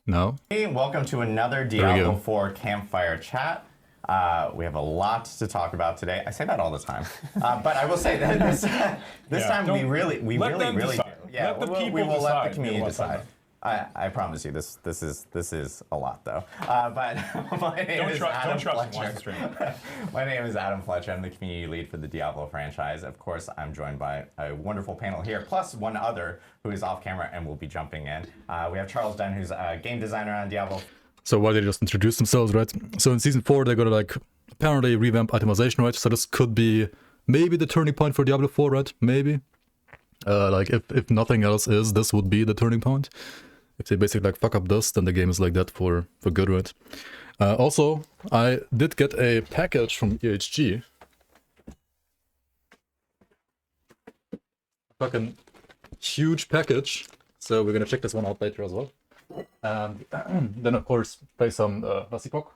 No? Hey, welcome to another Diablo 4 Campfire chat. We have a lot to talk about today. I say that all the time, but I will say that this time we really do. Yeah, we will let the community decide. I promise you, this is a lot though. But my name is Adam Fletcher. My name is Adam Fletcher. I'm the community lead for the Diablo franchise. Of course, I'm joined by a wonderful panel here, plus one other who is off camera and will be jumping in. We have Charles Dunn, who's a game designer on Diablo. So why they just introduce themselves, right? So in Season 4, they're gonna like apparently revamp itemization, right? So this could be maybe the turning point for Diablo 4, right? Maybe. Like if nothing else is, this would be the turning point. If they basically like fuck up this, then the game is like that for good, right? Also, I did get a package from EHG. Fucking huge package. So we're gonna check this one out later as well. And then of course play some Vasipok.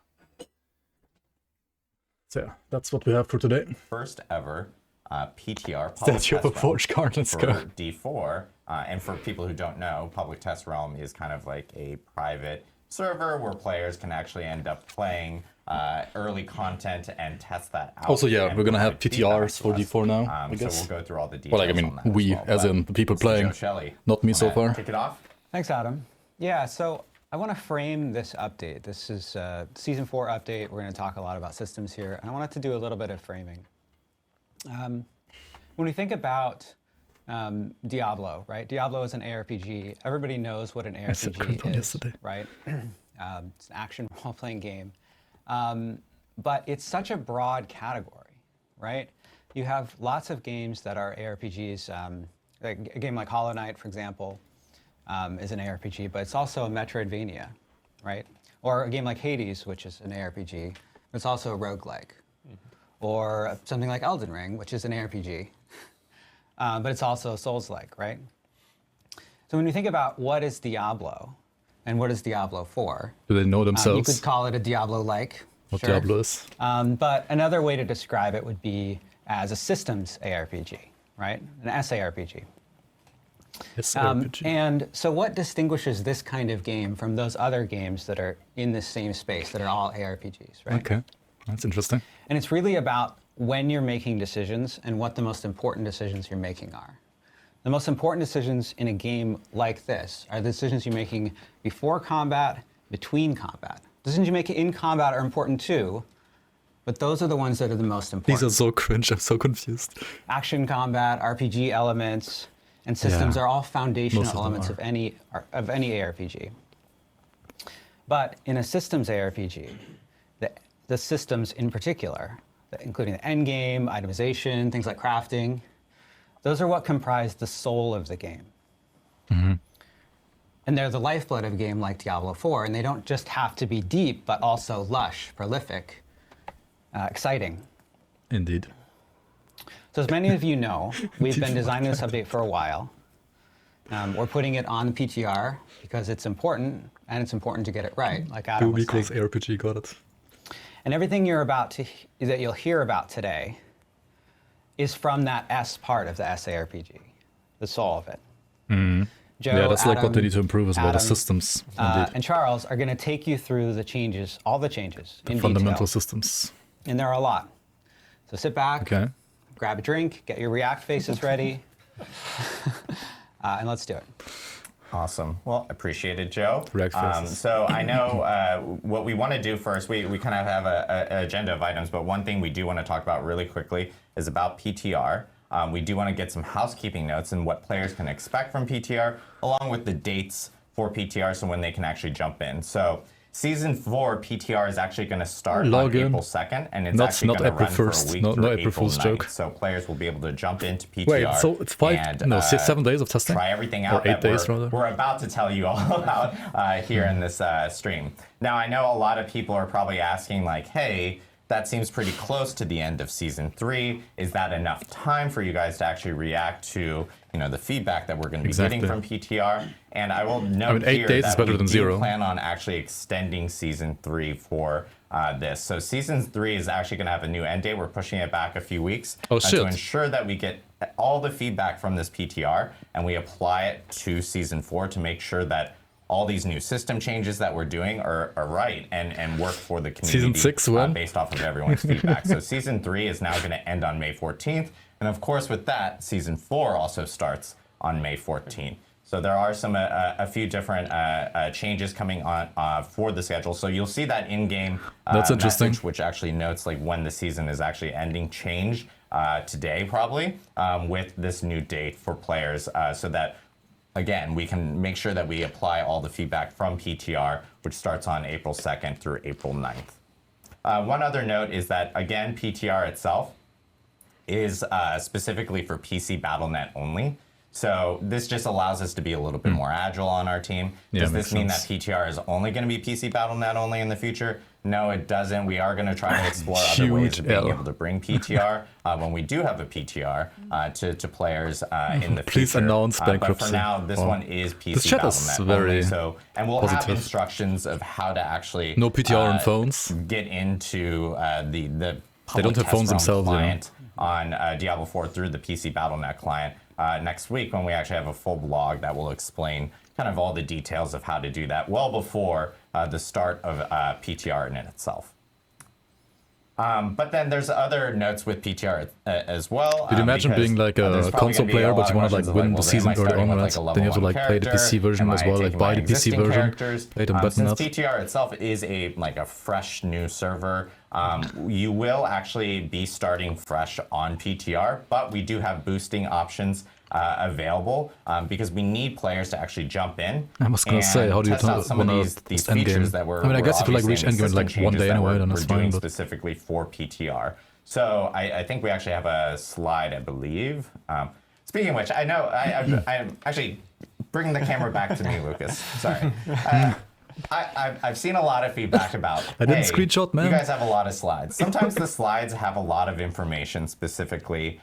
So yeah, that's what we have for today. First ever PTR Statue of a Forge card, let's go. For D4, and for people who don't know, Public Test Realm is kind of like a private server where players can actually end up playing early content and test that out. Also, yeah, we're gonna have PTRs for D4 now, I guess. So we'll go through all the details. Well, like, I mean, we, as in the people playing, Joe Shelley, not me so far. Kick it off. Thanks, Adam. Yeah, so I want to frame this update. This is Season 4 update. We're going to talk a lot about systems here, and I wanted to do a little bit of framing. When we think about Diablo, right? Diablo is an ARPG. Everybody knows what an ARPG is, right? It's an action role-playing game. But it's such a broad category, right? You have lots of games that are ARPGs. Like a game like Hollow Knight, for example, is an ARPG, but it's also a Metroidvania, right? Or a game like Hades, which is an ARPG, but it's also a roguelike. Or something like Elden Ring, which is an ARPG, but it's also Souls-like, right? So when you think about what is Diablo, and what is Diablo 4? Do they know themselves? You could call it a Diablo-like. What sure. Diablo is. But another way to describe it would be as a systems ARPG, right? An SARPG. And so what distinguishes this kind of game from those other games that are in the same space, that are all ARPGs, right? Okay, that's interesting. And it's really about when you're making decisions and what the most important decisions you're making are. The most important decisions in a game like this are the decisions you're making before combat, between combat. Decisions you make in combat are important too, but those are the ones that are the most important. These are so cringe, I'm so confused. Action combat, RPG elements, and systems are all foundational elements of any ARPG. But in a systems ARPG, the systems in particular, including the end game, itemization, things like crafting, those are what comprise the soul of the game. And they're the lifeblood of a game like Diablo 4, and they don't just have to be deep, but also lush, prolific, exciting. Indeed. So as many of you know, we've been designing this update for a while. We're putting it on the PTR because it's important, and it's important to get it right, like Adam was saying. ARPG, got it. And everything that you'll hear about today is from that S part of the SARPG, the soul of it. Joe, yeah, that's Adam, like what they need to improve as well, the systems. And Charles are going to take you through the changes, all the changes in fundamental detail. Systems. And there are a lot. So sit back, grab a drink, get your React faces ready, and let's do it. Awesome. Well, appreciate it, Joe. Faces. So I know what we want to do first, we kind of have an agenda of items, but one thing we do want to talk about really quickly is about PTR. We do want to get some housekeeping notes and what players can expect from PTR, along with the dates for PTR, so when they can actually jump in. So Season 4 PTR is actually going to start on April 2nd, and it's actually going to run for a week through April 9th. So players will be able to jump into PTR. Wait, so it's 7 days of testing? Try everything out or 8 days, we're about to tell you all about here in this stream. Now, I know a lot of people are probably asking, like, hey, that seems pretty close to the end of Season 3. Is that enough time for you guys to actually react to, the feedback that we're going to be getting from PTR? And I will note 8 days is better than 0. Plan on actually extending Season 3 for this. So Season 3 is actually going to have a new end date. We're pushing it back a few weeks to ensure that we get all the feedback from this PTR and we apply it to Season 4 to make sure that all these new system changes that we're doing are right and work for the community. Season 6 when? Based off of everyone's feedback. So Season 3 is now going to end on May 14th. And of course, with that, Season 4 also starts on May 14th. So there are a few different changes coming on for the schedule. So you'll see that in-game message, which actually notes like when the season is actually ending, change today probably with this new date for players, so that again we can make sure that we apply all the feedback from PTR, which starts on April 2nd through April 9th. One other note is that again PTR itself is specifically for PC BattleNet only. So this just allows us to be a little bit more agile on our team. Does this mean that PTR is only going to be PC BattleNet only in the future? No, it doesn't. We are going to try to explore other ways of being able to bring PTR when we do have a PTR to players in the future. Please announce bankruptcy. But for now, this one is PC BattleNet only. So, and we'll have instructions of how to actually no PTR on phones. Get into the they don't have phones themselves client on Diablo 4 through the PC BattleNet client. Next week when we actually have a full blog that will explain kind of all the details of how to do that well before the start of PTR in itself. But then there's other notes with PTR as well. You'd imagine being like a console player, but you want to like win the season early on, right? Then you have to like play the PC version as well, like buy the PC version, play them button up. Since PTR itself is a fresh new server, you will actually be starting fresh on PTR, but we do have boosting options available because we need players to actually jump in. I was gonna say, how do you tell some of these features that we're I guess if you like reach endgame like one day anyway, then it's fine. But specifically for PTR. So I think we actually have a slide, I believe. Speaking of which, I know I'm actually bringing the camera back to me, Lucas. Sorry. I've seen a lot of feedback about. I didn't screenshot, man. You guys have a lot of slides. Sometimes the slides have a lot of information specifically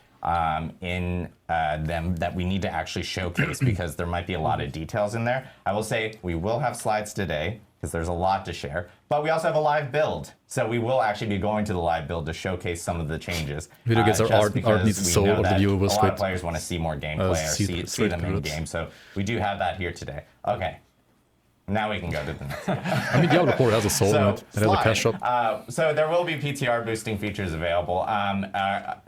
in them that we need to actually showcase because there might be a lot of details in there. I will say we will have slides today because there's a lot to share, but we also have a live build. So we will actually be going to the live build to showcase some of the changes. Video games are art needs soul of the viewer will a lot of players want to see more gameplay or see them in game. So we do have that here today. Okay. Now we can go to the next one. I mean, Diablo 4 has a soul in it. It has a cash shop. So there will be PTR boosting features available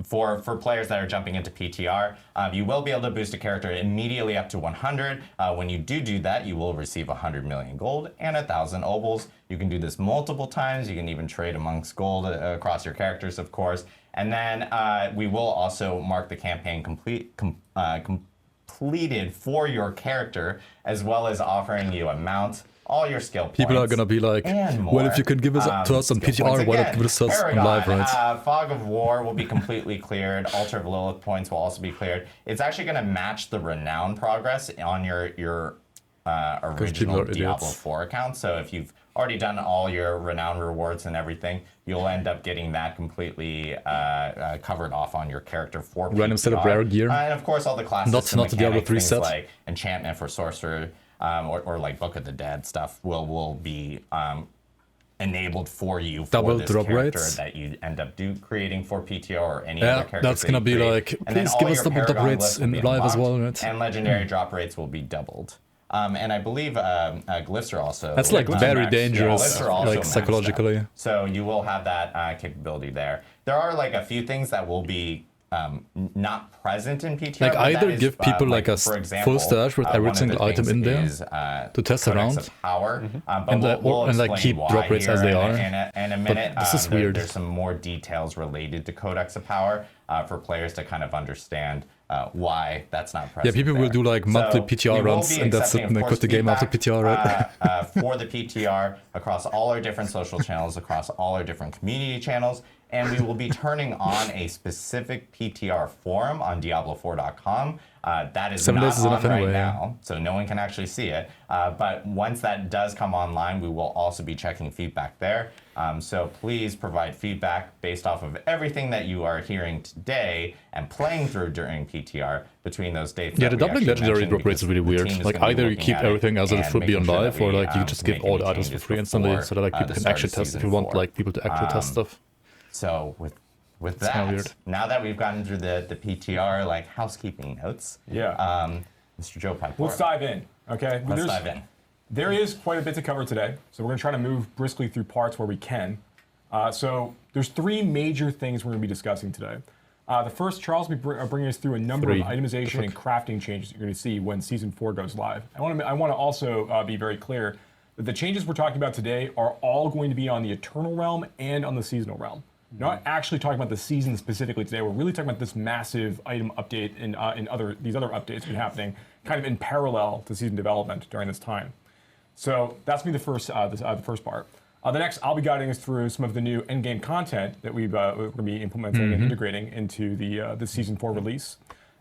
for players that are jumping into PTR. You will be able to boost a character immediately up to 100. When you do that, you will receive 100 million gold and 1,000 obols. You can do this multiple times. You can even trade amongst gold across your characters, of course. And then we will also mark the campaign completed for your character, as well as offering you a mount, all your skill points. People are gonna be like, well, if you can give it to us on PTR, why not give it to us on live, right? Fog of War will be completely cleared. Altar of Lilith points will also be cleared. It's actually gonna match the renown progress on your original Diablo 4 account. So if you've already done all your renown rewards and everything, you'll end up getting that completely covered off on your character for PTR. Random set of rare gear. And of course all the classes not the Diablo 3 set. Like enchantment for sorcerer or like Book of the Dead stuff will be enabled for you for double this drop character rates that you end up creating for PTR or any other character. That's gonna be like, please give us double drop rates in live as well, right? And legendary drop rates will be doubled. And I believe glyphs are also. That's like very dangerous, like psychologically. So you will have that capability there. There are like a few things that will be not present in PTR. Like either give people like a full stash with every single item in there to test around, and like keep drop rates as they are. In a minute, this is weird. There's some more details related to Codex of Power for players to kind of understand why that's not present. Yeah, people will do like monthly PTR runs, and that's it, and they quit the game after PTR, right? For the PTR across all our different social channels, across all our different community channels. And we will be turning on a specific PTR forum on Diablo4.com. That is not on right now, so no one can actually see it. But once that does come online, we will also be checking feedback there. So please provide feedback based off of everything that you are hearing today and playing through during PTR between those dates. Yeah, the doubling legendary drop rates is really weird. Like either you keep everything as it would be on live, or like you just give all the items for free instantly, so that like people can actually test if you want like people to actually test stuff. So with that, now that we've gotten through the PTR like housekeeping notes, Mr. Joe Pipe. Let's dive in, okay? Let's dive in. There is quite a bit to cover today, so we're going to try to move briskly through parts where we can. So there's 3 major things we're going to be discussing today. The first, Charles will be bringing us through a number of itemization and crafting changes you're going to see when Season 4 goes live. I want to also be very clear that the changes we're talking about today are all going to be on the Eternal Realm and on the Seasonal Realm. Not actually talking about the season specifically today. We're really talking about this massive item update and these other updates been happening kind of in parallel to season development during this time. So that's going to be the first part. The next, I'll be guiding us through some of the new endgame content that we're going to be implementing and integrating into the Season 4 release.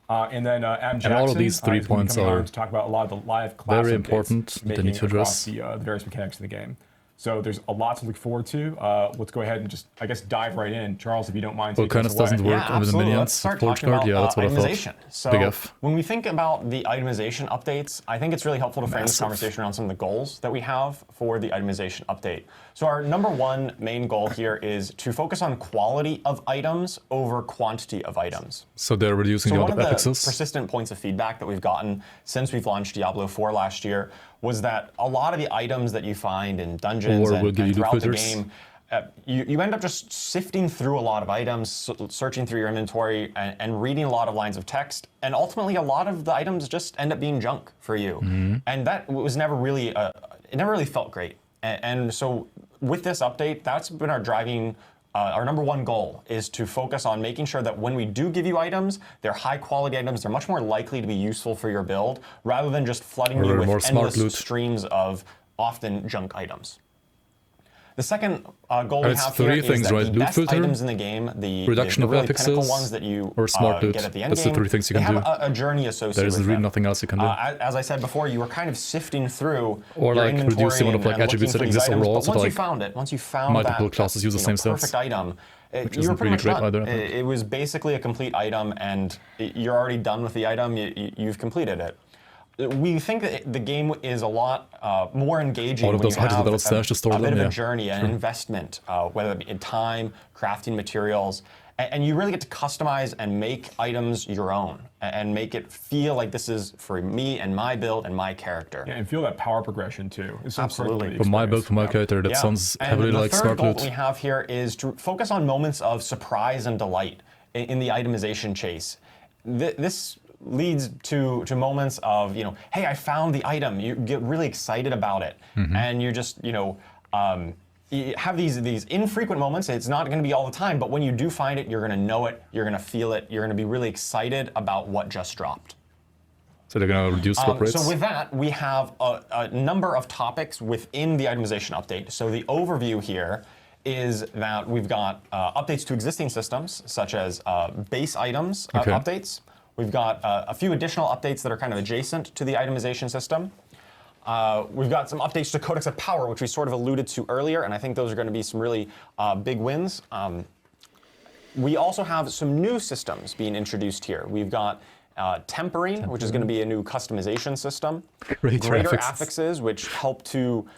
And then Adam Jackson, and all of these 3 points are to talk about a lot of the live class very important. They need to address the various mechanics in the game. So there's a lot to look forward to. Let's go ahead and just, I guess, dive right in. Charles, if you don't mind. Well, kind of doesn't work with the minions. Let's start talking about that's what itemization. I thought. So Big F. when we think about the itemization updates, I think it's really helpful to frame this conversation around some of the goals that we have for the itemization update. So our number 1 main goal here is to focus on quality of items over quantity of items. So they're reducing the amount of One of the affixes. persistent points of feedback that we've gotten since we've launched Diablo 4 last year was that a lot of the items that you find in dungeons and throughout the game, you end up just sifting through a lot of items, searching through your inventory, and reading a lot of lines of text, and ultimately a lot of the items just end up being junk for you. And that was never really, it never really felt great. And so with this update, that's been our number 1 goal is to focus on making sure that when we do give you items, they're high quality items, they're much more likely to be useful for your build, rather than just flooding you with endless streams of often junk items. The second goal we have here is that the best items in the game, the really pinnacle ones that you get at the end game, they have a journey associated with them. There isn't really nothing else you can do. As I said before, you were kind of sifting through or your like reducing one of like attributes that exist overall. So once you found it, once you found multiple classes use the same perfect item, you were pretty much done. It was basically a complete item, and you're already done with the item. You've completed it. We think that the game is a lot more engaging when you have a bit of a journey and investment, whether it be in time, crafting materials, and you really get to customize and make items your own and make it feel like this is for me and my build and my character. Yeah, and feel that power progression too. It's absolutely. For my build, for my character, that sounds heavily like Smart Loot. The third goal we have here is to focus on moments of surprise and delight in the itemization chase. This leads to moments of, hey, I found the item. You get really excited about it, and you're just, you have these infrequent moments. It's not going to be all the time, but when you do find it, you're going to know it, you're going to feel it, you're going to be really excited about what just dropped. So they're going to reduce swap rates? So with that, we have a number of topics within the itemization update. So the overview here is that we've got updates to existing systems, such as base items updates. We've got a few additional updates that are kind of adjacent to the itemization system. We've got some updates to Codex of Power, which we sort of alluded to earlier, and I think those are going to be some really big wins. We also have some new systems being introduced here. We've got Tempering, which is going to be a new customization system. Greater affixes, which help to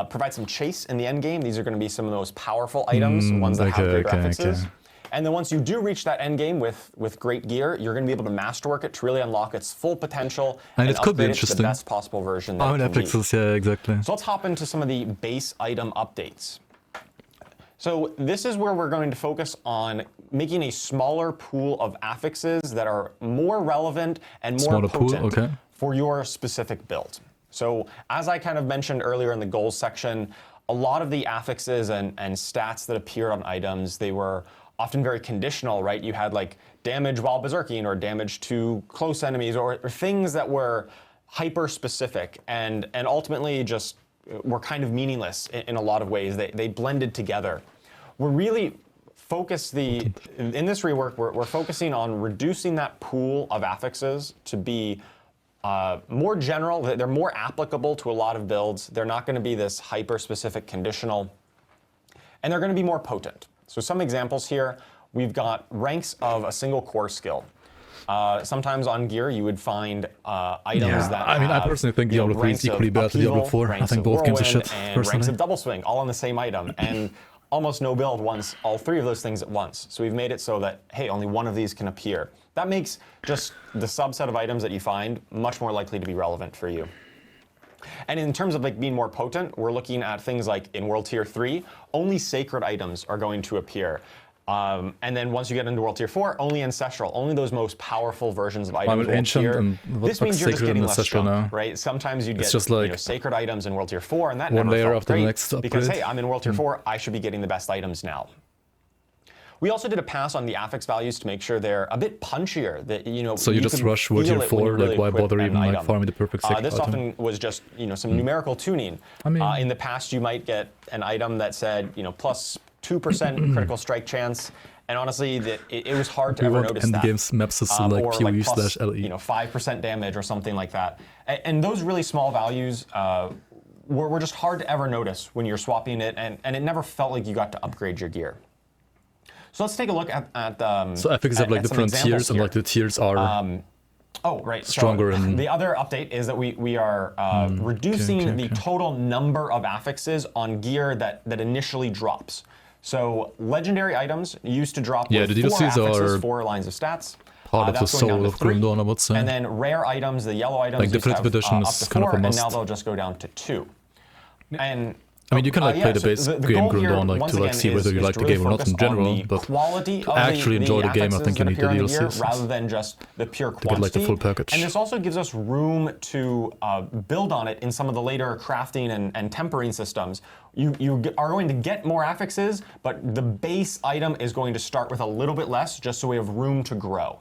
provide some chase in the end game. These are going to be some of those powerful items, ones that have greater affixes. And then once you do reach that end game with great gear, you're going to be able to masterwork it to really unlock its full potential and it could be upgrade it to the best possible version that it can be. Yeah, exactly. So let's hop into some of the base item updates. So this is where we're going to focus on making a smaller pool of affixes that are more relevant and more potent for your specific build. So as I kind of mentioned earlier in the goals section, a lot of the affixes and stats that appeared on items, they were often very conditional, right? You had like damage while berserking or damage to close enemies or things that were hyper specific and ultimately just were kind of meaningless in a lot of ways. They blended together. We're really focused in this rework, we're focusing on reducing that pool of affixes to be more general. They're more applicable to a lot of builds. They're not going to be this hyper specific conditional, and they're going to be more potent. So some examples here, we've got ranks of a single core skill. Sometimes on gear you would find items that have, I personally think Diablo 3 is equally bad to Diablo 4. I think both games are shit, and ranks of double swing, all on the same item. And almost no build wants all three of those things at once. So we've made it so that, hey, only one of these can appear. That makes just the subset of items that you find much more likely to be relevant for you. And in terms of like being more potent, we're looking at things like in World Tier 3, only sacred items are going to appear. And then once you get into World Tier 4, only Ancestral, only those most powerful versions of items. This means you're just getting less junk, right? Sometimes you get just like sacred items in World Tier 4, and that one never layer felt after great the next upgrade. because, hey, I'm in World Tier 4, I should be getting the best items now. We also did a pass on the affix values to make sure they're a bit punchier. That so you just rush World Tier 4, like why bother even like farming the perfect sacred This item? often was just some numerical tuning. I mean, in the past, you might get an item that said plus 2% critical strike chance, and honestly, it was hard to ever notice that. Endgame's maps is like PoE/LE. 5% damage or something like that. And those really small values were just hard to ever notice when you're swapping it, and it never felt like you got to upgrade your gear. So let's take a look at so affix have like different tiers, and like the tiers are stronger. So in the other update is that we are reducing the total number of affixes on gear that initially drops. So legendary items used to drop with 4 affixes, 4 lines of stats. Part of the soul of Grim Dawn, I would say. And then rare items, the yellow items, like different editions, up to 4, kind of a must. And now they'll just go down to 2. And I mean, you can like play the base game Grim Dawn like to like see whether you like the game or not in general, but to actually enjoy the game, I think you need the DLCs rather than just the pure quantity. To get like the full package. And this also gives us room to build on it in some of the later crafting and tempering systems. You are going to get more affixes, but the base item is going to start with a little bit less, just so we have room to grow.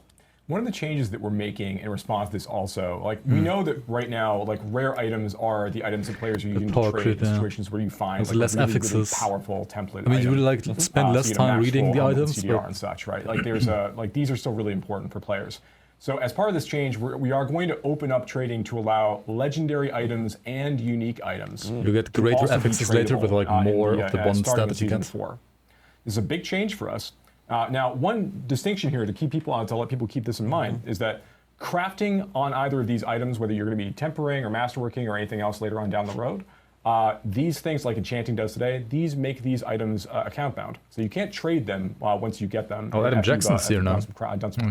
One of the changes that we're making in response to this also, like we know that right now, like rare items are the items that players are using to trade in situations where you find like less really powerful template. I mean, you would like spend less time reading the items, CDR and such, right? Like there's like these are still really important for players. So as part of this change, we are going to open up trading to allow legendary items and unique items. You get greater affixes later with like more of the one stat that you get. This is a big change for us. Now, one distinction here to keep people on, to let people keep this in mind, is that crafting on either of these items, whether you're going to be tempering or masterworking or anything else later on down the road, these things like enchanting does today, these make these items account bound. So you can't trade them once you get them. Oh, Adam Jackson's here now.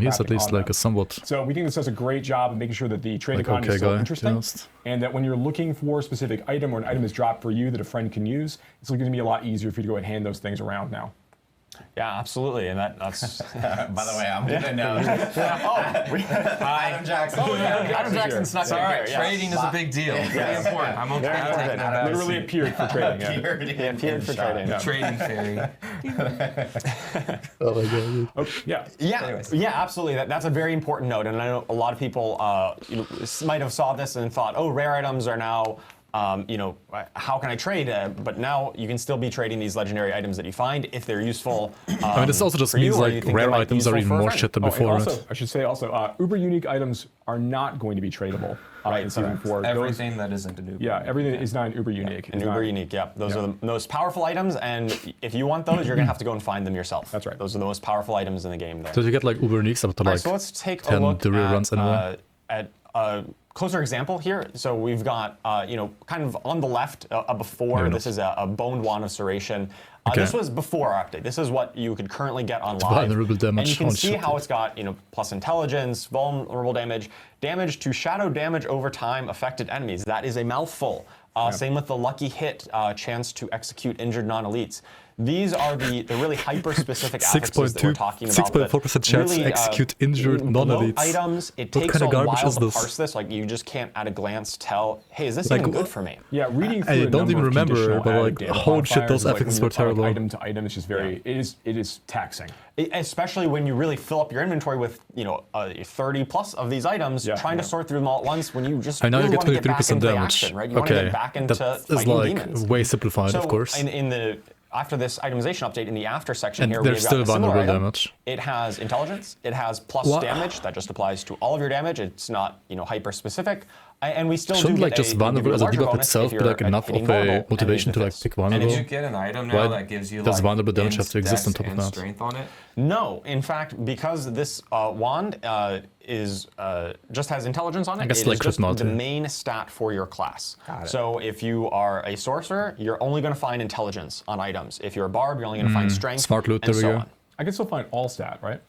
He's at least like a somewhat. So we think this does a great job of making sure that the trade economy is still interesting, and that when you're looking for a specific item or an item is dropped for you that a friend can use, it's going to be a lot easier for you to go ahead and hand those things around now. Yeah, absolutely, and that's. By the way, I'm gonna know. Adam Jackson. Oh, yeah, Adam Jackson snuck in here. Trading is a big deal. Very important. I'm okay with taking that out. Literally appeared for trading. Appeared for trading. Trading fairy. Oh my god. Yeah, absolutely. That's a very important note, and I know a lot of people might have saw this and thought, oh, rare items are now. How can I trade? But now you can still be trading these legendary items that you find if they're useful. I mean, this also just means like rare items are even more shit than before. Also, I should say also, uber unique items are not going to be tradable in Season 4. Everything that isn't an uber. Yeah, everything is not an uber unique. An uber unique, yeah. Those are the most powerful items, and if you want those, you're gonna have to go and find them yourself. That's right. Those are the most powerful items in the game there. So you get like uber uniques up to like so let's take a look at a closer example here. So we've got, kind of on the left, a before. This is a Boned Wand of Serration. This was before our update. This is what you could currently get on live. And you can see how it's got, plus intelligence, vulnerable damage, damage to shadow damage over time affected enemies. That is a mouthful. Same with the lucky hit, chance to execute injured non-elites. These are the really hyper-specific affixes that we're talking about. 6.4% chance to execute injured non-elites. Items, it takes a while to parse this. Like, you just can't at a glance tell, hey, is this even good for me? Yeah, reading through I don't even remember, but like, holy shit, those affixes were terrible. Item to item, it's just very, it is taxing. Especially when you really fill up your inventory with 30 plus of these items, trying to sort through them all at once when you just really want to get back into the action, right? You want to get back into fighting demons. Way simplified, of course. After this itemization update in the after section here, there's still vulnerable damage. It has intelligence. It has plus damage. That just applies to all of your damage. It's not hyper specific. And we still shouldn't do like just vulnerable as a debuff itself be like enough of a motivation to like pick vulnerable. And if you get an item now that gives you does vulnerable damage have to exist on top of that? Strength on it? No, in fact, because this wand is just has intelligence on it, it is just the main stat for your class. So if you are a sorcerer, you're only going to find intelligence on items. If you're a barb, you're only going to find strength. Smart loot, and so on. I can still find all stat, right?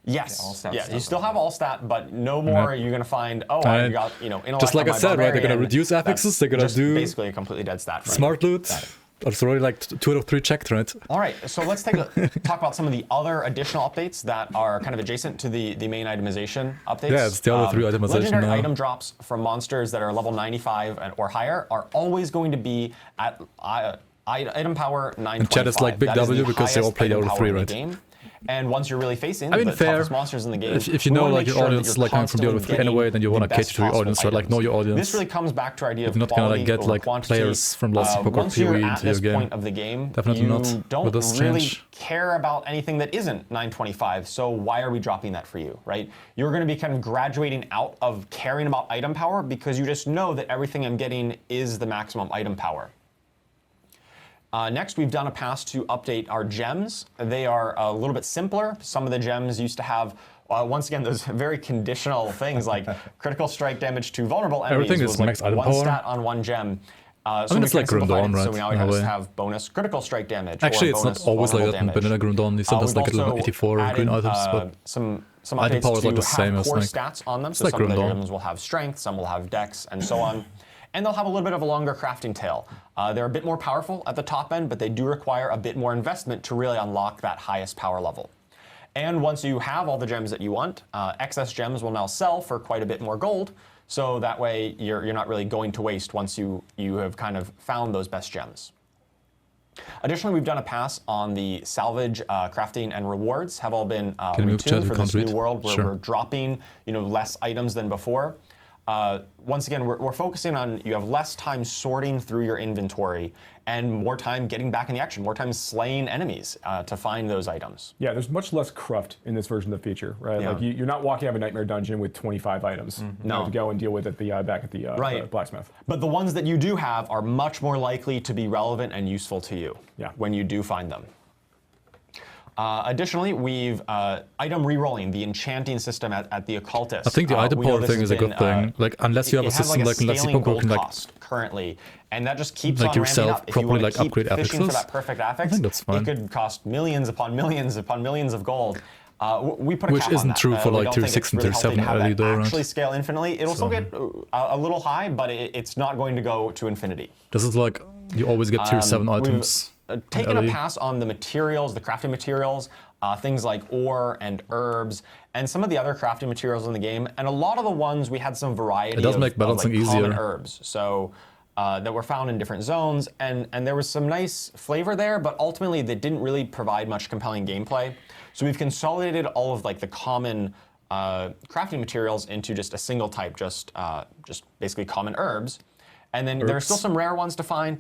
Yes. All stat Yeah, stuff you still over have there. all stat, but no more. You're gonna find. Oh, I got intellect just like on I my said, right? They're gonna barbarian. reduce affixes. They're gonna Just do basically a completely dead stat. For you. smart loot. It's already like 2 out of 3 checked, right? All right, so let's talk about some of the other additional updates that are kind of adjacent to the main itemization updates. Yeah, it's the other 3 itemization Legendary now. item drops from monsters that are level 95 or higher are always going to be at item power 925. And chat is like big That is W the because they all highest play the item other power 3, in the right? game. And once you're really facing I mean, the fair. toughest monsters in the game, If you we know wanna like make your sure that audience you're like coming from the other constantly 3 anyway, getting then you want to the cater best to your possible audience, right? Like know your audience. This really comes back to our idea If of not gonna quality like get over like quantity. players from Lost Epoch or Once you're PoE at into your this game. point of the game, Definitely you not don't with this really change. care about anything that isn't 925. So why are we dropping that for you, right? You're going to be kind of graduating out of caring about item power because you just know that everything I'm getting is the maximum item power. Next, we've done a pass to update our gems. They are a little bit simpler. Some of the gems used to have, once again, those very conditional things like critical strike damage to vulnerable enemies Everything was is like max item one power. stat on one gem. So mean, we it's like kinda simplified Grundon, it, right, So we now in a just way. have bonus critical strike damage. Actually, or it's bonus not always like vulnerable that in damage. Vanilla Grundon. You sometimes We've like a level also 84 green added, items, but some item updates power is like to the same have as core like- stats on them. it's So like some of the Grundon. gems will have strength, some will have dex, and so on. And they'll have a little bit of a longer crafting tail. They're a bit more powerful at the top end, but they do require a bit more investment to really unlock that highest power level. And once you have all the gems that you want, excess gems will now sell for quite a bit more gold. So that way you're not really going to waste once you have kind of found those best gems. Additionally, we've done a pass on the salvage crafting and rewards have all been Can you move chat? retuned We for can't this new read. world where Sure. we're dropping less items than before. Once again, we're focusing on you have less time sorting through your inventory and more time getting back in the action, more time slaying enemies to find those items. Yeah, there's much less cruft in this version of the feature, right? Yeah. Like you're not walking out of a nightmare dungeon with 25 items No. to go and deal with at the back at the Right. blacksmith. But the ones that you do have are much more likely to be relevant and useful to you when you do find them. Additionally, we've item rerolling, the enchanting system at the occultist. I think the item we know power this thing has is a good been, thing. Like unless you have a it has system like unless scaling people gold can like cost currently, and that just keeps like on ramping yourself up. If you properly, want like, to keep upgrade fishing for affixes, that perfect affix, think that's fine. it could cost millions upon millions upon millions of gold. We put a Which cap on isn't that. true for, We like, don't tier think 6 it's and really tier healthy 7 to have early that though, right? actually scale infinitely. It'll still get a little high, but it's not going to go to infinity. This is like you always get tier 7 items. Taking early. a pass on the materials, the crafting materials, things like ore and herbs, and some of the other crafting materials in the game. And a lot of the ones we had some variety It does of, make balancing like common easier. herbs. So that were found in different zones, and there was some nice flavor there, but ultimately they didn't really provide much compelling gameplay. So we've consolidated all of like the common crafting materials into just a single type, just basically common herbs. And then there are still some rare ones to find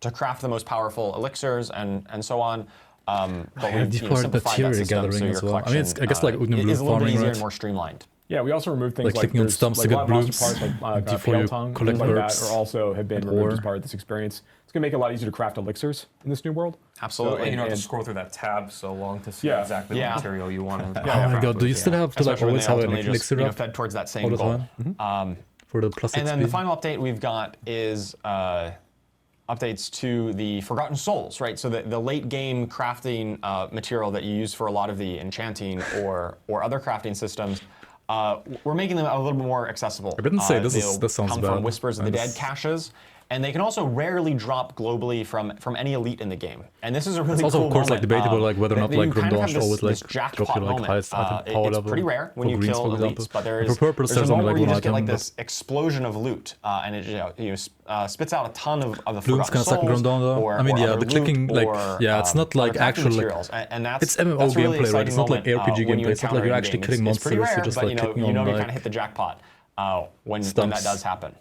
to craft the most powerful elixirs and so on. But we've default simplified material that system gathering so your as well. I mean, it's, collection I guess like Udon is Blue a little bit farming, easier right? and more streamlined. Yeah, we also removed things Like like clicking on there's, stumps like to a get lot of monster blooms parts like before pale you tongue, collect things like that, herbs are also have been and removed as ore. part of this experience. It's gonna make it a lot easier to craft elixirs in this new world. Absolutely. You don't have to and- scroll through that tab so long to see Yeah. exactly Yeah. what material you want to. Oh my god, do you still have to like Especially when always they have an ultimately just elixir up fed towards that all same the goal. time? For the plus And then the XP? final update we've got is updates to the Forgotten Souls, right? So the late game crafting material that you use for a lot of the enchanting or other crafting systems, we're making them a little bit more accessible. I didn't say this They'll sounds come bad. from Whispers of the Dead This- caches. And they can also rarely drop globally from any elite in the game. And this is a really It's also, cool of course, like moment, debatable, like whether or not that like you kind of Grundon have should this- always like this jackpot drop you like moment. highest item power It's level. pretty rare when for you greens, kill for elites, example. but And for purples, there's a there's only moment like where you one just get item. like but this explosion of loot, and it spits out a ton of the Bloom's Forgotten kind of second Souls, Grundon though. or I mean, or yeah, other the clicking, loot, like, or, yeah, it's not like other crafting actual, like, materials. And that's it's MMO that's a really gameplay, right? It's exciting not like moment, RPG when you gameplay. It's not like encounter you're it in actually the killing game. It's pretty monsters. rare, You're just but like clicking you on know you kind like of hit the jackpot when that stumps. does happen.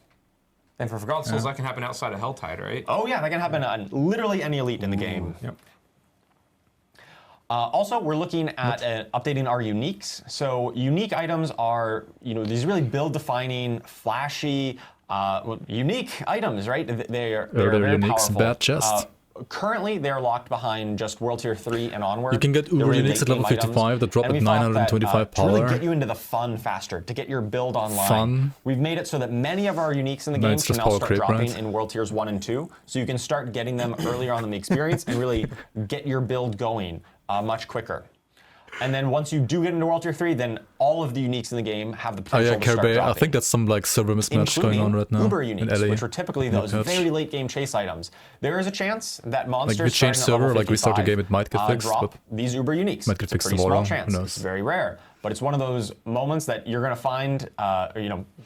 And for Forgotten Souls, that can happen outside of Helltide, right? Oh yeah, that can happen on literally any elite in the game. Yep. Also, we're looking at updating our uniques. So unique items are, these really build-defining, flashy, unique items, right? They're Are there very uniques powerful. bad chest? Currently, they're locked behind just World Tier 3 and onward. You can get They're Uber really uniques at late level game items. 55 that drop And at we thought 925 that, to really power. get you into the fun faster, to get your build online, Fun. we've made it so that many of our uniques in the No, game it's can just now power start creep, dropping right? in World Tiers 1 and 2. So you can start getting them earlier on in the experience and really get your build going much quicker. And then once you do get into World Tier 3, then all of the uniques in the game have the potential to start dropping. I think that's some like server mismatch going on right now. Uber uniques, which are typically those very late game chase items. There is a chance that monsters like we change server, like we start the game, it might get fixed. Drop these Uber uniques. Might get it's a fixed pretty tomorrow. small chance. It's very rare. But it's one of those moments that you're going to find,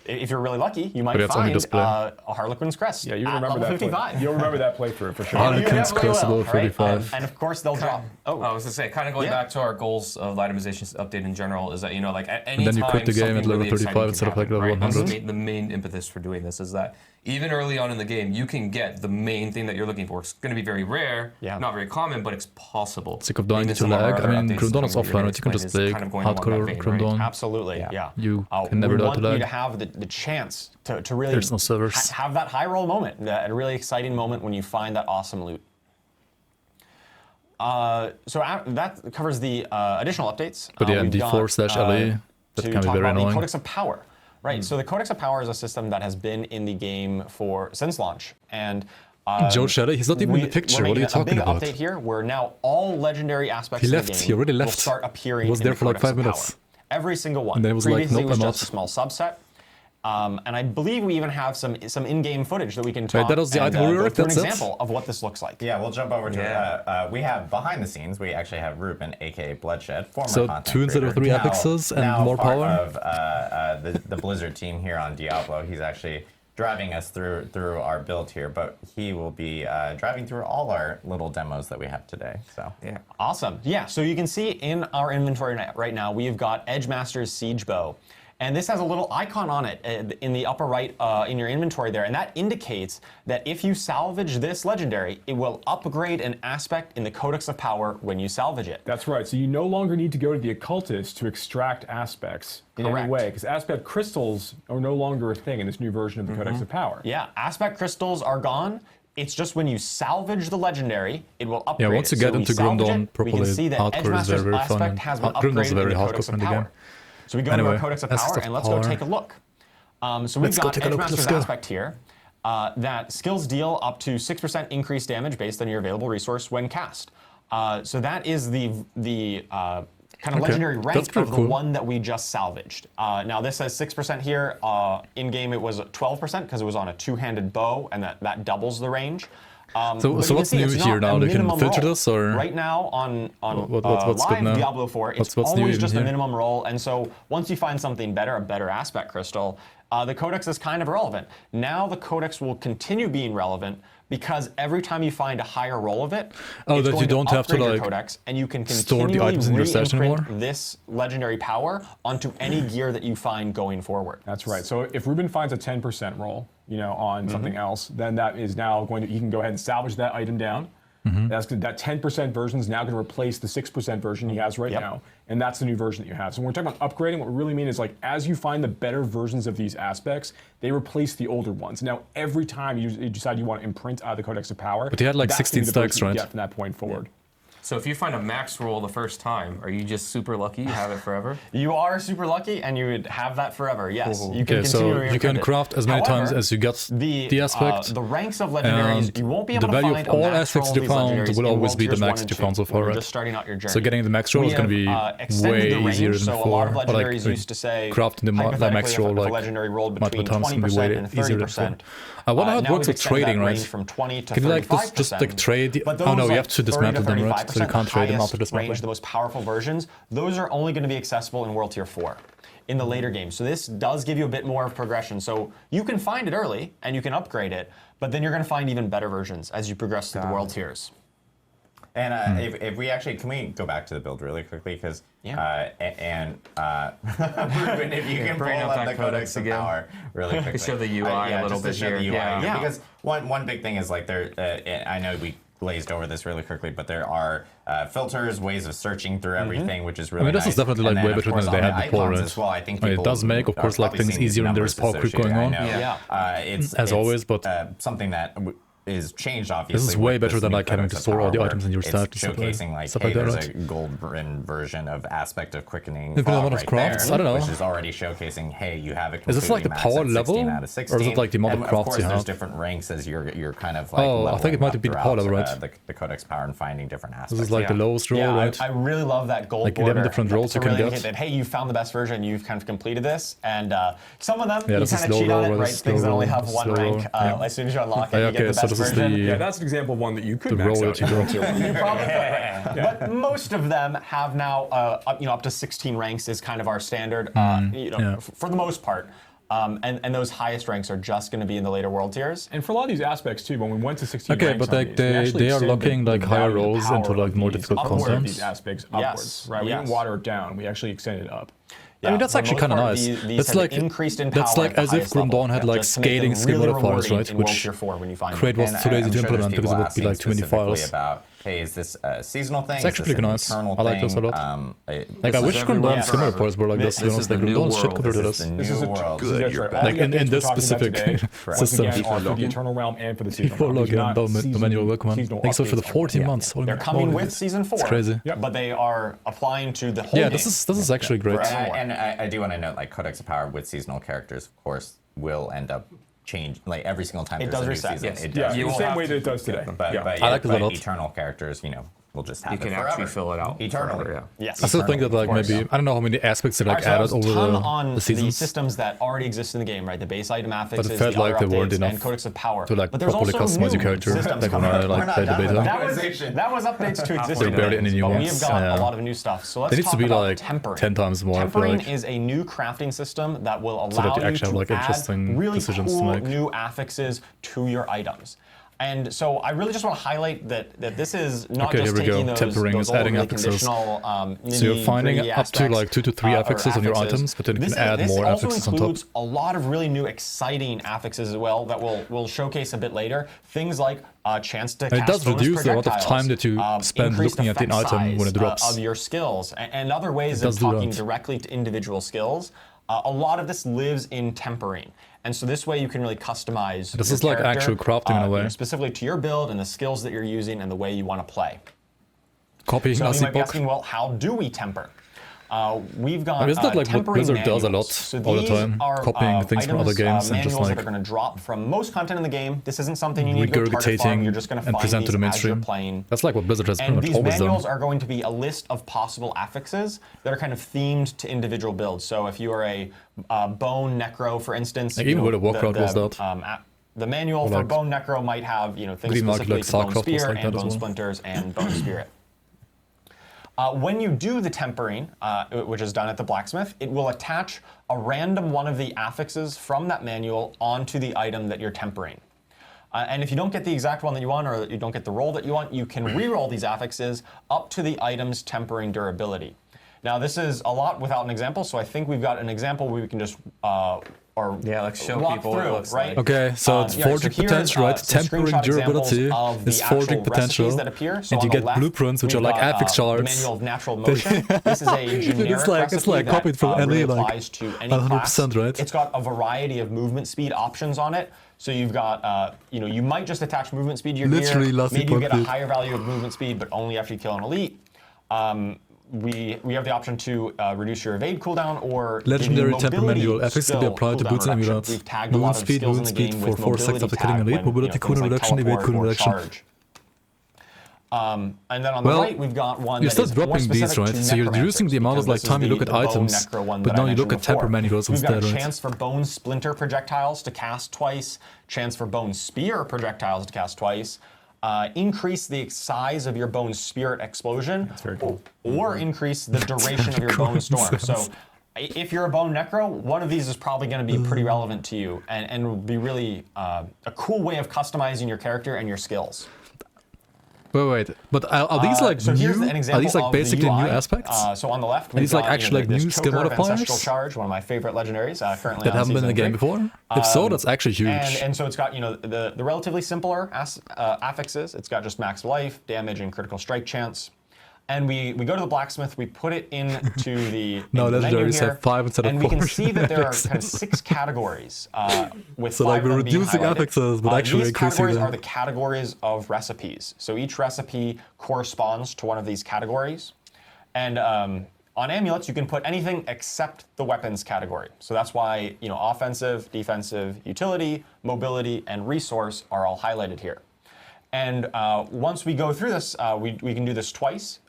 if you're really lucky, you might find a Harlequin's Crest. Yeah, you remember that 55. You'll remember that playthrough for sure. Harlequin's Crest level 55. And of course, they'll drop. Oh, I was going to say, kind of going back to our goals of the itemization update in general, is that, like at any time, then you quit the game at level 35 instead of like level 100. The main impetus for doing this is that even early on in the game, you can get the main thing that you're looking for. It's going to be very rare, not very common, but it's possible. Sick of dying to lag. I mean, Grimdawn is offline, right? You can just play hardcore Grimdawn. Absolutely, yeah. You can never die to lag. We want you to have the chance to really There's no servers. Have that high roll moment, a really exciting moment when you find that awesome loot. So that covers the additional updates. But yeah, D4/LE, that can be very annoying. The Codex of Power. Right, so the Codex of Power is a system that has been in the game since launch, and Joe Shadday, he's not even in the picture. What are you talking about? A big update here, where now all legendary aspects of the game he already left. will start appearing. He was there for like 5 minutes. Every single one. And then it was Previously, like, nope, it was just a small subset. And I believe we even have some in-game footage that we can talk about. That was the item rework, that's an example of what this looks like. Yeah, we'll jump over to it. We have behind the scenes, we actually have Ruben, aka Bloodshed, former content 2 instead of 3 affixes and more power? Of the Blizzard team here on Diablo. He's actually driving us through our build here, but he will be driving through all our little demos that we have today. So yeah, awesome. Yeah, so you can see in our inventory right now, we've got Edgemaster's Siege Bow. And this has a little icon on it in the upper right in your inventory there, and that indicates that if you salvage this legendary, it will upgrade an aspect in the Codex of Power when you salvage it. That's right, so you no longer need to go to the occultist to extract aspects in any way, because aspect crystals are no longer a thing in this new version of the Codex of Power. Yeah, aspect crystals are gone. It's just when you salvage the legendary, it will upgrade. Yeah, once you get into Grimdawn, properly, we can see that Edgemaster's aspect has been upgraded in the Codex of Power. So we go to our Codex of Power and let's go take a look. So we've got Edgemaster's aspect here that skills deal up to 6% increased damage based on your available resource when cast. So that is the kind of legendary rank of the one that we just salvaged. Now this says 6% here. In game it was 12% because it was on a two-handed bow, and that doubles the range. So what's new here now? They can filter this, or right now on what's live now? Diablo 4, it's always just a minimum roll, and so once you find something better, a better aspect crystal, the Codex is kind of irrelevant. Now the Codex will continue being relevant because every time you find a higher roll of it, it's going to upgrade your Codex, and you can continually re-imprint this legendary power onto any gear that you find going forward. That's right. So if Ruben finds a 10% roll, on something else, then that is now going to, he can go ahead and salvage that item down. That 10% version is now going to replace the 6% version he has right now, and that's the new version that you have. So when we're talking about upgrading, what we really mean is like as you find the better versions of these aspects, they replace the older ones. Now every time you decide you want to imprint the Codex of Power, but he had like 16 stacks, right? Yeah, from that point forward. So if you find a max roll the first time, are you just super lucky? You have it forever? You are super lucky, and you would have that forever. Yes. Cool. You can so you can craft as many times as you get the aspect. The ranks of legendaries, you won't be able to find the value of all aspects you found will always be the max that you found so far, right? Just starting out your journey. So getting the max roll is going to be way easier than before. So a lot of legendaries used to say, crafting the max roll like legendary rolled between multiple times is going to be way easier than before. I wonder how it works with trading, right? From 20 to can you like just like trade? Oh no, you have to dismantle them, right? So you can't trade them after dismantling. The most powerful versions, those are only going to be accessible in World Tier 4 in the later games. So this does give you a bit more of progression. So you can find it early and you can upgrade it, but then you're going to find even better versions as you progress through the World Tiers. And if we actually, can we go back to the build really quickly? Because, Ruben, if you can bring up the Codex of Power really quickly. Show the UI a little bit here. Yeah. Because one big thing is like I know we glazed over this really quickly, but there are filters, ways of searching through everything, which is really nice. This is definitely like way better than they had before, right? As well, I think it does make, of course, like things easier when there's power creep going on. It's as always, but something that is changed, obviously. This is way better than like having to store all the items in your stack. It's showcasing like, hey, there's a golden version of Aspect of Quickening right crafts, I don't know. which is already showcasing, hey, you have a is this like the power level, or is it like the amount of crafts you have? There's different ranks as you're kind of like I think it might be the power level, right? The Codex power and finding different aspects. This is like the lowest roll, right? I really love that gold like border. 11 different rolls you can get. That, hey, you found the best version, you've kind of completed this, and some of them you kind of cheat on it, right? Things that only have one rank. As soon as you unlock it, you get the best version. Yeah, that's an example of one that you could max out. You probably could, right? But most of them have now, up to 16 ranks is kind of our standard, for the most part. And those highest ranks are just going to be in the later world tiers. And for a lot of these aspects too, when we went to 16 ranks, but like they are locking like higher rolls into like more difficult content. These aspects upwards, right? We didn't water it down. We actually extended it up. I mean, that's actually kind of nice. That's like as if Grim Dawn had like scaling skill modifiers, right? Which Crate was too lazy to implement because it would be like too many files. Hey, is this a seasonal thing? It's actually pretty nice. I like this a lot. Like I wish Grim Dawn skill modifiers were like this. To be honest, like Grim Dawn shit compared to this. This is a good. Like in this specific system. For the Eternal Realm and for the seasonal. For the manual work, man. Thanks for the 14 months. They're coming with season 4. It's crazy. But they are applying to the whole. Yeah, this is actually great. And I do want to note, like Codex of Power with seasonal characters, of course, will end up change like every single time there's a new season. Yes. It does. The same way that it does today. But I like the eternal characters, will just happen. You can actually fill it out eternally. Forever, Yes. I still think that like maybe I don't know how many aspects they like added over the seasons. The systems that already exist in the game, right? The base item affixes, but it felt like they weren't enough and Codex of Power. To like but there's properly also customize your character. Like when I like played the beta. That was updates to existing There are barely any new ones. We have got a lot of new stuff. So let's talk about like tempering. 10 times more. Tempering is a new crafting system that will allow you to add really cool new affixes to your items. And so I really just want to highlight that this is not just taking those adding overly conditional so you're finding up to like 2 to 3 affixes on your items, but then you can add more affixes on top. This also includes a lot of really new exciting affixes as well that we'll showcase a bit later. Things like a chance to cast it does reduce the amount of time that you spend looking at the item when it drops. Of your skills and other ways of talking directly to individual skills. A lot of this lives in tempering. And so this way you can really customize this is like actual crafting in a way. Specifically to your build and the skills that you're using and the way you want to play. Copying so you might be asking, well, how do we temper? We've got isn't that like what Blizzard does a lot all the time? Copying things from other games and just like that are going to drop from most content in the game. This isn't something you need to go target farm. You're just going to find present to the mainstream. Playing. That's like what Blizzard has pretty much always done. And these manuals are going to be a list of possible affixes that are kind of themed to individual builds. So if you are a Bone Necro, for instance, like even World of Warcraft was that. The manual for Bone Necro might have things specifically to Bone Spear and Bone Splinters and Bone Spirit. When you do the tempering, which is done at the blacksmith, it will attach a random one of the affixes from that manual onto the item that you're tempering. And if you don't get the exact one that you want, or you don't get the roll that you want, you can re-roll these affixes up to the item's tempering durability. Now this is a lot without an example, so I think we've got an example where we can just let's show people what it looks right? like. Okay, so it's forging potential, right? Tempering durability is forging potential, and you get blueprints, which are like affix shards. The manual of natural motion. This is a generic it's like copied from really like applies to any 100%, right? It's got a variety of movement speed options on it. So you've got, you might just attach movement speed to your gear. Maybe you get a higher value of movement speed, but only after you kill an elite. We have the option to reduce your evade cooldown or legendary temper manual affix can be applied to boots and amulets. Movement speed for 4 seconds after killing an elite. Mobility cooldown reduction, evade cooldown reduction. And then on the right, we've got one you're still dropping these, right? So you're reducing the amount of like time you look at items, but now you look at temper manuals instead, right? We've got chance for Bone Splinter projectiles to cast twice, chance for Bone Spear projectiles to cast twice, increase the size of your Bone Spirit explosion, that's very cool. Or increase the duration of your Bone Storm. So if you're a Bone Necro, one of these is probably going to be pretty relevant to you and will be really a cool way of customizing your character and your skills. Wait, but are these like so new? Are these like basically new aspects? So on the left, are these like actually like new skill modifiers? Ancestral Charge, one of my favorite legendaries, currently that haven't been in the game before. If so, that's actually huge. And so it's got the relatively simpler affixes. It's got just max life, damage, and critical strike chance. And we go to the blacksmith, we put it into the No, menu legendaries here, have 5 instead of 4. and we can see that there are kind of 6 categories with So 5 like we're of them being reducing highlighted. affixes, but actually These increasing categories them. are the categories of recipes. So each recipe corresponds to one of these categories. And on amulets, you can put anything except the weapons category. So that's why offensive, defensive, utility, mobility, and resource are all highlighted here. And once we go through this, we can do this twice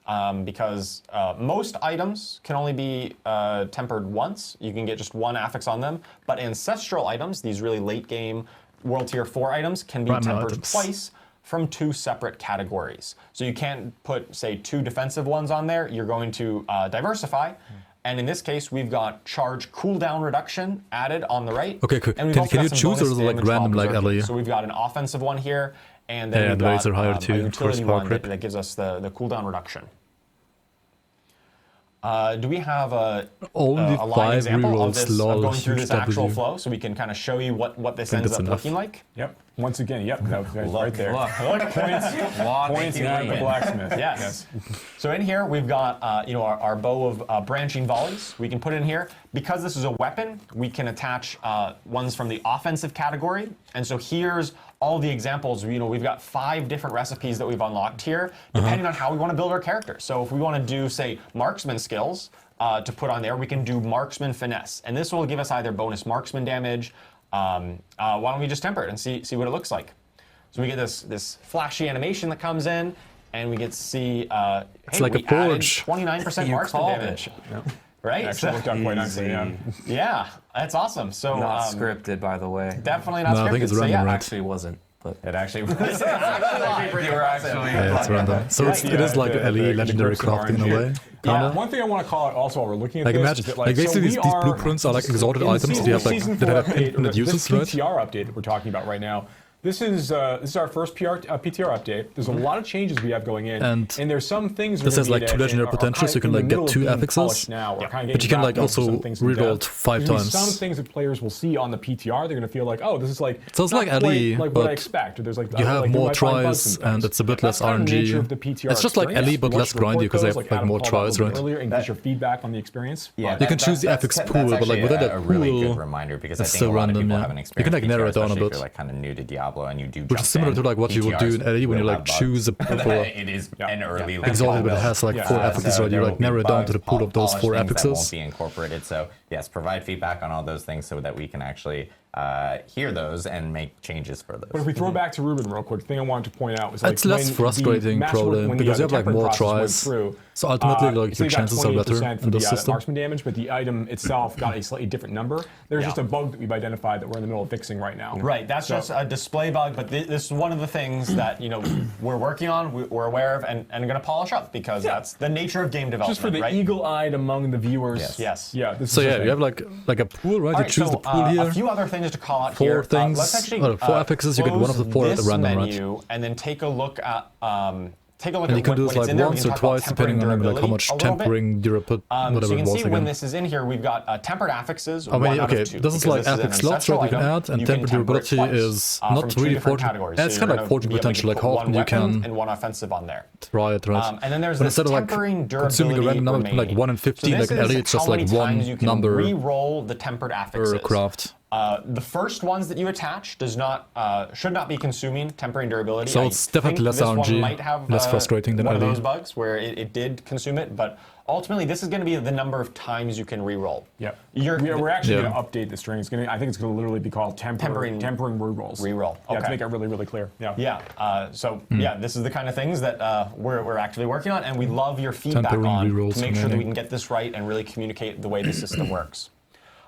because most items can only be tempered once. You can get just 1 affix on them. But ancestral items, these really late game World Tier 4 items, can be tempered twice from 2 separate categories. So you can't put, say, 2 defensive ones on there. You're going to diversify. And in this case, we've got charge cooldown reduction added on the right. Okay, cool. And Can you choose, or is it like random like LE? So we've got an offensive one here. And then we've the rates got are higher a too, utility power one creep. that gives us the cooldown reduction. Do we have a Only line 5 example of rerolls, this, lol, of going through huge this actual W. flow so we can kind of show you what this ends that's up enough. looking like? Yep. Once again, yep. That was right there. Look. Points at the blacksmith. Yes. So in here we've got our bow of branching volleys. We can put in here because this is a weapon. We can attach ones from the offensive category. And so here's all the examples. We've got 5 different recipes that we've unlocked here, depending on how we want to build our character. So if we want to do, say, marksman skills to put on there, we can do marksman finesse, and this will give us either bonus marksman damage. Why don't we just temper it and see what it looks like? So we get this flashy animation that comes in, and we get to see It's like a forge. 29% marksman damage. Right? Actually worked out quite nicely, yeah. Yeah, that's awesome. So Not scripted, by the way. definitely not No, scripted. I think it's so random, yeah, right? Actually wasn't. But It actually was. they were actually. Yeah, it's random. So it is like the LE legendary grips of crafting in a RNG. way. Yeah. Kinda. One thing I want to call out also while we're looking at Like this imagine, is that like basically so these we are- blueprints are like exalted in the items. season- They have like season that 4 have update, infinite this uses, right? PTR update that we're talking about right now. This is our first PTR update. There's a lot of changes we have going in, And there's some things. this has like 2 legendary potentials. You can like get 2 affixes, but you can like also reroll 5 times. Some things that players will see on the PTR, they're gonna feel like, oh, this is like So it's not like quite LE, like what I but expect. Or there's like you have like, more might find bugs tries, and and things. it's a bit less That's kind of the nature RNG. of the PTR It's just like experience. LE, but Once less you report grindy because they those, have like Adam more called out a tries, little bit right? Earlier and gives your feedback on the experience. Yeah, You can choose the FX that's pool, but like actually within a that really pool, good reminder because I it's think so a lot of random, people yeah. haven't You experienced can like narrow it down a especially if bit. you're like kind of new to Diablo and you do. Which is similar to like what you would do in LE when you like choose a pool for It is an early exalted, but it has like 4 affixes, right? You like narrow it down to the pool of those 4 that won't affixes. be incorporated. So yes, provide feedback on all those things so that we can actually hear those and make changes for those. But if we throw back to Ruben real quick, the thing I wanted to point out was like It's less when frustrating, the masterwork- probably, when the, because you have like temperate more process went tries. through, So ultimately, like so your you got chances are better 28% for in the the system. marksman damage, but the item itself got a slightly different number. There's just a bug that we've identified that we're in the middle of fixing right now. Right, that's just a display bug, but this is one of the things that we're working on, we're aware of, and going to polish up because that's the nature of game development. Just for the right? eagle-eyed among the viewers. Yes. Yeah. This So is yeah, the you have like a pool, right? All You right, choose so, the pool here. a few other things to call out 4 here. things, Let's actually 4 affixes. You get one of the 4 at this random, right? menu, and then take a look at And you can do this like once or twice, depending on like how much tempering durability, so whatever you it can was see when again. this is in here, we've got tempered affixes. I mean, 1 out okay, of 2, this is because like this an affix slots, ancestral right? You can item. add, and You can tempered temper it durability twice, is from not 2 really different 40. categories. It's So kind you're of like gonna 40 be able to potential, like put how one often you weapon can and 1 offensive on there. try it, right? And then there's But this instead of like tempering consuming a durability random number between like remaining. 1 and 50, So like this LE, is it's just how like many times you one can number re-roll the tempered affixes. per craft. The first ones that you attach should not be consuming tempering durability. So it's definitely think less this one RNG, might have, less frustrating than one of LE. those bugs where it did consume it, but ultimately this is going to be the number of times you can re-roll. Yeah. You're- We're actually Yeah. going to update the string. I think it's going to literally be called tempering re-rolls. Re-roll. Yeah, to Okay. make it really, really clear. Yeah. Yeah. Hmm. This is the kind of things that we're actively working on, and we love your feedback Tempering on re-rolls to make sure that we remaining. can get this right and really communicate the way the system works.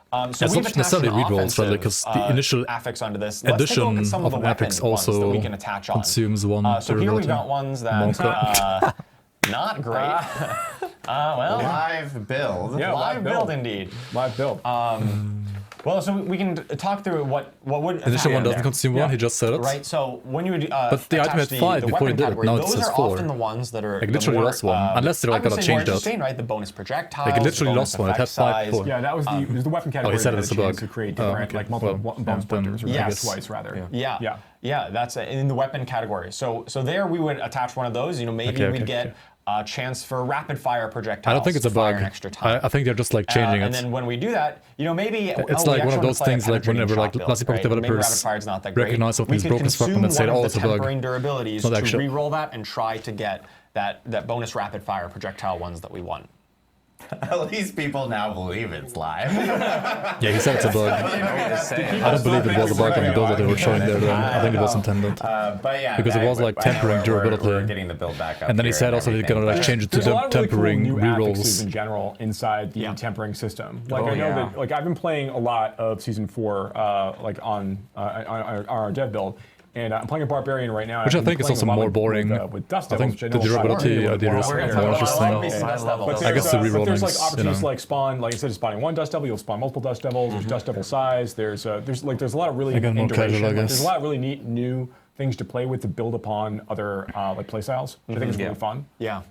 So It's we've not attached necessarily an re-rolls, right? offensive, Because the initial affix onto this. Let's take a look addition at some of of the an affix weapon ones that also we can attach on. consumes 1 So here we've durability. got ones that not great. Well, Live build. Yeah, live build indeed. Live build. Well, so we can talk through what would The initial one doesn't consume 1, he just said it. Right, so when you would But the item attach had 5 the before he weapon did it. category, Now it those says are 4. often the ones that are Like the literally more, lost 1, unless they're like I would gonna say more change that. interesting, right? The bonus projectiles. Like it literally the lost bonus 1. It had effect 5 size. before. Yeah, that was the it was the weapon category said that it's had a a chance bug. to create Oh, different okay. like multiple Well, bone splinters, or I Yes. guess twice rather. Yeah, that's in the weapon category. So there we would attach one of those. Maybe Okay, we'd okay, get okay. chance for rapid fire projectiles. I don't think it's a bug. Extra time. I think they're just like changing And then when we do that, maybe it's like one of those things like whenever like classic developers recognize something's broken as fuck and then say, oh, it's a bug. Durabilities to re-roll that and try to get that bonus rapid fire projectile ones that we want. At least people now believe it's live. Yeah, he said it's a bug. I don't believe it was a bug on the build that they were showing there. I think it was intended. But yeah, because it was like tempering durability. We're getting the build back up. And then he said also they're gonna like change it to tempering new rerolls in general inside the tempering system. Like I know that like I've been playing a lot of Season 4 like on our dev build. And I'm playing a Barbarian right now. Which I think is also more boring. With Dust I Devils, think the durability idea is more interesting. I guess the reroll there's like opportunities like spawn, like instead of spawning one Dust Devil, you'll spawn multiple Dust Devils. There's Dust Devil size. There's a lot of really there's a lot of really neat new things to play with to build upon other like playstyles, which I think is really fun. Yeah.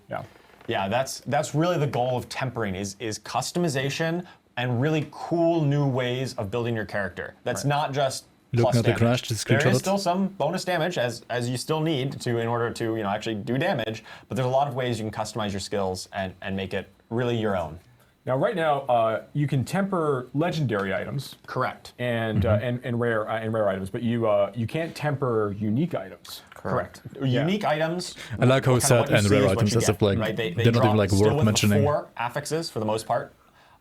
That's really the goal of tempering is customization and really cool new ways of building your character. That's not just looking at the crash to screenshot it. There is still some bonus damage as you still need to in order to actually do damage, but there's a lot of ways you can customize your skills and make it really your own. Now, right now, you can temper legendary items. Correct. And rare items, but you can't temper unique items. Correct. Unique items. I like how he said and rare items as if like they're not even like worth mentioning. 4 affixes for the most part.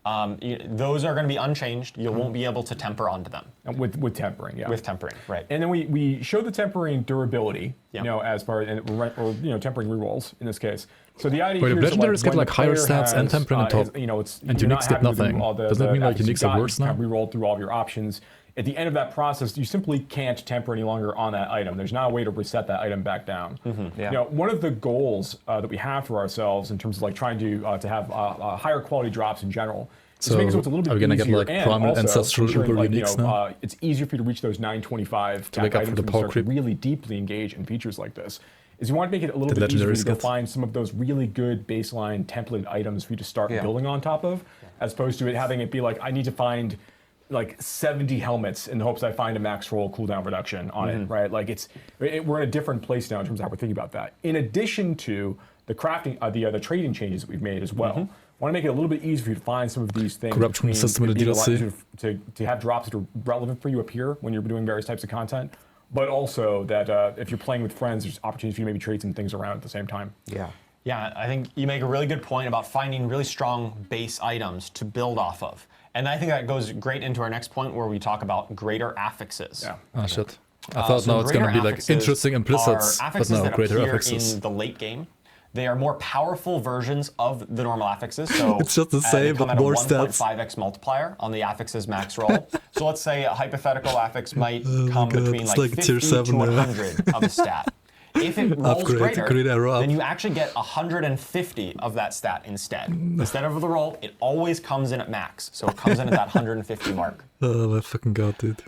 Those are going to be unchanged. You won't be able to temper onto them. With tempering, yeah. With tempering, right. And then we show the tempering durability, as part of, or tempering rerolls in this case. So the idea here is legendaries get like higher stats and tempering on top, and uniques get nothing. Does that mean like uniques are worse now? Rerolled through all of your options. At the end of that process, you simply can't temper any longer on that item. There's not a way to reset that item back down. One of the goals that we have for ourselves in terms of like trying to have higher quality drops in general. So makes it a little bit easier, get like prominent ancestral uber uniques now? It's easier for you to reach those 925 to make up for the power creep. Really deeply engage in features like this. Is you want to make it a little bit easier to go find some of those really good baseline templated items for you to start building on top of, as opposed to having it be like, I need to find like 70 helmets in the hopes I find a max roll cooldown reduction on it, right? Like we're in a different place now in terms of how we're thinking about that. In addition to the crafting, the trading changes that we've made as well. Want to make it a little bit easier for you to find some of these things. Corruption system in the DLC. To have drops that are relevant for you appear when you're doing various types of content, but also that if you're playing with friends, there's opportunities for you to maybe trade some things around at the same time. Yeah, I think you make a really good point about finding really strong base items to build off of. And I think that goes great into our next point where we talk about greater affixes. Yeah. Oh, shit. I thought now it's going to be like interesting implicits, but no, greater affixes. In the late game. They are more powerful versions of the normal affixes. So it's just the same, but more stats. 1.5x multiplier on the affixes max roll. So let's say a hypothetical affix might come between like 50 to 100 of a stat. If it rolls greater, then you actually get 150 of that stat instead. Instead of the roll, it always comes in at max. So it comes in at that 150 mark. Oh my fucking god, dude.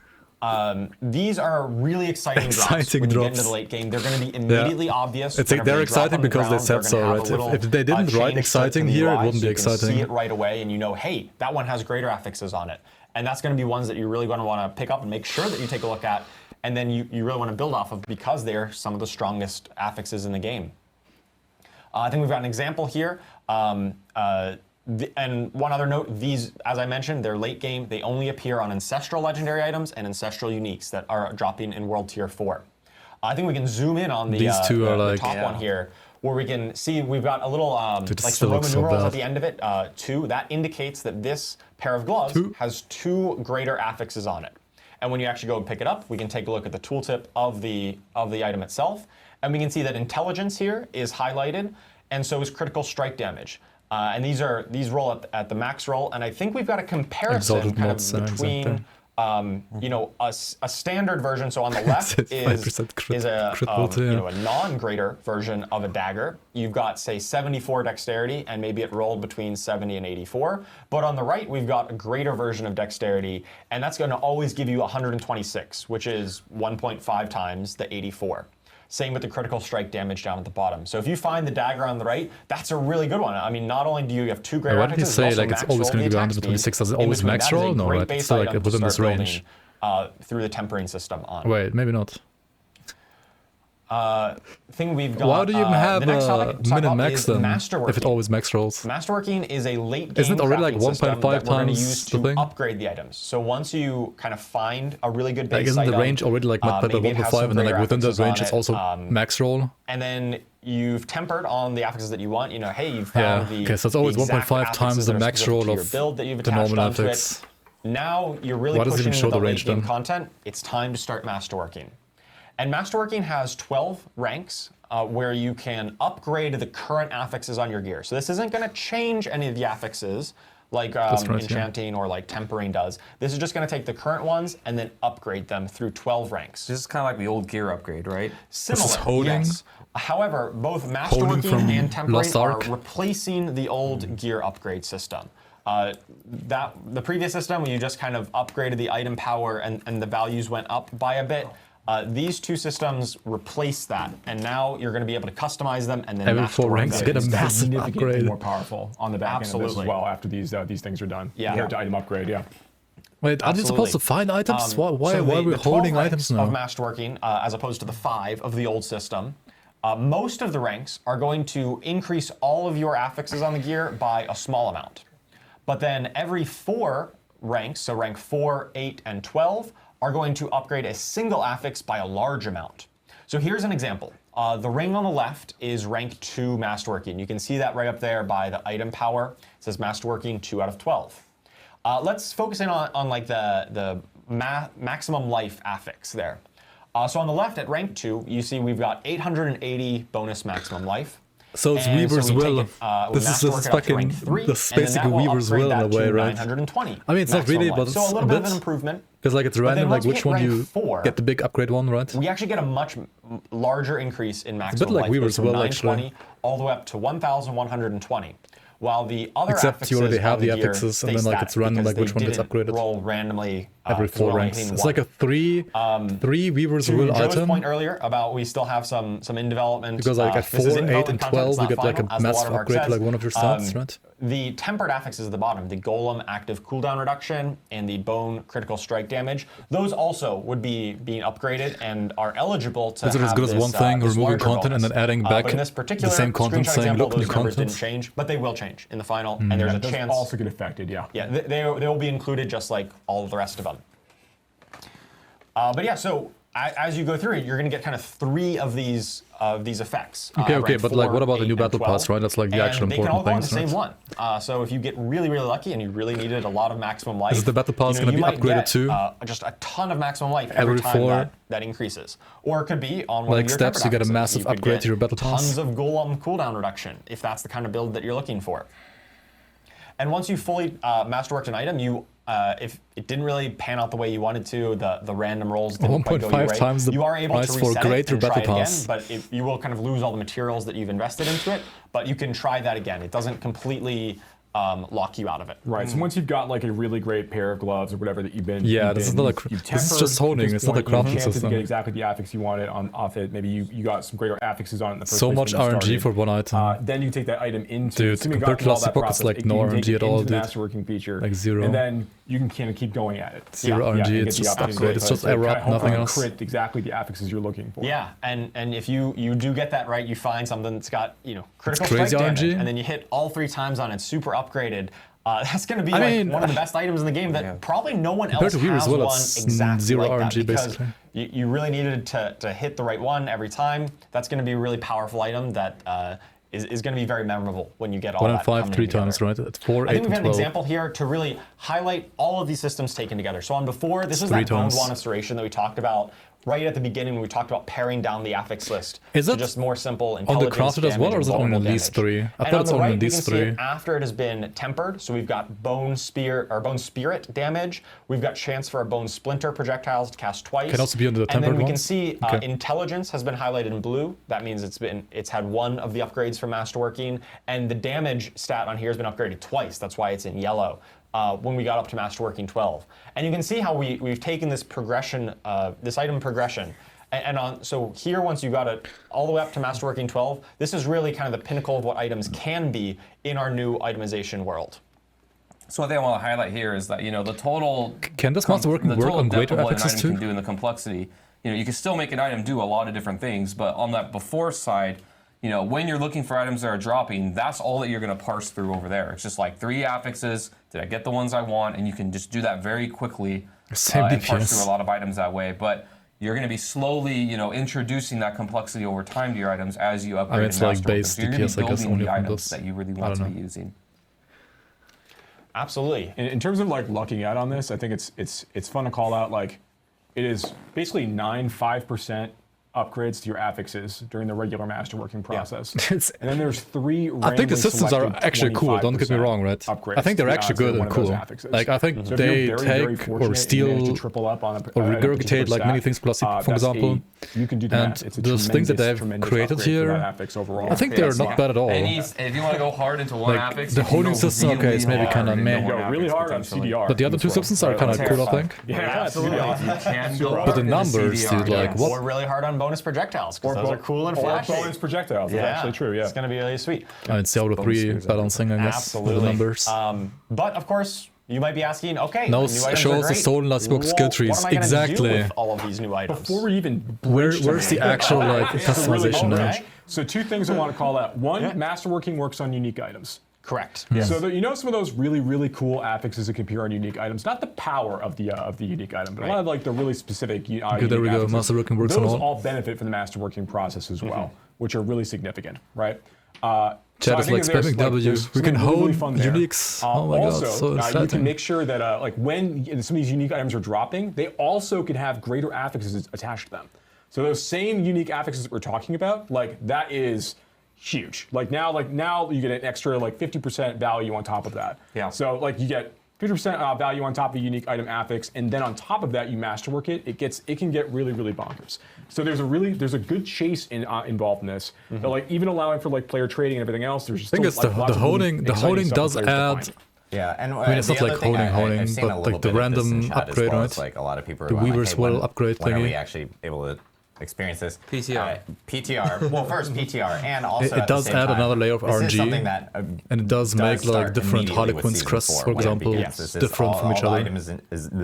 These are really exciting drops when you get into the late game. They're going to be immediately obvious. They're exciting because they said so, right? If they didn't write exciting here, it wouldn't be exciting. You can see it right away and you know, hey, that one has greater affixes on it. And that's going to be ones that you're really going to want to pick up and make sure that you take a look at. And then you really want to build off of because they're some of the strongest affixes in the game. I think we've got an example here. And one other note, these, as I mentioned, they're late game. They only appear on Ancestral Legendary items and Ancestral Uniques that are dropping in World Tier 4. I think we can zoom in on the, these two are like, top one here, where we can see we've got a little like some Roman numerals at the end of it, 2. That indicates that this pair of gloves has 2 greater affixes on it. And when you actually go and pick it up, we can take a look at the tooltip of the item itself, and we can see that intelligence here is highlighted, and so is critical strike damage. And these roll at the max roll, and I think we've got a comparison kind of between a standard version. So on the left is a non-greater version of a dagger. You've got say 74 dexterity, and maybe it rolled between 70 and 84. But on the right, we've got a greater version of dexterity, and that's going to always give you 126, which is 1.5 times the 84. Same with the critical strike damage down at the bottom. So if you find the dagger on the right, that's a really good one. I mean, not only do you have 2 greater affixes, why did he say like it's always going to be 126? Does it always max roll? No, right? It's still like within this range. Through the tempering system on. Wait, maybe not. thing we've got. Why do you even have the next topic to min and about max is then? masterworking. If it always max rolls. Masterworking is a late game Isn't it already like crafting system 1.5 that we're going to times use the to thing? upgrade the items. So once you kind of find a really good base Like, isn't item, the range already like multiplied by maybe it has 1.5, some and then like greater within that affixes range on it's it, also max roll? and then you've tempered on the affixes that you want. You know, hey, you've found the okay, so it's always the exact 1.5 times affixes the that are max specific roll to your of build that you've the attached normal onto it. affix. Now you're really Why does it pushing even show into the the range late game then? content. It's time to start masterworking. And masterworking has 12 ranks where you can upgrade the current affixes on your gear. So this isn't going to change any of the affixes like enchanting or like tempering does. This is just going to take the current ones and then upgrade them through 12 ranks. This is kind of like the old gear upgrade, right? Similar, This is honing? yes. However, both masterworking and tempering Lost are Ark? replacing the old gear upgrade system. The previous system, where you just kind of upgraded the item power and the values went up by a bit. These two systems replace that, and now you're going to be able to customize them and then Every 4 ranks get a massive significantly upgrade. more powerful on the back end of this as Absolutely. well after these things are done. Yeah. Compared to item upgrade, yeah. Wait, aren't you supposed to find items? Why So are we the 12 holding ranks items now? of masterworking, as opposed to the 5 of the old system, most of the ranks are going to increase all of your affixes on the gear by a small amount. But then every 4 ranks, so rank 4, 8, and 12, are going to upgrade a single affix by a large amount. So here's an example. The ring on the left is rank 2 masterworking. You can see that right up there by the item power. It says masterworking 2 out of 12. Let's focus in on like the maximum life affix there. So on the left at rank 2, you see we've got 880 bonus maximum life. So it's And Weaver's we take will. it, we This is masterwork it up to fucking, rank 3, this and then basically that will Weaver's upgrade will in a that to way, right? 920 I mean, it's not maximum really, life. but it's so a little a bit of bit. an improvement. Because like it's But then random, like once we which hit one rank you 4, get the big upgrade one, right? we actually get a much larger increase in maximum like life. Weaver's It goes from will, 920 actually. all the way up to 1,120. While the other Except you already affixes have on the gear affixes, and stay then like static it's random, because like which they one gets didn't upgraded. roll randomly Every 4 only ranks. hitting It's one. like a three Weaver's To will Joe's item. point earlier about we still have some in development. Because like at this is 4, in 8, and development content, 12, it's you not get like final, a as the massive watermark upgrade to says. like one of your stats, right? The tempered affixes at the bottom, the Golem active cooldown reduction and the Bone critical strike damage, those also would be being upgraded and are eligible to Is it have as good as this, one thing, this removing larger content and bonus. then adding back but in this particular the same content screenshot saying, example, look, those new numbers content? didn't change, but they will change in the final, and Yeah, there's a those chance. also get affected, yeah. Yeah, they will be included just like all of the rest of them. But yeah, so as you go through it, you're going to get kind of 3 of these effects. Okay, rank but like 4, what about the 8, new and battle 12, pass, right? That's like the and actual they can all important go on the things, same right? one. So if you get really, really lucky and you really needed a lot of maximum life, Is the battle pass gonna you be might upgraded get, too? Just a ton of maximum life every Every time 4? that increases. Or it could be on one Like of your steps, tempered you get a affixes. massive You could upgrade get to your battle pass. Tons of Golem cooldown reduction if that's the kind of build that you're looking for. And once you fully masterworked an item, if it didn't really pan out the way you wanted to, the random rolls didn't quite go your 1.5 way, times the you are able price to for reset it greater and try battle it pass. again, but you will kind of lose all the materials that you've invested into it, but you can try that again. It doesn't completely lock you out of it. Right. So once you've got like a really great pair of gloves or whatever that you've been, This is not like this is just honing. It's not a crafting to system. get exactly the affix you wanted off it. Maybe you got some greater affixes on it in the first So place much when you RNG started. for one item. Then you take that item into Dude, assuming you compared got to all last that epoch, it's process, like you no can take RNG it at all, into the dude. masterworking feature, Like 0. and then you can kind of keep going at it. 0 RNG, and it's get the just opposite. upgrade. It's just So error kinda up, hopefully nothing you else. crit exactly the affixes you're looking for. Yeah, and if you do get that right, you find something that's got critical strike crazy damage, RNG. and then you hit all 3 times on it, super upgraded. That's going to be one of the best items in the game that probably no one else Compared to has Weaver's will, one it's exactly 0 like that, RNG because basically. you really needed to hit the right one every time. That's going to be a really powerful item that is going to be very memorable when you get all 1 that and 5 coming 3 together. times, right? At 4, I 8, think we've and got an 12. example here to really highlight all of these systems taken together. So on before, this is 3 that boned times. one restoration that we talked about right at the beginning when we talked about paring down the affix list Is to it just more simple on the intelligence crafted as well, damage or is and it only vulnerable on these damage. 3? I And thought on it's the only right, on you these can see 3. it after it has been tempered. So we've got bone spirit damage. We've got chance for our bone splinter projectiles to cast twice. Can also be under the And then tempered we can ones? see Okay. intelligence has been highlighted in blue. That means it's had 1 of the upgrades from masterworking, and the damage stat on here has been upgraded twice. That's why it's in yellow. When we got up to masterworking 12, and you can see how we've taken this progression, this item progression, so here once you got it all the way up to masterworking 12, this is really kind of the pinnacle of what items can be in our new itemization world. So what I want to highlight here is that the total Can this masterworking the work total on depth greater of what an affixes item too? can do in the complexity. you can still make an item do a lot of different things, but on that before side, when you're looking for items that are dropping, that's all that you're going to parse through over there. It's just like 3 affixes. Did I get the ones I want? And you can just do that very quickly and parse through a lot of items that way. But you're going to be slowly, introducing that complexity over time to your items as you upgrade. It's like base so you're going DPS, to be I guess, building only the from items this. that you really want to be using. Absolutely. In terms of like lucking out on this, I think it's fun to call out like it is basically 5% upgrades to your affixes during the regular masterworking process. And then there's 3 I think the systems are actually cool, don't get me wrong, right? I think they're actually good and cool. Like, I think they take or steal or regurgitate like many things plus for example. You can do and those things that they've created here, I think they're not bad at all. If you want to go hard into one affix, the holding system, okay, is maybe kind of meh. Go really hard on CDR. But the other 2 systems are kind of cool, I think. Yeah, absolutely. But the numbers, dude, like what? Or really hard on bonus projectiles, because those are cool and flashy. Or bonus projectiles, that's actually true, yeah. It's going to be really sweet. It's Diablo 3 balancing, I guess, with the numbers. But of course, you might be asking, okay, no, new items shows are the great. stolen last book skill trees. What am I gonna Exactly. do with all of these new items? Before we even where's the actual like customization now? So 2 things I want to call out. One, masterworking works on unique items. Correct. Yeah. So that, some of those really cool affixes that can appear on unique items, not the power of the unique item, but a lot of like the really specific Okay, there we go. affixes. Masterworking works on those all. all benefit from the masterworking process as well, which are really significant, right? Chat is like spamming W. We can hold uniques. Oh my also, god, so you exciting. can make sure that like when some of these unique items are dropping, they also can have greater affixes attached to them. So those same unique affixes that we're talking about, like that is huge. Like now you get an extra like 50% value on top of that. Yeah. So like you get 50% value on top of a unique item affix, and then on top of that you masterwork it. It can get really bonkers. So there's a good chase involved in this. But like even allowing for like player trading and everything else. There's just I think it's the holding does add. Yeah, and I mean, it's not like holding, but like the random upgrade, well, right? Like a lot of people are The going, Weaver's like, hey, Well upgrade when are we thingy. actually able to experience this? PTR. PTR. Well, first PTR, and also It does add another layer of this is RNG, something that, and it does make like different Harlequins crests, for example, different from each other.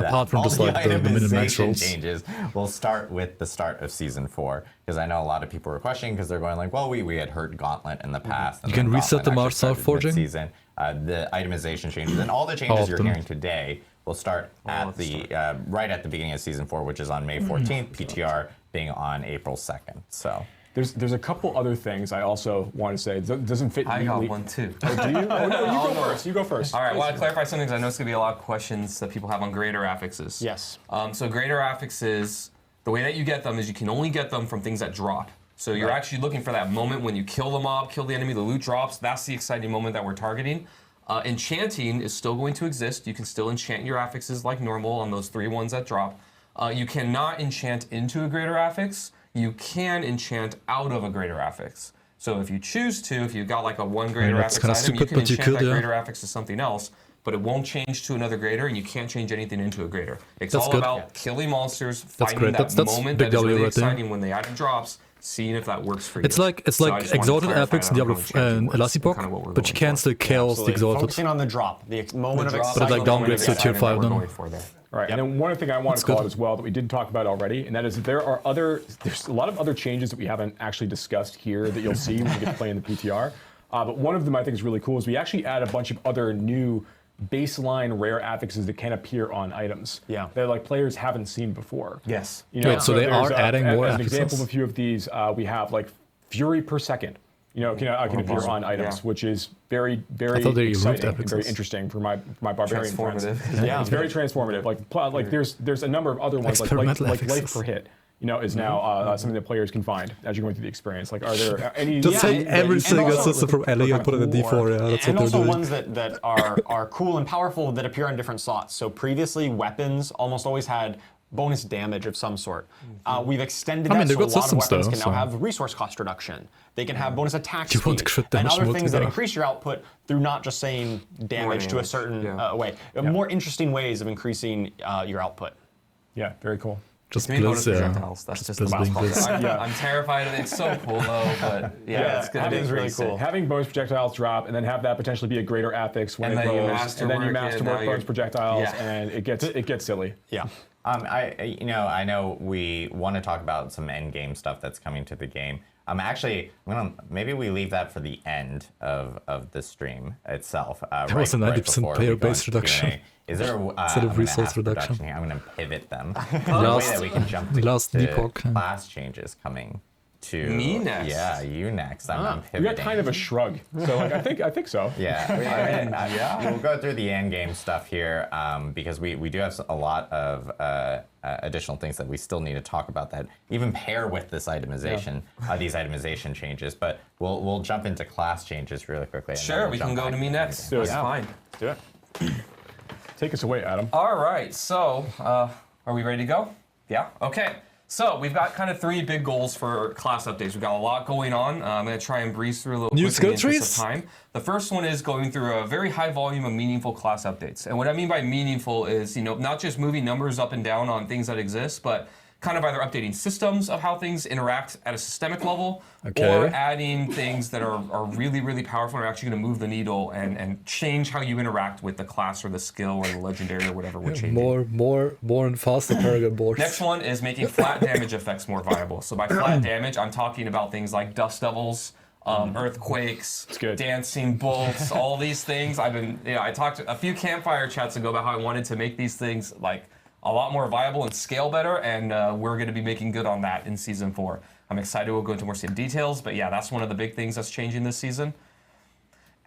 Apart from just like the min-max rolls. Changes will start with the start of season 4, because I know a lot of people were questioning because they're going like, well, we had heard Gauntlet in the past. You can reset the Mars Star forging. The itemization changes and all the changes you're hearing today will start at the right at the beginning of season 4, which is on May 14th. PTR being on April 2nd. So there's a couple other things I also want to say. It doesn't fit I neatly. got one too. Oh, do you? Oh, no, you go first. You go first. All right, I want to clarify something because I know it's going to be a lot of questions that people have on greater affixes. Yes. So greater affixes, the way that you get them is you can only get them from things that drop. So you're actually looking for that moment when you kill the mob, kill the enemy, the loot drops. That's the exciting moment that we're targeting. Enchanting is still going to exist. You can still enchant your affixes like normal on those 3 ones that drop. You cannot enchant into a greater affix. You can enchant out of a greater affix. So if you choose to, if you've got like a 1 greater affix item, you can enchant that greater affix to something else, but it won't change to another greater, and you can't change anything into a greater. It's all about killing monsters, finding that moment that is really exciting when the item drops, seeing if that works for you. It's like exalted affix in Diablo and Elasipok, but you can still chaos the exalted. Focusing on the drop, the moment of excitement. But it like downgrades to tier 5 then. Right, and then one thing I want to call out as well that we didn't talk about already, and that is there's a lot of other changes that we haven't actually discussed here that you'll see when we get to play in the PTR. But one of them I think is really cool is we actually add a bunch of other new baseline rare affixes that can appear on items. Yeah. That like players haven't seen before. Yes. You know, Wait, so they are adding more as an affixes? example of a few of these, we have like Fury per second. Can appear on items, which is very exciting and very interesting for my barbarian friends. Yeah, it's very transformative. Like there's a number of other ones like life per hit. Is now something that players can find as you're going through the experience. Like, are there any? Just take every single system from Ellie and put it in D4. Yeah, that's and what they're also doing. ones that are cool and powerful that appear on different slots. So previously, weapons almost always had bonus damage of some sort. We've extended that so a lot of weapons can now have resource cost reduction. They can have bonus attack speed and other things that increase your output through not just saying damage to a certain way. More interesting ways of increasing your output. Yeah, very cool. Just Give me bonus Blizz, projectiles. That's just the Blizz being best part. Blizz. I'm terrified of it. It's so cool though, but it's gonna be really cool. Having bonus projectiles drop and then have that potentially be a greater affix when And it then you goes, and then you masterwork bonus projectiles, and it gets silly. Yeah. I know we want to talk about some end game stuff that's coming to the game. Maybe we leave that for the end of the stream itself. That was a 90% player base reduction. Is there instead of resource reduction? Here. I'm going to pivot them. Last, way that we can jump to class changes coming. Me next. Yeah, you next. I'm pivoting. You got kind of a shrug. So I think so. Yeah. We'll go through the end game stuff here because we do have a lot of additional things that we still need to talk about that even pair with this itemization, these itemization changes. But we'll jump into class changes really quickly. Sure, we can go to me next. That's fine. Do it. Take us away, Adam. All right. So, are we ready to go? Yeah. Okay. So we've got kind of 3 big goals for class updates. We've got a lot going on. I'm going to try and breeze through a little quickly in the interest of time. The first one is going through a very high volume of meaningful class updates. And what I mean by meaningful is, not just moving numbers up and down on things that exist, but kind of either updating systems of how things interact at a systemic level, or adding things that are really, really powerful and are actually going to move the needle and change how you interact with the class or the skill or the legendary or whatever we're changing. More and faster Paragon boards. Next one is making flat damage effects more viable. So by flat damage, I'm talking about things like dust devils, earthquakes, dancing bolts, all these things. I talked a few Campfire chats ago about how I wanted to make these things like a lot more viable and scale better, and we're going to be making good on that in Season 4. I'm excited. We'll go into more details, but yeah, that's one of the big things that's changing this season.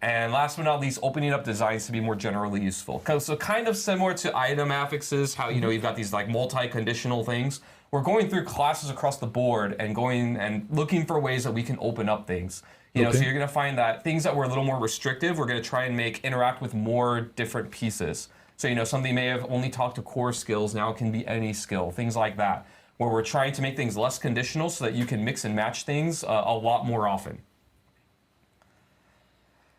And last but not least, opening up designs to be more generally useful. So kind of similar to item affixes, how you've got these like multi-conditional things. We're going through classes across the board and going and looking for ways that we can open up things. So you're going to find that things that were a little more restrictive, we're going to try and interact with more different pieces. So, something may have only talked to core skills, now it can be any skill, things like that, where we're trying to make things less conditional so that you can mix and match things a lot more often.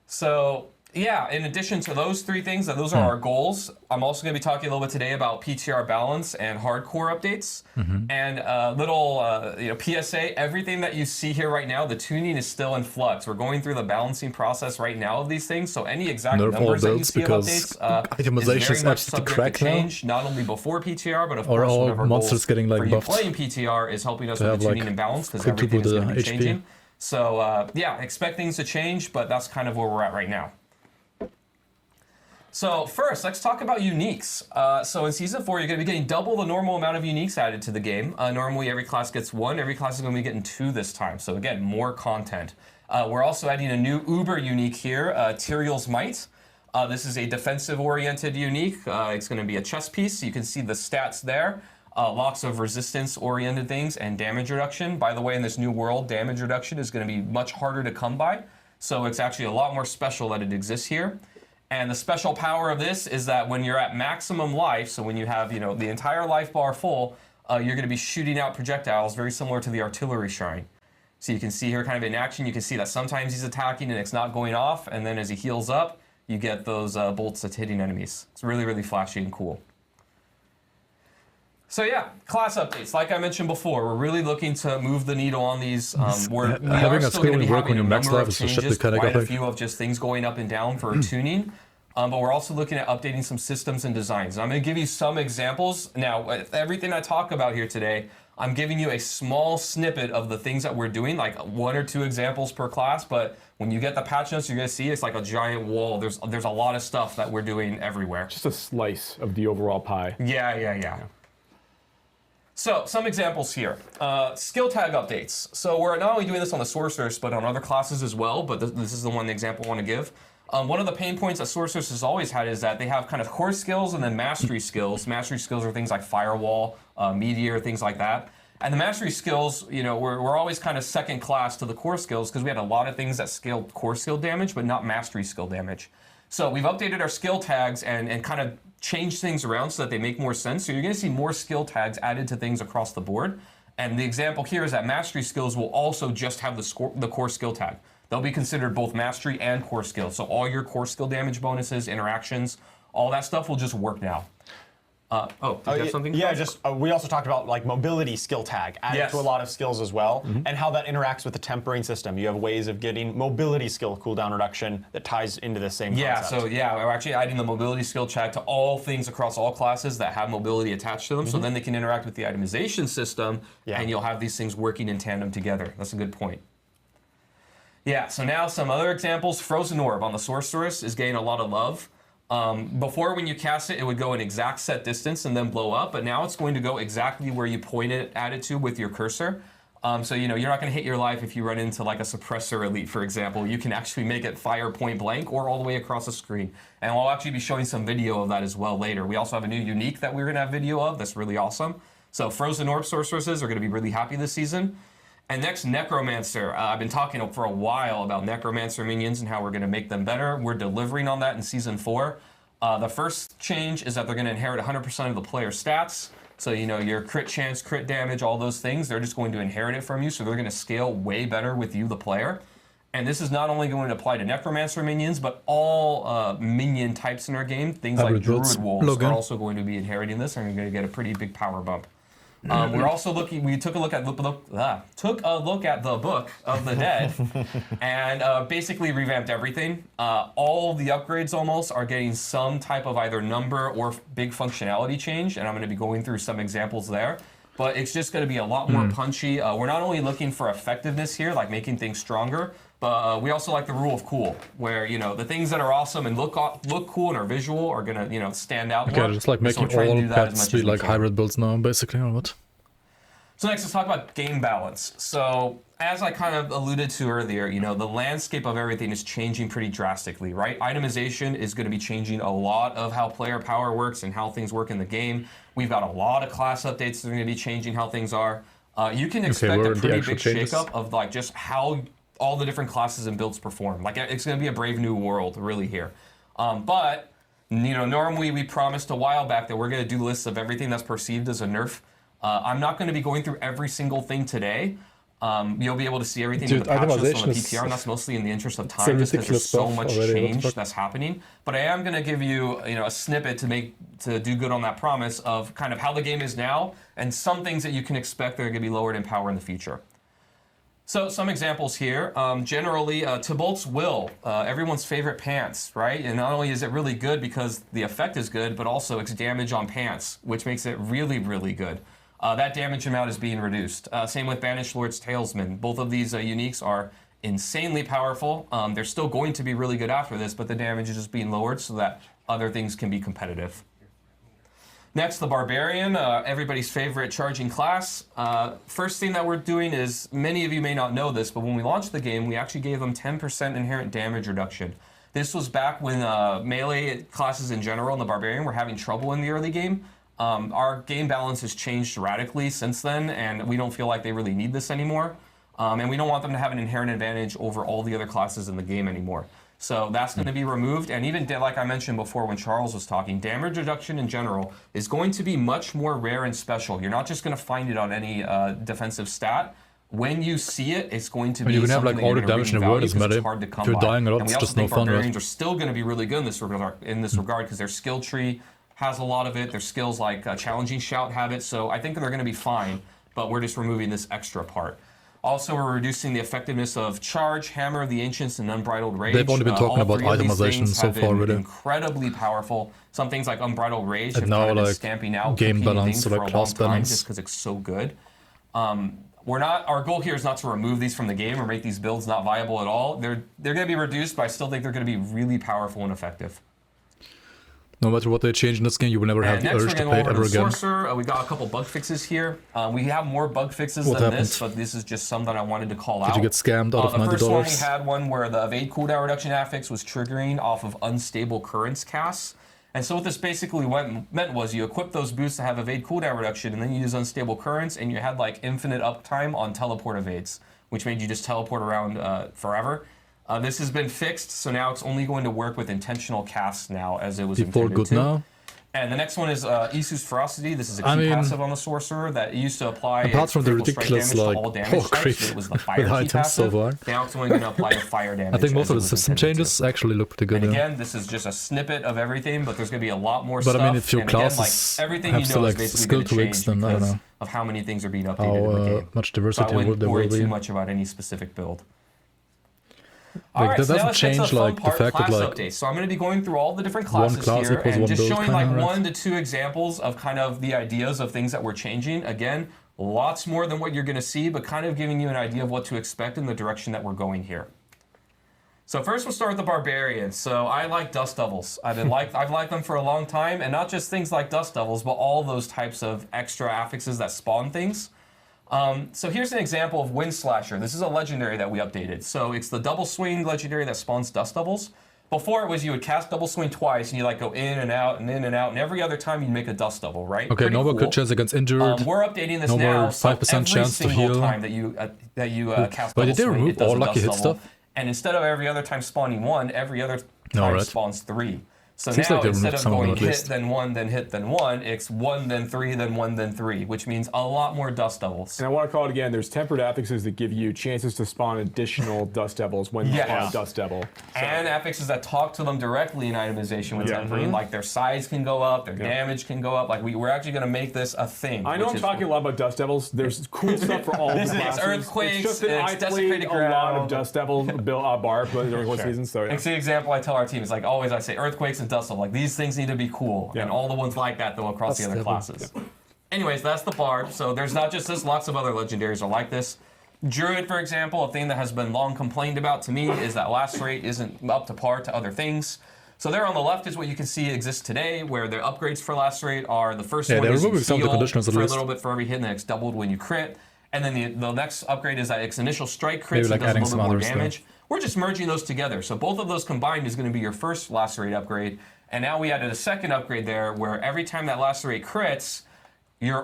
So, yeah, in addition to those 3 things, those are our goals. I'm also going to be talking a little bit today about PTR balance and hardcore updates. And a little PSA, everything that you see here right now, the tuning is still in flux. We're going through the balancing process right now of these things, so any exact numbers that you see of updates itemization is much subject crack to change, not only before PTR, but of course all one of our monsters goals getting like for you buffed playing PTR is helping us with the tuning and balance, because quintuple everything is going to be the HP. changing. So expect things to change, but that's kind of where we're at right now. So first, let's talk about uniques. So in Season 4, you're going to be getting double the normal amount of uniques added to the game. Normally, every class gets 1. Every class is going to be getting 2 this time. So again, more content. We're also adding a new Uber unique here, Tyrael's Might. This is a defensive-oriented unique. It's going to be a chess piece. You can see the stats there. Lots of resistance-oriented things and damage reduction. By the way, in this new world, damage reduction is going to be much harder to come by. So it's actually a lot more special that it exists here. And the special power of this is that when you're at maximum life, so when you have the entire life bar full, you're going to be shooting out projectiles very similar to the artillery shrine. So you can see here kind of in action, you can see that sometimes he's attacking and it's not going off, and then as he heals up, you get those bolts that's hitting enemies. It's really, really flashy and cool. So yeah, class updates. Like I mentioned before, we're really looking to move the needle on these. We are still going to be having a number of changes, quite a few of just things going up and down for tuning. But we're also looking at updating some systems and designs. And I'm going to give you some examples. Now, with everything I talk about here today, I'm giving you a small snippet of the things that we're doing, like 1 or 2 examples per class. But when you get the patch notes, you're going to see it's like a giant wall. There's a lot of stuff that we're doing everywhere. Just a slice of the overall pie. Yeah. So, some examples here. Skill tag updates. So we're not only doing this on the Sorceress, but on other classes as well, but this is the one example I want to give. One of the pain points that Sorceress has always had is that they have kind of core skills and then mastery skills. Mastery skills are things like Firewall, Meteor, things like that. And the mastery skills, we're always kind of second class to the core skills because we had a lot of things that scaled core skill damage, but not mastery skill damage. So we've updated our skill tags and kind of changed things around so that they make more sense. So you're going to see more skill tags added to things across the board. And the example here is that mastery skills will also just have the core skill tag. They'll be considered both mastery and core skills. So all your core skill damage bonuses, interactions, all that stuff will just work now. Did you have something? Yeah, we also talked about like mobility skill tag added to a lot of skills as well, and how that interacts with the tempering system. You have ways of getting mobility skill cooldown reduction that ties into the same concept. We're actually adding the mobility skill tag to all things across all classes that have mobility attached to them, so then they can interact with the itemization system, and you'll have these things working in tandem together. That's a good point. Yeah, so now some other examples. Frozen Orb on the Sorceress is getting a lot of love. Before, when you cast it, it would go an exact set distance and then blow up, but now it's going to go exactly where you point it at it to with your cursor. So you're not going to hit your life if you run into like a suppressor elite, for example. You can actually make it fire point blank or all the way across the screen. And we'll actually be showing some video of that as well later. We also have a new unique that we're going to have video of that's really awesome. So Frozen Orb Sorceresses are going to be really happy this season. And next, Necromancer. I've been talking for a while about Necromancer minions and how we're going to make them better. We're delivering on that in Season 4. The first change is that they're going to inherit 100% of the player's stats. So, your crit chance, crit damage, all those things, they're just going to inherit it from you. So they're going to scale way better with you, the player. And this is not only going to apply to Necromancer minions, but all minion types in our game. Things like Druid Wolves are also going to be inheriting this and are going to get a pretty big power bump. We're also we took a look at the Book of the Dead and basically revamped everything. All the upgrades almost are getting some type of either number or big functionality change, and I'm going to be going through some examples there. But it's just going to be a lot more punchy. We're not only looking for effectiveness here, like making things stronger, but we also like the rule of cool, where the things that are awesome and look cool and are visual are gonna stand out more. Okay, just like making all pets be like hybrid builds now, basically, or what? So next, let's talk about game balance. So as I kind of alluded to earlier, the landscape of everything is changing pretty drastically, right? Itemization is going to be changing a lot of how player power works and how things work in the game. We've got a lot of class updates that are going to be changing how things are. You can expect a pretty big shakeup of like just how all the different classes and builds perform. Like, it's going to be a brave new world, really, here. But normally we promised a while back that we're going to do lists of everything that's perceived as a nerf. I'm not going to be going through every single thing today. You'll be able to see everything in the patch list on the PTR, and that's mostly in the interest of time, just because there's so much change that's happening. But I am going to give you, a snippet to do good on that promise of kind of how the game is now, and some things that you can expect that are going to be lowered in power in the future. So some examples here. Generally, Tybalt's Will, everyone's favorite pants, right? And not only is it really good because the effect is good, but also it's damage on pants, which makes it really, really good. That damage amount is being reduced. Same with Banished Lord's Talesman. Both of these uniques are insanely powerful. They're still going to be really good after this, but the damage is just being lowered so that other things can be competitive. Next, the Barbarian, everybody's favorite charging class. First thing that we're doing is, many of you may not know this, but when we launched the game, we actually gave them 10% inherent damage reduction. This was back when melee classes in general and the Barbarian were having trouble in the early game. Our game balance has changed radically since then, and we don't feel like they really need this anymore. And we don't want them to have an inherent advantage over all the other classes in the game anymore. So that's going to be removed, and even like I mentioned before when Charles was talking, damage reduction in general is going to be much more rare and special. You're not just going to find it on any defensive stat. When you see it, it's going to be you can have like all the damage in the world is meta. If you're dying a lot, it's just no fun. Barbarians are still going to be really good in this regard because their skill tree has a lot of it. Their skills like Challenging Shout have it, so I think they're going to be fine, but we're just removing this extra part. Also, we're reducing the effectiveness of Charge, Hammer of the Ancients, and Unbridled Rage. They've only been talking about itemization so far, really. Incredibly powerful. Some things like Unbridled Rage have now, kind of been stamping out game balance, for like a class long time balance, just because it's so good. Our goal here is not to remove these from the game or make these builds not viable at all. They're going to be reduced, but I still think they're going to be really powerful and effective. No matter what they change in this game, you will never have the urge to play it ever again. Sorcerer, we got a couple bug fixes here. We have more bug fixes than this, but this is just some that I wanted to call out. Did you get scammed out of $90? The first one, we had one where the evade cooldown reduction affix was triggering off of unstable currents casts. And so what this basically meant was you equip those boosts to have evade cooldown reduction, and then you use unstable currents, and you had like infinite uptime on teleport evades, which made you just teleport around forever. This has been fixed, so now it's only going to work with intentional casts now, as it was intended to. Now? And the next one is Isu's Ferocity. This is a key passive on the Sorcerer that used to apply apart from the ridiculous like it was the fire key passive. So far. Now it's only going to apply the fire damage. I think most of the system changes actually look pretty good. And again, this is just a snippet of everything, but there's going to be a lot more stuff. But I mean, if your classes like, everything have you know select is skill tweaks, then I don't know of how many things are being updated in the game. Much diversity so I wouldn't there worry will be. too much about any specific build. Like, that doesn't change like the fact that like updates. So I'm going to be going through all the different classes here and just showing like 1 to 2 examples of kind of the ideas of things that we're changing. Again, lots more than what you're going to see, but kind of giving you an idea of what to expect in the direction that we're going here. So first we'll start with the Barbarians. So I like Dust Devils. I've liked them for a long time, and not just things like Dust Devils, but all those types of extra affixes that spawn things. So here's an example of Wind Slasher. This is a legendary that we updated. So it's the double swing legendary that spawns Dust Devils. Before it was you would cast double swing twice and you like go in and out and in and out, and every other time you'd make a Dust Devil, right? Okay, no more crit chance against injured. We're updating this no now. More 5% chance to heal. Time that you cast but double did they remove swing, all lucky hit stuff? And instead of every other time spawning 1, every other time spawns 3. So seems now like instead of going hit, then 1, then hit, then 1, it's 1, then 3, then 1, then 3, which means a lot more Dust Devils. And I want to call it again, there's tempered affixes that give you chances to spawn additional Dust Devils when you spawn a Dust Devil. So. And affixes that talk to them directly in itemization with temporary, like their size can go up, their damage can go up. Like we're actually going to make this a thing. I know I'm talking a lot about Dust Devils. There's cool stuff for all the classes. It's Earthquakes, it's just that I played a lot of Dust Devil bar during one season. So It's the example I tell our team. It's like always I say Earthquakes and Dust Devil. Like these things need to be cool, and all the ones like that though across the other classes. Anyways, that's the Bard. So there's not just this, lots of other legendaries are like this. Druid, for example, a thing that has been long complained about to me is that last rate isn't up to par to other things. So there on the left is what you can see exists today, where their upgrades for last rate are the first one is you heal for a little bit for every hit, and then it's doubled when you crit. And then the next upgrade is that its initial strike crits and does a little bit more damage. We're just merging those together. So both of those combined is going to be your first lacerate upgrade. And now we added a second upgrade there where every time that lacerate crits,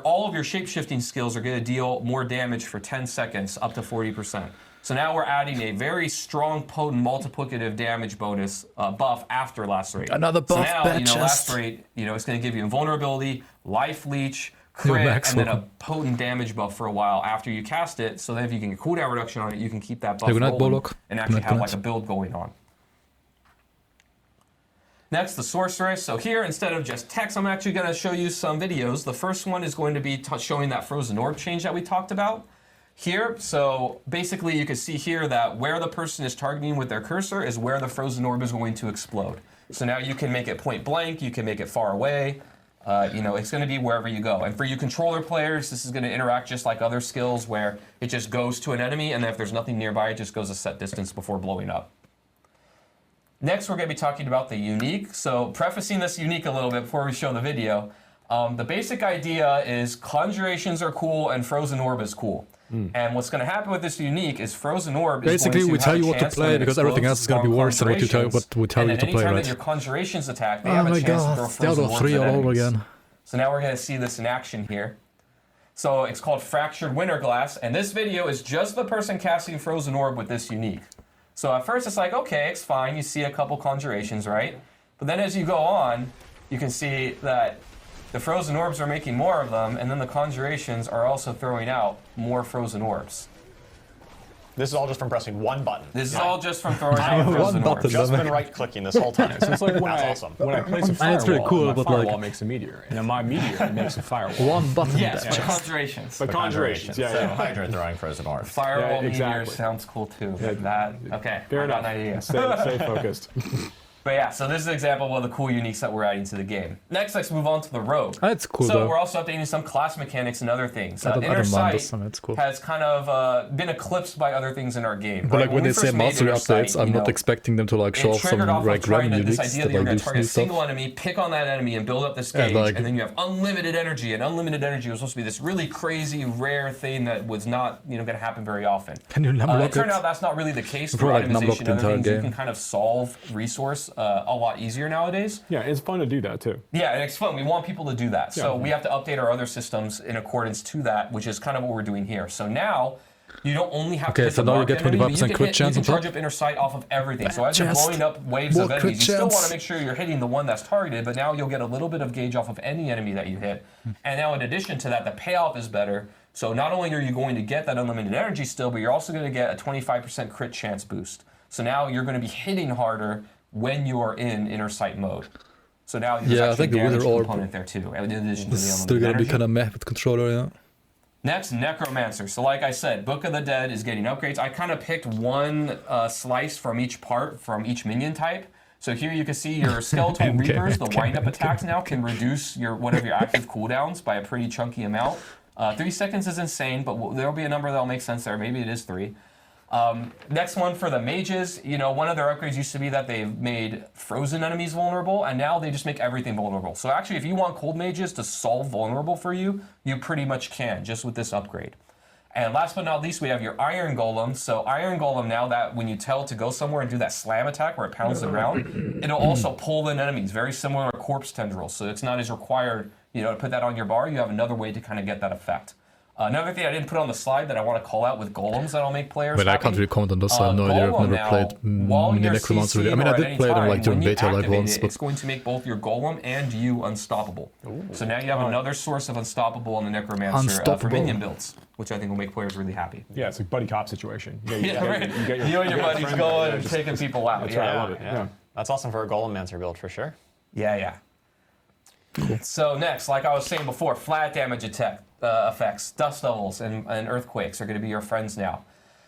all of your shape-shifting skills are going to deal more damage for 10 seconds, up to 40%. So now we're adding a very strong, potent, multiplicative damage bonus buff after lacerate. Another buff. So now, lacerate, it's going to give you invulnerability, life leech, crit, and then a potent damage buff for a while after you cast it. So then if you can get cooldown reduction on it, you can keep that buff rolling and actually have like a build going on. Next, the Sorceress. So here, instead of just text, I'm actually going to show you some videos. The first one is going to be showing that Frozen Orb change that we talked about here. So basically, you can see here that where the person is targeting with their cursor is where the Frozen Orb is going to explode. So now you can make it point blank, you can make it far away. It's going to be wherever you go. And for you controller players, this is going to interact just like other skills where it just goes to an enemy, and then if there's nothing nearby, it just goes a set distance before blowing up. Next, we're going to be talking about the unique. So prefacing this unique a little bit before we show the video, the basic idea is Conjurations are cool and Frozen Orb is cool. And what's going to happen with this unique is Frozen Orb is basically we tell you what to play because everything else is going to be worse than what we tell you to play, right? Anytime that your Conjurations attack, they have a chance to throw Frozen Orbs at enemies. All over again. So now we're going to see this in action here. So it's called Fractured Winter Glass, and this video is just the person casting Frozen Orb with this unique. So at first it's like, okay, it's fine. You see a couple Conjurations, right? But then as you go on, you can see that the Frozen Orbs are making more of them, and then the Conjurations are also throwing out more Frozen Orbs. This is all just from pressing one button. This is all just from throwing out Frozen Orbs. Just been right-clicking this whole time. So it's like when I place a firewall, pretty cool, my firewall makes a meteor, and then my meteor makes a firewall. One button. Yes, but Conjurations. But Conjurations, So Hydra throwing Frozen Orbs. Firewall meteor sounds cool too. Okay, fair enough. An idea. Stay focused. But yeah, so this is an example of one of the cool uniques that we're adding to the game. Next, let's move on to the Rogue. That's cool, so though. We're also updating some class mechanics and other things. I don't Inner Sight it's cool. has kind of been eclipsed by other things in our game. But like when they say mastery updates, I'm not expecting them to like show off some like random uniques this idea that that you're like going do to target a stuff. single enemy, pick on that enemy, and build up this gauge, and then you have unlimited energy. And unlimited energy was supposed to be this really crazy, rare thing that was not going to happen very often. Can you numlock it turned out that's not really the case. Through itemization and other things, you can kind of solve resource a lot easier nowadays. Yeah, it's fun to do that too. Yeah, and it's fun. We want people to do that. So we have to update our other systems in accordance to that, which is kind of what we're doing here. So now, you don't only have to hit so the now you mark get enemy, 25% crit chance you on can charge top. up inner sight off of everything. So as you're Just blowing up waves more of crit enemies, you still want chance. to make sure you're hitting the one that's targeted, but now you'll get a little bit of gauge off of any enemy that you hit. And now in addition to that, the payoff is better. So not only are you going to get that unlimited energy still, but you're also going to get a 25% crit chance boost. So now you're going to be hitting harder when you are in inner sight mode. So now there's I actually think the a damage Wither Orb component there too, in addition to the It's unlimited still gonna energy. be kind of meh with controller, yeah. Next, Necromancer. So like I said, Book of the Dead is getting upgrades. I kind of picked one slice from each part, from each minion type. So here you can see your Skeletal Reapers, the wind-up attacks now can reduce one of your active cooldowns by a pretty chunky amount. 3 seconds is insane, but there'll be a number that'll make sense there. Maybe it is 3. Next one for the mages, one of their upgrades used to be that they've made frozen enemies vulnerable, and now they just make everything vulnerable. So actually, if you want cold mages to solve vulnerable for you, you pretty much can, just with this upgrade. And last but not least, we have your Iron Golem. So Iron Golem, now that when you tell it to go somewhere and do that slam attack where it pounds the ground, it'll also pull in enemies, very similar to Corpse Tendrils. So it's not as required, to put that on your bar. You have another way to kind of get that effect. Another thing I didn't put on the slide that I want to call out with golems that'll make players But I can't really comment on this. I have no idea. I've never played mini Necromancer really. I mean, I did play them like during beta like once, but it's going to make both your golem and you unstoppable. Ooh. So now you have another source of unstoppable on the Necromancer for minion builds, which I think will make players really happy. Yeah, it's like buddy cop situation. You and your buddies going and taking people out. That's right, I love it. Yeah. That's awesome for a Golemancer build for sure. Yeah. Cool. So next, like I was saying before, flat damage effects, dust devils, and earthquakes are going to be your friends now.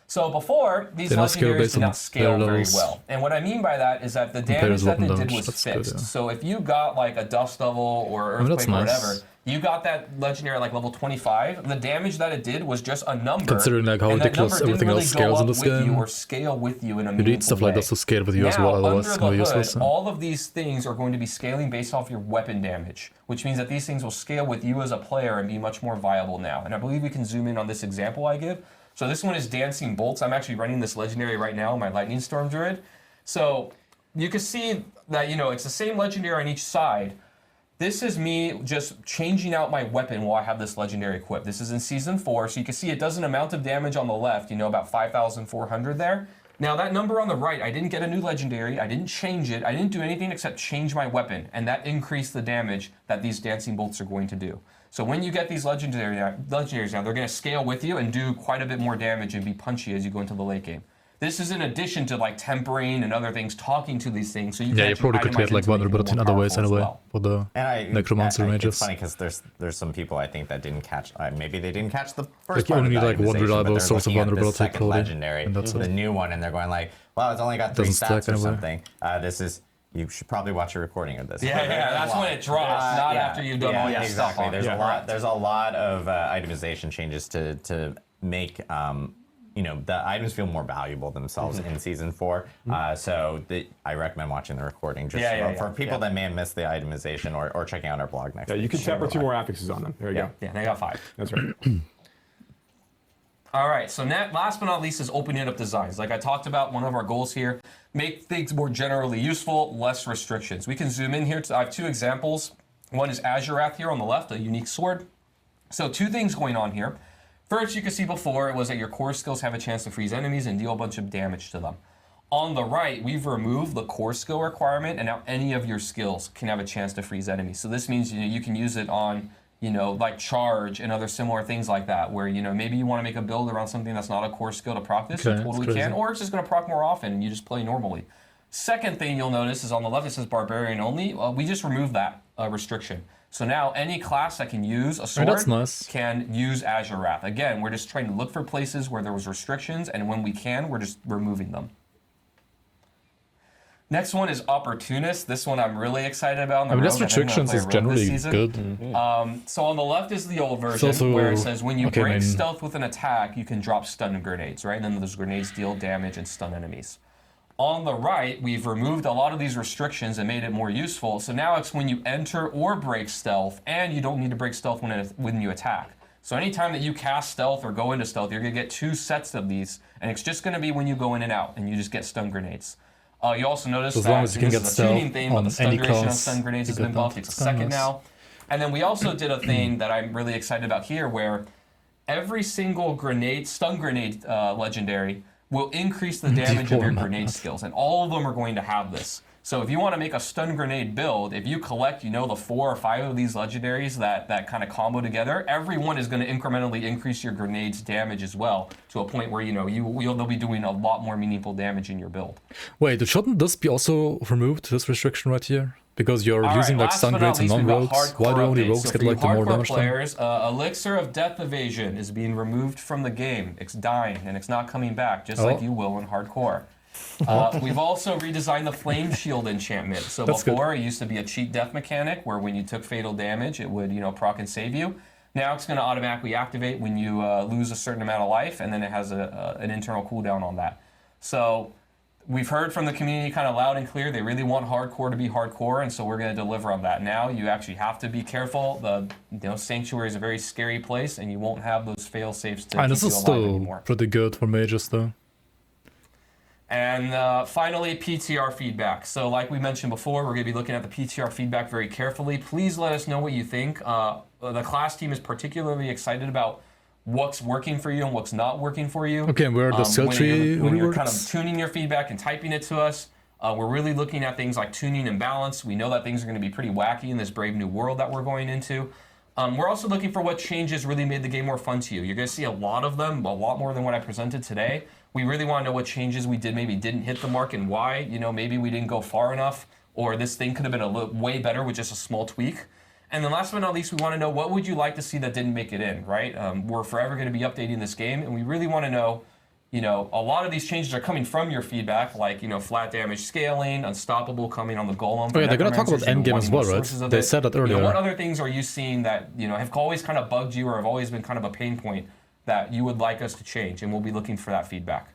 So before, these legendaries did not scale very well. And what I mean by that is that the damage that they did was fixed. Good, yeah. So if you got like a dust devil or earthquake or whatever, you got that legendary like level 25, the damage that it did was just a number. Considering like how ridiculous everything else scales in this game. Or scale with you in a you need stuff like this to scale with you as well, otherwise it's more useless. All of these things are going to be scaling based off your weapon damage, which means that these things will scale with you as a player and be much more viable now. And I believe we can zoom in on this example I give. So this one is Dancing Bolts. I'm actually running this legendary right now, my Lightning Storm Druid. So you can see that, it's the same legendary on each side. This is me just changing out my weapon while I have this legendary equipped. This is in Season 4, so you can see it does an amount of damage on the left, about 5,400 there. Now that number on the right, I didn't get a new legendary, I didn't change it, I didn't do anything except change my weapon, and that increased the damage that these Dancing Bolts are going to do. So when you get these legendaries now, they're going to scale with you and do quite a bit more damage and be punchy as you go into the late game. This is in addition to like tempering and other things, talking to these things. So you can you probably could create like vulnerability in other ways anyway for the Necromancer mages. It's funny because there's some people I think that didn't catch. Maybe they didn't catch the first. Like you only need like one reliable source of vulnerability. Probably legendary, the new one, and they're going like, "Wow, it's only got 3 stats or something." This is. You should probably watch a recording of this. Yeah, that's when it drops, not after you've done all your stuff on. There's a lot of itemization changes to make the items feel more valuable themselves in Season 4. So I recommend watching the recording just for people that may have missed the itemization or checking out our blog next. Yeah, you can temper 2 more affixes on them. There you go. Yeah, they got 5. That's right. All right, so last but not least is opening up designs. Like I talked about, one of our goals here, make things more generally useful, less restrictions. We can zoom in here. I have 2 examples. One is Azurath here on the left, a unique sword. So 2 things going on here. First, you can see before, it was that your core skills have a chance to freeze enemies and deal a bunch of damage to them. On the right, we've removed the core skill requirement, and now any of your skills can have a chance to freeze enemies. So this means you can use it on like charge and other similar things like that, where, maybe you want to make a build around something that's not a core skill to proc this, you totally can, or it's just going to proc more often and you just play normally. Second thing you'll notice is on the left it says Barbarian only. We just removed that restriction. So now any class that can use a sword can use Azurath. Again, we're just trying to look for places where there was restrictions, and when we can, we're just removing them. Next one is Opportunist. This one I'm really excited about. This restrictions is generally good. So on the left is the old version where it says when you break stealth with an attack, you can drop stun grenades, right? And then those grenades deal damage and stun enemies. On the right, we've removed a lot of these restrictions and made it more useful. So now it's when you enter or break stealth, and you don't need to break stealth when you attack. So anytime that you cast stealth or go into stealth, you're going to get 2 sets of these, and it's just going to be when you go in and out, and you just get stun grenades. You also notice that this is a tuning thing, but the stun duration on stun grenades has been buffed. It's a second now. And then we also did a thing that I'm really excited about here, where every single stun grenade legendary will increase the damage of your grenade skills, and all of them are going to have this. So if you want to make a stun grenade build, if you collect, the 4 or 5 of these legendaries that kind of combo together, every one is going to incrementally increase your grenade's damage as well, to a point where they'll be doing a lot more meaningful damage in your build. Wait, shouldn't this be also removed, this restriction right here? Because you're using like stun grenades and non-rogues. Why do only rogues get like the more damage players, Elixir of Death Evasion is being removed from the game. It's dying and it's not coming back, just like you will in hardcore. We've also redesigned the Flame Shield enchantment. So before, it used to be a cheat death mechanic where when you took fatal damage, it would proc and save you. Now it's going to automatically activate when you lose a certain amount of life, and then it has an internal cooldown on that. So we've heard from the community kind of loud and clear. They really want hardcore to be hardcore, and so we're going to deliver on that. Now you actually have to be careful. The Sanctuary is a very scary place, and you won't have those fail safes to keep you alive anymore. This is still pretty good for mages, though. And finally, PTR feedback. So like we mentioned before, we're going to be looking at the PTR feedback very carefully. Please let us know what you think. The class team is particularly excited about what's working for you and what's not working for you. Okay, and where the skill tree when you're kind of tuning your feedback and typing it to us, we're really looking at things like tuning and balance. We know that things are going to be pretty wacky in this brave new world that we're going into. We're also looking for what changes really made the game more fun to you. You're going to see a lot of them, a lot more than what I presented today. We really want to know what changes we did maybe didn't hit the mark and why. Maybe we didn't go far enough, or this thing could have been way better with just a small tweak. And then last but not least, we want to know what would you like to see that didn't make it in, right? We're forever going to be updating this game, and we really want to know, a lot of these changes are coming from your feedback, like, flat damage scaling, unstoppable coming on the golem. Oh yeah, they're going to talk about endgame as well, right? They said that earlier. What other things are you seeing that, have always kind of bugged you or have always been kind of a pain point that you would like us to change? And we'll be looking for that feedback.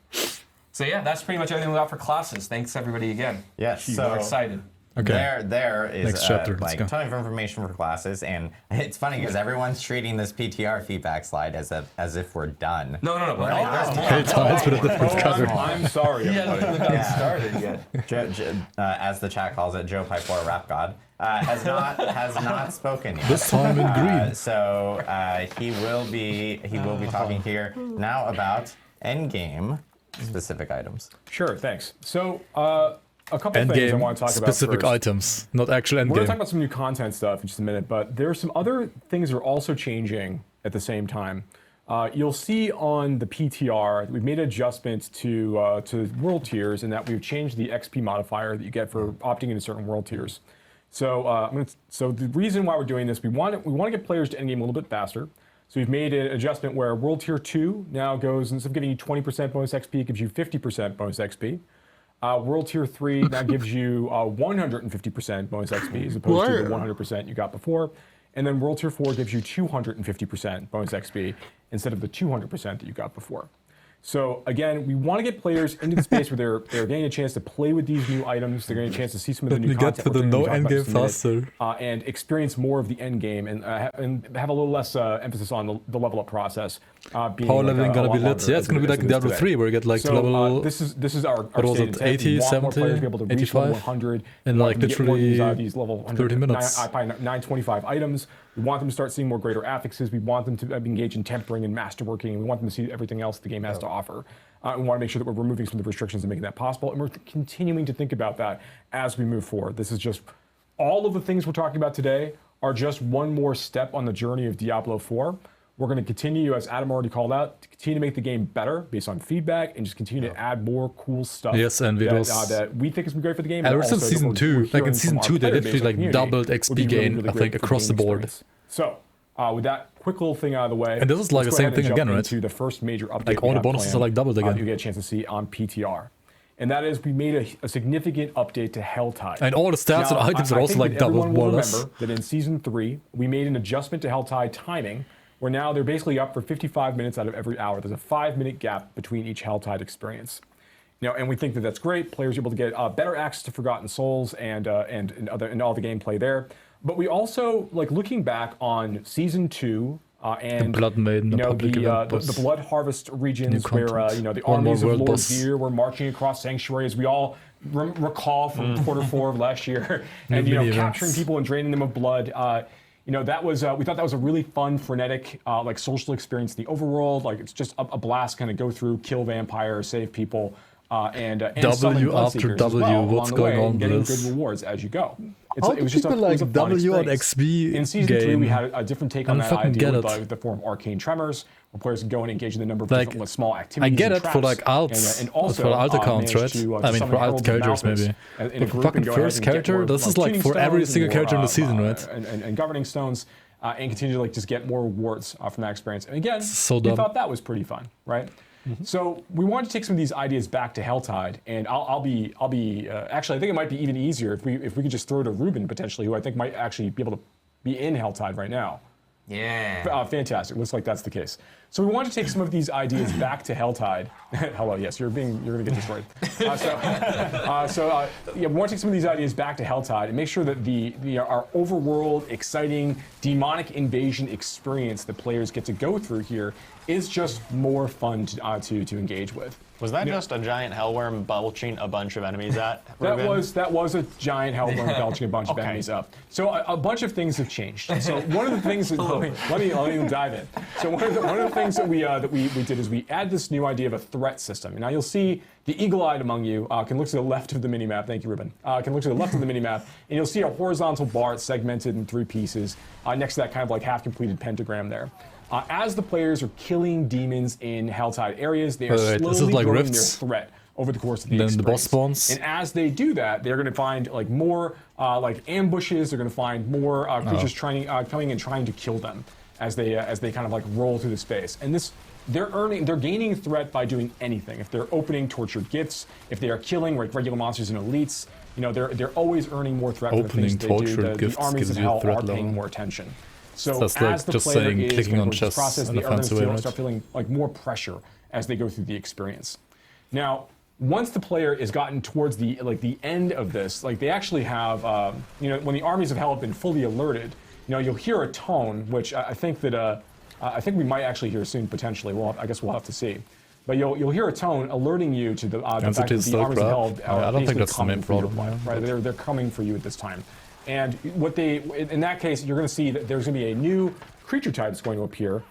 So yeah, that's pretty much everything we got for classes. Thanks everybody again. Yes, so we're excited. Okay. There is Next chapter. Like a ton of information for classes, and it's funny because everyone's treating this PTR feedback slide as if we're done. No. I'm sorry. He hasn't even gotten started yet. As the chat calls it, Joe Pipe, Rap God, has not spoken yet. This time in green. So he will be talking here now about endgame specific items. Sure, thanks. So a couple things I want to talk about specific first. Items, not actual endgame. We're going to talk about some new content stuff in just a minute, but there are some other things that are also changing at the same time. You'll see on the PTR, we've made adjustments to world tiers, in that we've changed the XP modifier that you get for opting into certain world tiers. So, so the reason why we're doing this, we want to get players to endgame a little bit faster. So we've made an adjustment where World Tier 2 now goes, instead of giving you 20% bonus XP, it gives you 50% bonus XP. World Tier 3 now gives you 150% bonus XP as opposed to the 100% you got before. And then World Tier 4 gives you 250% bonus XP instead of the 200% that you got before. So again, we want to get players into the space where they're getting a chance to play with these new items. They're getting a chance to see some of the new content. Get to the no endgame faster. And experience more of the endgame and have a little less emphasis on the level up process. Power leveling gonna be lit. Yeah, it's gonna be like in Diablo 3 where you get like to level. This is our what was it? 80, 70, 85, 100, in like literally these level 30 minutes. 925 items. We want them to start seeing more greater affixes. We want them to engage in tempering and masterworking. We want them to see everything else the game has to offer. We want to make sure that we're removing some of the restrictions and making that possible. And we're continuing to think about that as we move forward. This is just all of the things we're talking about today are just one more step on the journey of Diablo 4. We're going to continue, as Adam already called out, to continue to make the game better based on feedback and just continue to add more cool stuff. Yes, and that we think is great for the game. Ever since season 2, like in season 2, they literally like doubled XP gain, I think, across the board. So, with that quick little thing out of the way, and this is like the same thing again, right? To the first major update, like all the bonuses are like doubled again. You get a chance to see on PTR. And that is, we made a significant update to Helltide. And all the stats and items are also like doubled, more or less. Remember that in Season 3, we made an adjustment to Helltide timing, where now they're basically up for 55 minutes out of every hour. There's a 5-minute gap between each Helltide experience. And we think that that's great. Players are able to get better access to Forgotten Souls and all the gameplay there. But we also, like, looking back on Season 2, and Blood Maiden, the Blood Harvest regions where the armies of Lord Veer were marching across Sanctuary, as we all recall from quarter 4 of last year, and capturing people and draining them of blood. that was we thought that was a really fun, frenetic, like social experience in the overworld. Like it's just a blast, kind of go through, kill vampires, save people, and W after W. What's going on with getting this? good rewards as you go. It was just a W on XP in season 3, we had a different take on that idea with the form of arcane tremors, where players can go and engage in a number of different small activities. I get it for like alts, and also for alt accounts, right? I mean, for alt characters maybe. But for fucking first character, this is like for every single character in the season, right? And governing stones, and continue to like just get more rewards from that experience. And again, we thought that was pretty fun, right? So we wanted to take some of these ideas back to Helltide, and I'll be actually I think it might be even easier if we could just throw to Ruben potentially, who I think might actually be able to be in Helltide right now. Yeah. Fantastic. Looks like that's the case. So we want to take some of these ideas back to Helltide. Hello. Yes, you're going to get destroyed. We want to take some of these ideas back to Helltide and make sure that our overworld, exciting, demonic invasion experience that players get to go through here is just more fun to engage with. Was that just a giant hellworm belching a bunch of enemies at? That was a giant hellworm belching a bunch of enemies up. So a bunch of things have changed. So one of the things that let me dive in. So one of the things that we did is we add this new idea of a threat system. Now you'll see the eagle-eyed among you can look to the left of the minimap. Thank you, Ruben. Can look to the left of the minimap, and you'll see a horizontal bar segmented in 3 pieces next to that kind of like half-completed pentagram there. As the players are killing demons in Helltide areas, they are slowly growing their threat over the course of the experience. Then the boss spawns. And as they do that, they're going to find like more like ambushes. They're going to find more creatures coming and trying to kill them as they kind of like roll through the space. And they're gaining threat by doing anything. If they're opening tortured gifts, if they are killing like regular monsters and elites, they're always earning more threat for the things they do. The armies of hell are paying more attention. So as like the just player saying is clicking going on through the chess process, in they a are going fancy way, to start feeling like more pressure as they go through the experience. Now, once the player has gotten towards the end of this, like they actually have, when the armies of hell have been fully alerted, you'll hear a tone, which I think that I think we might actually hear soon potentially. I guess we'll have to see. But you'll hear a tone alerting you to the fact that the armies of hell are I don't think that's the main problem. Right? They're coming for you at this time. And in that case, you're going to see that there's going to be a new creature type that's going to appear,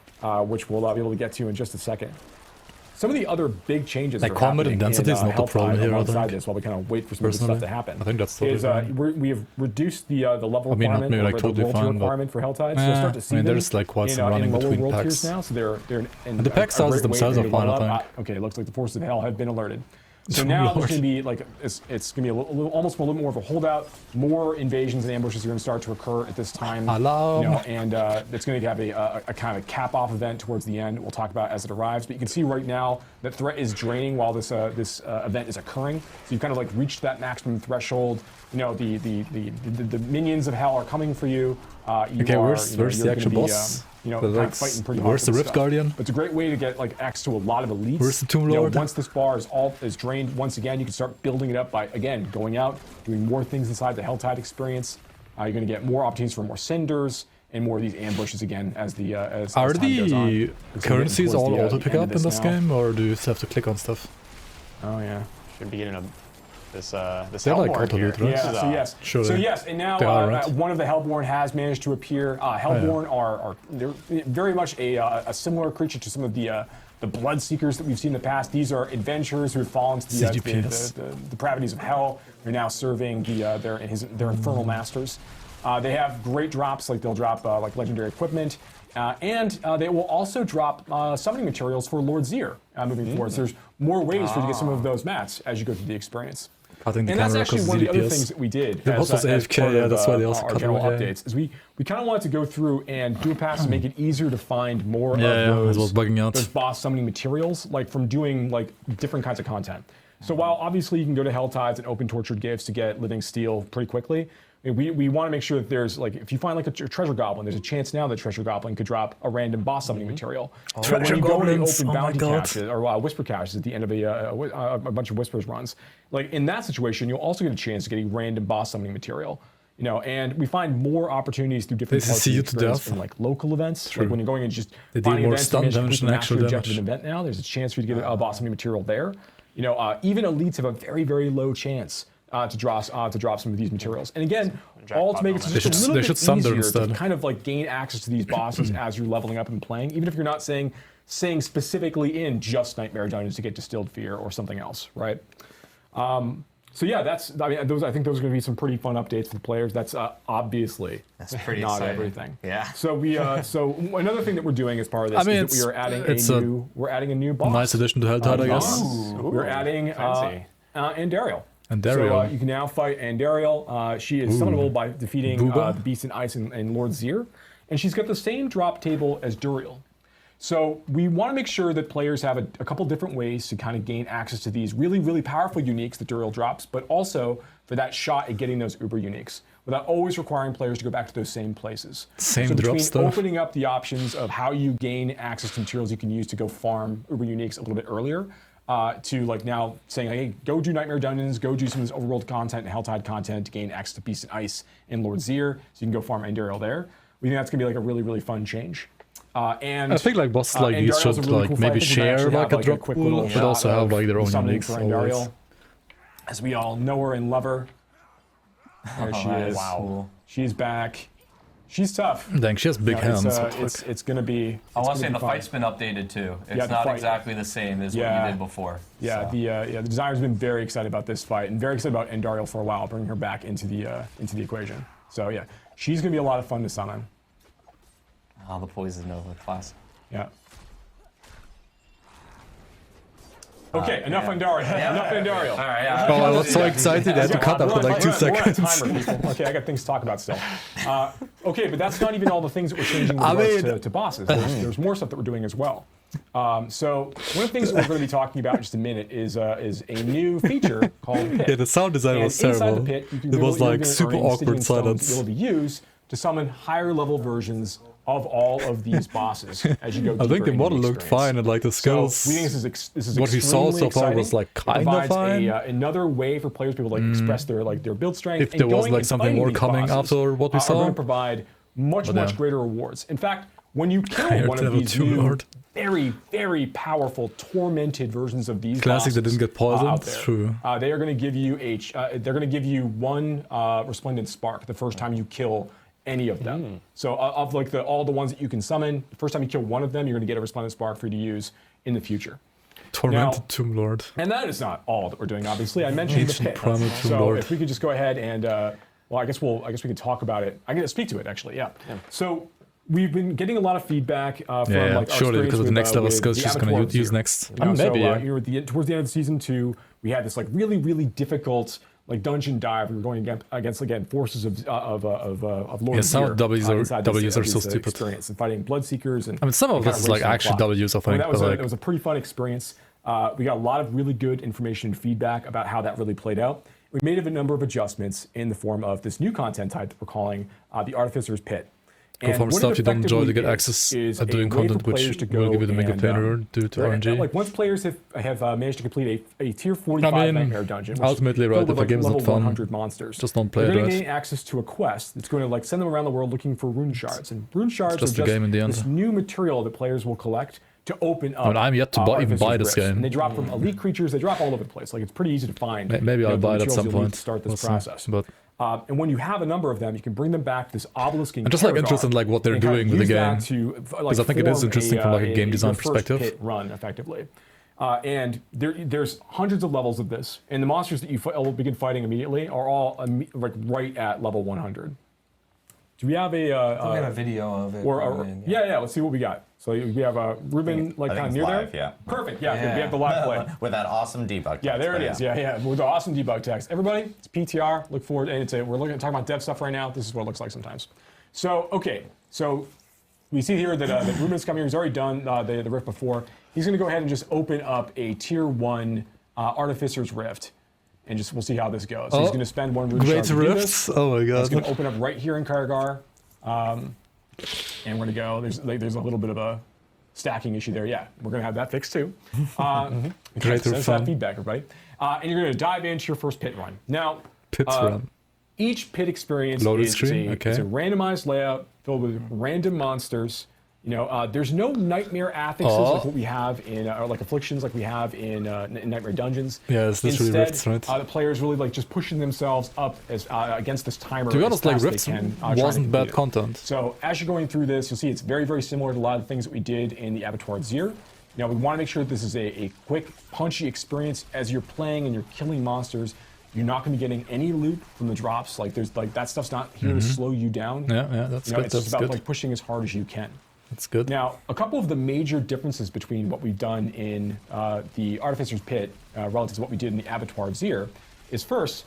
which we'll be able to get to in just a second. Some of the other big changes that are happening density is not the problem here, alongside this, while we kind of wait for some of this stuff to happen. I think that's totally we have reduced the level requirement, maybe like totally requirement for Helltide. So you'll start to see there's like quite some running between packs. Now, so they're and the pack sizes themselves are fine, I think. Okay, it looks like the forces of hell have been alerted. So now there's going to be like it's going to be almost a little more of a holdout. More invasions and ambushes are going to start to occur at this time. And it's going to have a kind of cap-off event towards the end. We'll talk about as it arrives. But you can see right now that threat is draining while this event is occurring. So you've kind of like reached that maximum threshold. The minions of hell are coming for you. Where's the actual boss? Fighting pretty hard. Where's the Rift Guardian? But it's a great way to get like access to a lot of elites. Where's the Tomb Lord? Once this bar is drained, once again, you can start building it up by going out, doing more things inside the Helltide experience. You're going to get more opportunities for more cinders and more of these ambushes again as time goes on. Are the currencies all auto pick up in this game, or do you have to click on stuff? Oh yeah, should be getting this They're like auto loot, right? Yeah, so yes, and now one of the Hellborn has managed to appear. Hellborn are they're very much a similar creature to some of the Bloodseekers that we've seen in the past. These are adventurers who have fallen to the depravities of hell. They're now serving their infernal masters. They have great drops, like they'll drop like legendary equipment, and they will also drop summoning materials for Lord Zir moving forward. So there's more ways for you to get some of those mats as you go through the experience. And that's actually one of the other things that we did as part of our general updates, is we kind of wanted to go through and do a patch to make it easier to find more of those boss summoning materials, like from doing like different kinds of content. So while obviously you can go to Helltides and open tortured gifts to get living steel pretty quickly, we want to make sure that there's like, if you find like a treasure goblin, there's a chance now that treasure goblin could drop a random boss summoning material. So when you go and open bounty caches or whisper caches at the end of a bunch of whispers runs, like in that situation, you'll also get a chance to get a random boss summoning material. And we find more opportunities through different parts of the experience in like local events. Like when you're going and just finding events, you mentioned the master objective event now, there's a chance for you to get a boss summoning material there. Even elites have a very, very low chance to drop some of these materials. And again, all to make it just a little bit easier to kind of like gain access to these bosses as you're leveling up and playing, even if you're not saying specifically in just Nightmare Dungeons to get Distilled Fear or something else, right? So yeah, I think those are going to be some pretty fun updates for the players. That's obviously pretty not exciting. everything. Yeah. So so another thing that we're doing as part of this is that we are adding a new boss. Nice addition to Helltide, I guess. We're adding Andariel. Andariel. So you can now fight Andariel. She is summonable by defeating the Beast in Ice and Lord Zir, and she's got the same drop table as Duriel. So we want to make sure that players have a couple different ways to kind of gain access to these really, really powerful uniques that Duriel drops, but also for that shot at getting those uber uniques without always requiring players to go back to those same places. Same so drop between stuff. opening up the options of how you gain access to materials you can use to go farm uber uniques a little bit earlier, to like now saying, hey, go do Nightmare Dungeons, go do some of this overworld content and Helltide content to gain access to Beast and Ice and Lord Zir, so you can go farm Andariel there. We think that's gonna be like a really, really fun change. And I think like bosses like these should really like cool maybe fight. share like a drop quick pool, little but shot also have like their own summoning uniques. for always. Andariel, as we all know her and love her. There she is. Wow. She's back. She's tough. Dang, she has big hands. It's gonna be. I want to say the fight's been updated too. It's not exactly the same as what you did before. Yeah, so. the designer's been very excited about this fight and very excited about Andariel for a while, bringing her back into the equation. So yeah, she's gonna be a lot of fun to summon. Oh, the Poison Nova class. Yeah. Okay, enough Andariel. Enough Andariel. All right, yeah. Oh, I was so excited I had to cut after like 2 seconds. Timer, people. Okay, I got things to talk about still. Okay, but that's not even all the things that we're changing with regards to bosses. There's more stuff that we're doing as well. So one of the things that we're going to be talking about in just a minute is a new feature called Pit. Yeah, the sound design was terrible. Inside the Pit, you can It was like super awkward silence. silence. It will be used to summon higher level versions of all of these bosses as you go deeper I think the into model looked experience. fine and like the skills. So we think this is what we saw so far was like kind of fine. Another way for players to be able to like express their build strength. If there was like something more coming after what we Are saw, going to provide much greater rewards. In fact, when you kill one of these new, very, very powerful, tormented versions of these classic that didn't get poisoned. out there, True. they are going to give you they're going to give you one resplendent spark the first time you kill any of them. So of like all the ones that you can summon, the first time you kill one of them, you're going to get a resplendent spark for you to use in the future. Tormented Tomb Lord. And that is not all that we're doing. Obviously, I mentioned the Pit. So if we could just go ahead and I guess we can talk about it. I can speak to it actually. Yeah. So we've been getting a lot of feedback from like our surely because of the next level skills she's going to use next. Maybe towards the end of season 2, we had this like really, really difficult like dungeon dive. We were going against again forces of Lord. Yeah, some W's are so stupid. Experience and fighting Bloodseekers and I mean some of this is like actually W's. I think. That was a pretty fun experience. We got a lot of really good information and feedback about how that really played out. We made a number of adjustments in the form of this new content type that we're calling the Artificer's Pit. Go from stuff you don't enjoy to get access at doing content which will give you the mega player due to RNG. Like once players have managed to complete a tier 45 Nightmare Dungeon, which ultimately, right, if a game's not fun, 100 monsters, just don't play it. They're going to gain access to a quest that's going to like send them around the world looking for rune shards, and rune shards are just this new material that players will collect to open up. I'm yet to even buy this game. And they drop from elite creatures. They drop all over the place. Like it's pretty easy to find. Maybe I'll buy it at some point. To start this process. But and when you have a number of them, you can bring them back to this obelisk. I'm just like interested in like what they're doing with the game, because I think it is interesting from like a game design perspective. Pit run effectively, and there's hundreds of levels of this, and the monsters that you will begin fighting immediately are all like right at level 100. Do we have a video of it? Yeah. Let's see what we got. So we have Ruben like kind of near live, there. Yeah. Perfect. Yeah. We have the live play with that awesome debug text. Yeah, there it is. Yeah. With the awesome debug text. Everybody, it's PTR. Look forward. And we're talking about dev stuff right now. This is what it looks like sometimes. So okay. So we see here that Ruben's coming here. He's already done the rift before. He's going to go ahead and just open up a tier 1 Artificer's Rift. And we'll see how this goes. So he's going to spend 1 rune shard to do this. Oh my god. It's going to open up right here in Karagar. And we're going to go. There's a little bit of a stacking issue there. Yeah, we're going to have that fixed too. Great feedback, everybody. And you're going to dive into your first pit run. Now, each pit experience is a randomized layout filled with random monsters There's no nightmare affixes like what we have in, or like afflictions like we have in Nightmare Dungeons. Yeah, it's literally rifts, right? The players really like just pushing themselves up as against this timer. To be honest, like rifts wasn't bad content. So as you're going through this, you'll see it's very, very similar to a lot of the things that we did in the Abattoir of Zir. We want to make sure that this is a quick, punchy experience as you're playing and you're killing monsters. You're not going to be getting any loot from the drops. Like that stuff's not here to slow you down. Yeah, that's good. It's just about like pushing as hard as you can. That's good. Now, a couple of the major differences between what we've done in the Artificer's Pit relative to what we did in the Abattoir of Zir is first,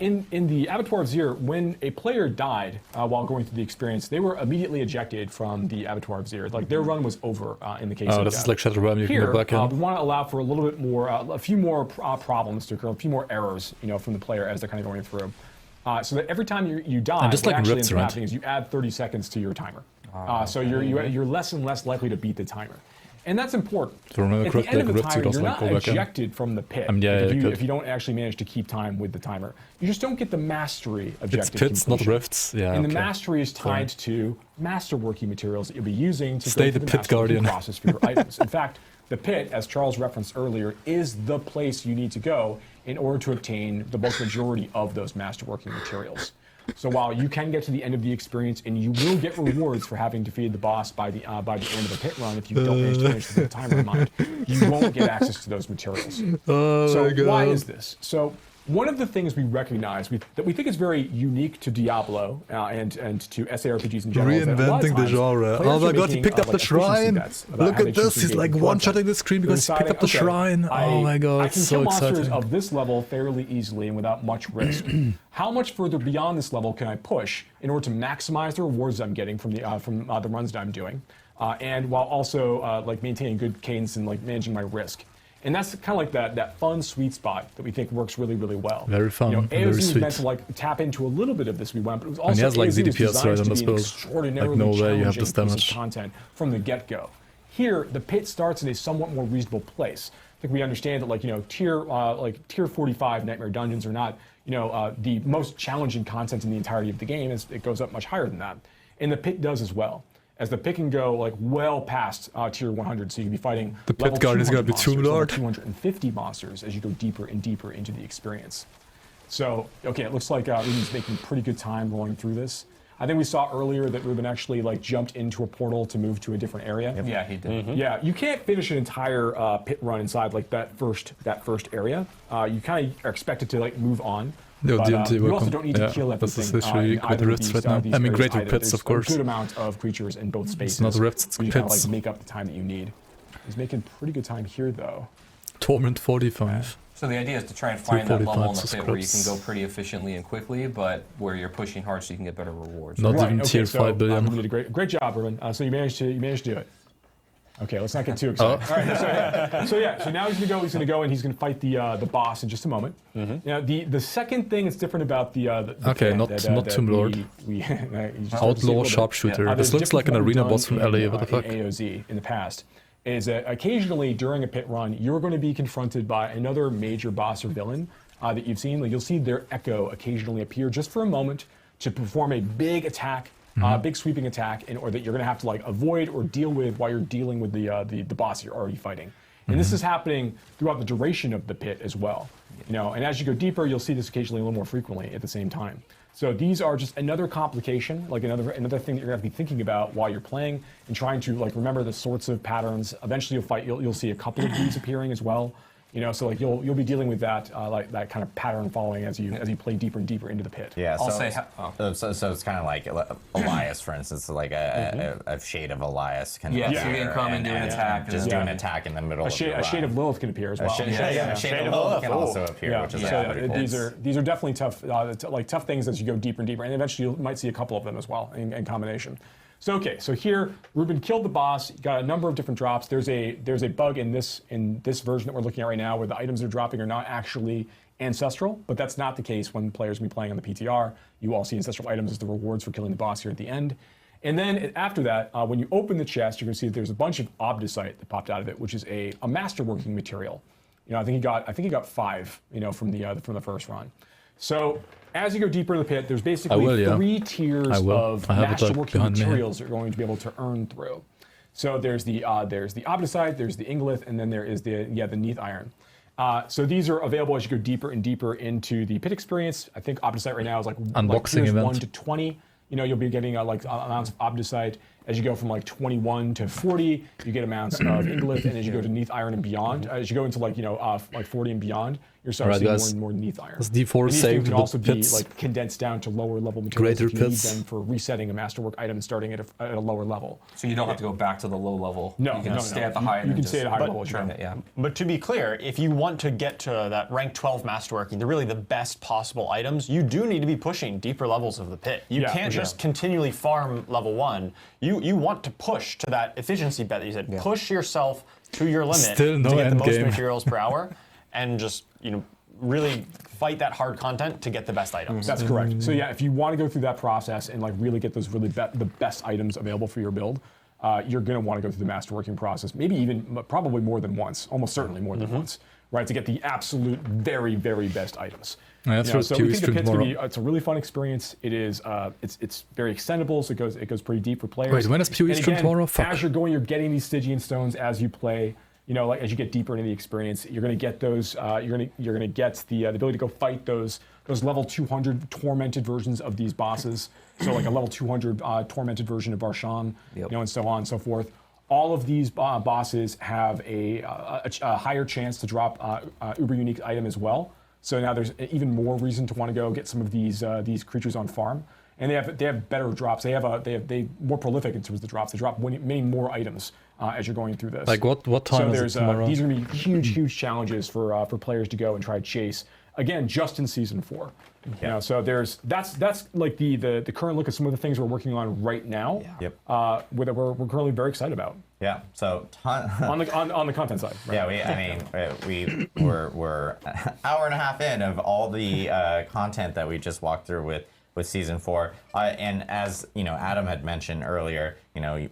in the Abattoir of Zir, when a player died while going through the experience, they were immediately ejected from the Abattoir of Zir. Like their run was over in the case of this is like Shattered Realm, you Here, can go back in. we want to allow for a little bit more, a few more problems to occur, a few more errors, from the player as they're kind of going through. So that every time you die, just what like actually rips, ends up right? happening is you add 30 seconds to your timer. So you're less and less likely to beat the timer. And that's important. If I remember At the correctly, end of like the rips, you timer, just you're like not go back in. ejected from the pit if you don't actually manage to keep time with the timer. You just don't get the mastery objective. It's pits, not rifts. Yeah, and the mastery is tied to masterworking materials that you'll be using to Stay go the through pit the masterworking guardian. process for your items. In fact, the pit, as Charles referenced earlier, is the place you need to go in order to obtain the bulk majority of those masterworking materials. So while you can get to the end of the experience and you will get rewards for having defeated the boss by the end of the pit run, if you don't manage to finish the timer in mind, you won't get access to those materials. So why is this? So one of the things we recognize that we think is very unique to Diablo and to SARPGs in general. Reinventing the genre. Oh my god, he picked up the shrine! Look at this, he's like one-shotting the screen because he picked up the shrine. Oh my god, I can so kill monsters exciting. of this level fairly easily and without much risk. How much further beyond this level can I push in order to maximize the rewards I'm getting from the runs that I'm doing, and while also like maintaining good cadence and like managing my risk? And that's kind of like that fun sweet spot that we think works really, really well. Very fun, AOZ very was sweet. meant to like tap into a little bit of this we went, but it was also And he has like AOZ was ZDPS right designed on to this be an build. extraordinarily Like no way you have challenging this piece of damage. content from the get-go. Here, the pit starts in a somewhat more reasonable place. I think we understand that like tier 45 Nightmare Dungeons are not the most challenging content in the entirety of the game. It goes up much higher than that, and the pit does as well. As the pit can go like well past tier 100, so you can be fighting The pit guard is gonna be too large. 250 monsters as you go deeper and deeper into the experience. So okay, it looks like Ruben's making pretty good time going through this. I think we saw earlier that Ruben actually like jumped into a portal to move to a different area. Yep. Yeah, he did. Yeah, you can't finish an entire pit run inside like that first area. You kind of are expected to like move on. Yo, But, DMT, you also welcome. don't need to kill This everything. is literally in quite either of rifts these, right now. these I mean, areas greater either. pits, There's of course. a good amount of creatures in both spaces. not rifts, it's where you kind of pits. like make up the time that you need. He's making pretty good time here though. Torment 45. So the idea is to try and find that level in the 245 pit where you can scraps. go pretty efficiently and quickly, but where you're pushing hard so you can get better rewards. Not Right, even okay, tier so, 5 billion. Ruben did a great job, Ruben. So you managed to do it. Okay, let's not get too excited. All right, so now he's gonna go and he's gonna fight the boss in just a moment. Now the second thing that's different about the Okay, pit not Tomb Lord. you just have to see a Outlaw little bit. sharpshooter. There's This looks like an different arena done boss from in, LA. What the fuck? in AOZ in the past is that occasionally during a pit run you're going to be confronted by another major boss or villain that you've seen. Like you'll see their echo occasionally appear just for a moment to perform a big attack. Big sweeping attack, or that you're going to have to like avoid or deal with while you're dealing with the boss you're already fighting. And this is happening throughout the duration of the pit as well. And as you go deeper, you'll see this occasionally a little more frequently at the same time. So these are just another complication, like another thing that you're going to have to be thinking about while you're playing and trying to like remember the sorts of patterns. Eventually, you'll see a couple of these appearing as well. So like you'll be dealing with that like that kind of pattern following as you play deeper and deeper into the pit. Yeah, I'll so, say so it's kind of like Elias, for instance, like a shade of Elias can Yeah, appear so you can come and do an attack. just do an attack in the middle A of the shade run. of Lilith can appear as well. A shade of Lilith can also appear, which is pretty cool. These are definitely tough, tough things as you go deeper and deeper, and eventually you might see a couple of them as well in combination. So here Ruben killed the boss, got a number of different drops. There's a bug in this version that we're looking at right now where the items they're dropping are not actually ancestral, but that's not the case when players will be playing on the PTR. You all see ancestral items as the rewards for killing the boss here at the end. And then after that, when you open the chest, you're going to see that there's a bunch of obdicite that popped out of it, which is a masterworking material. I think he got 5, from the first run. So as you go deeper in the pit, there's basically 3 tiers of masterworking materials that you're going to be able to earn through. So there's the Obdicite, there's the Ingolith, and then there is the Neath Iron. So these are available as you go deeper and deeper into the pit experience. I think Obdicite right now is like unboxing event 1 to 20. You'll be getting amounts of Obdicite. As you go from like 21 to 40, you get amounts of Ingolith, and as you go to Neath Iron and beyond, as you go into like 40 and beyond, you're starting to see more and more Neath Iron. This D4 these saved can the also pits. be like condensed down to lower level materials Greater if you pits. need them for resetting a masterwork item and starting at a lower level. So you don't have to go back to the low level. No, you can stay at the high end. You can stay at a higher level. Yeah. But to be clear, if you want to get to that rank 12 masterworking, they're really the best possible items, you do need to be pushing deeper levels of the pit. You can't just continually farm level 1. You want to push to that efficiency bet that you said. Push yourself to your limit Still no to get the end most game. materials per hour, and just really fight that hard content to get the best items. That's correct. So yeah, if you want to go through that process and like really get those the best items available for your build, you're going to want to go through the masterworking process, maybe even probably more than once, almost certainly more than once, right, to get the absolute very, very best items. Yeah, that's so we think the pit's gonna be, it's a really fun experience. It is, it's very extendable, so it goes pretty deep for players. Wait, when is PoE stream tomorrow? As you're going, you're getting these Stygian stones as you play. Like as you get deeper into the experience, you're going to get those. You're going to get the ability to go fight those level 200 tormented versions of these bosses. So like a level 200 tormented version of Barshan, and so on and so forth. All of these bosses have a higher chance to drop uber unique item as well. So now there's even more reason to want to go get some of these creatures on farm. And they have better drops. They more prolific in terms of the drops. They drop many more items as you're going through this. Like what time is it tomorrow? These are going to be huge challenges for players to go and try to chase. Again, just in season 4. So that's like the current look at some of the things we're working on right now. That we're currently very excited about. Yeah. So on the content side. Right? Yeah. We're an hour and a half in of all the content that we just walked through with season 4, and as Adam had mentioned earlier,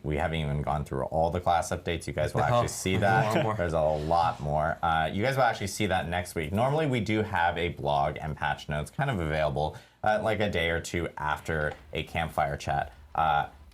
we haven't even gone through all the class updates. You guys will actually see that. There's a lot more. You guys will actually see that next week. Normally we do have a blog and patch notes kind of available like a day or two after a campfire chat.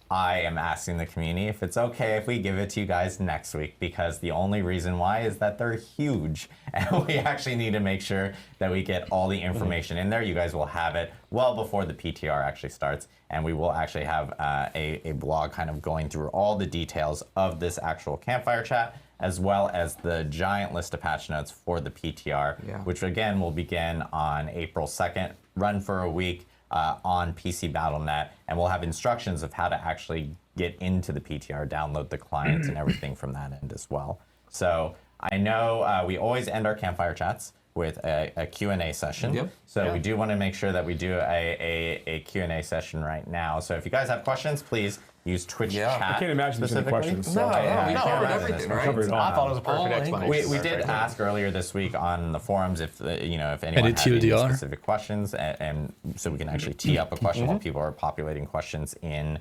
I am asking the community if it's okay if we give it to you guys next week, because the only reason why is that they're huge and we actually need to make sure that we get all the information in there. You guys will have it well before the PTR actually starts, and we will actually have a blog kind of going through all the details of this actual campfire chat, as well as the giant list of patch notes for the PTR, which again will begin on April 2nd, run for a week. On PC Battle.net, and we'll have instructions of how to actually get into the PTR, download the clients, and everything from that end as well. So I know we always end our campfire chats with a Q&A session. So we do want to make sure that we do a Q&A session right now. So if you guys have questions, please use Twitch chat. I can't imagine there's any questions. So. We covered everything, right? I thought it was a perfect explanation. We did ask earlier this week on the forums if anyone had TLDR? any specific questions, and so we can actually tee up a question while people are populating questions in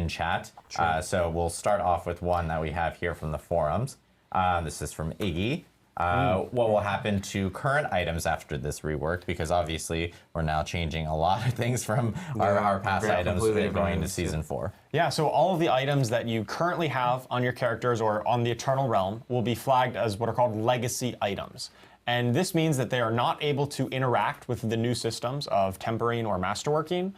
chat. So we'll start off with one that we have here from the forums. This is from Iggy. What will happen to current items after this rework? Because obviously we're now changing a lot of things from our past items going into season 4. Yeah, so all of the items that you currently have on your characters or on the Eternal Realm will be flagged as what are called legacy items. And this means that they are not able to interact with the new systems of tempering or masterworking.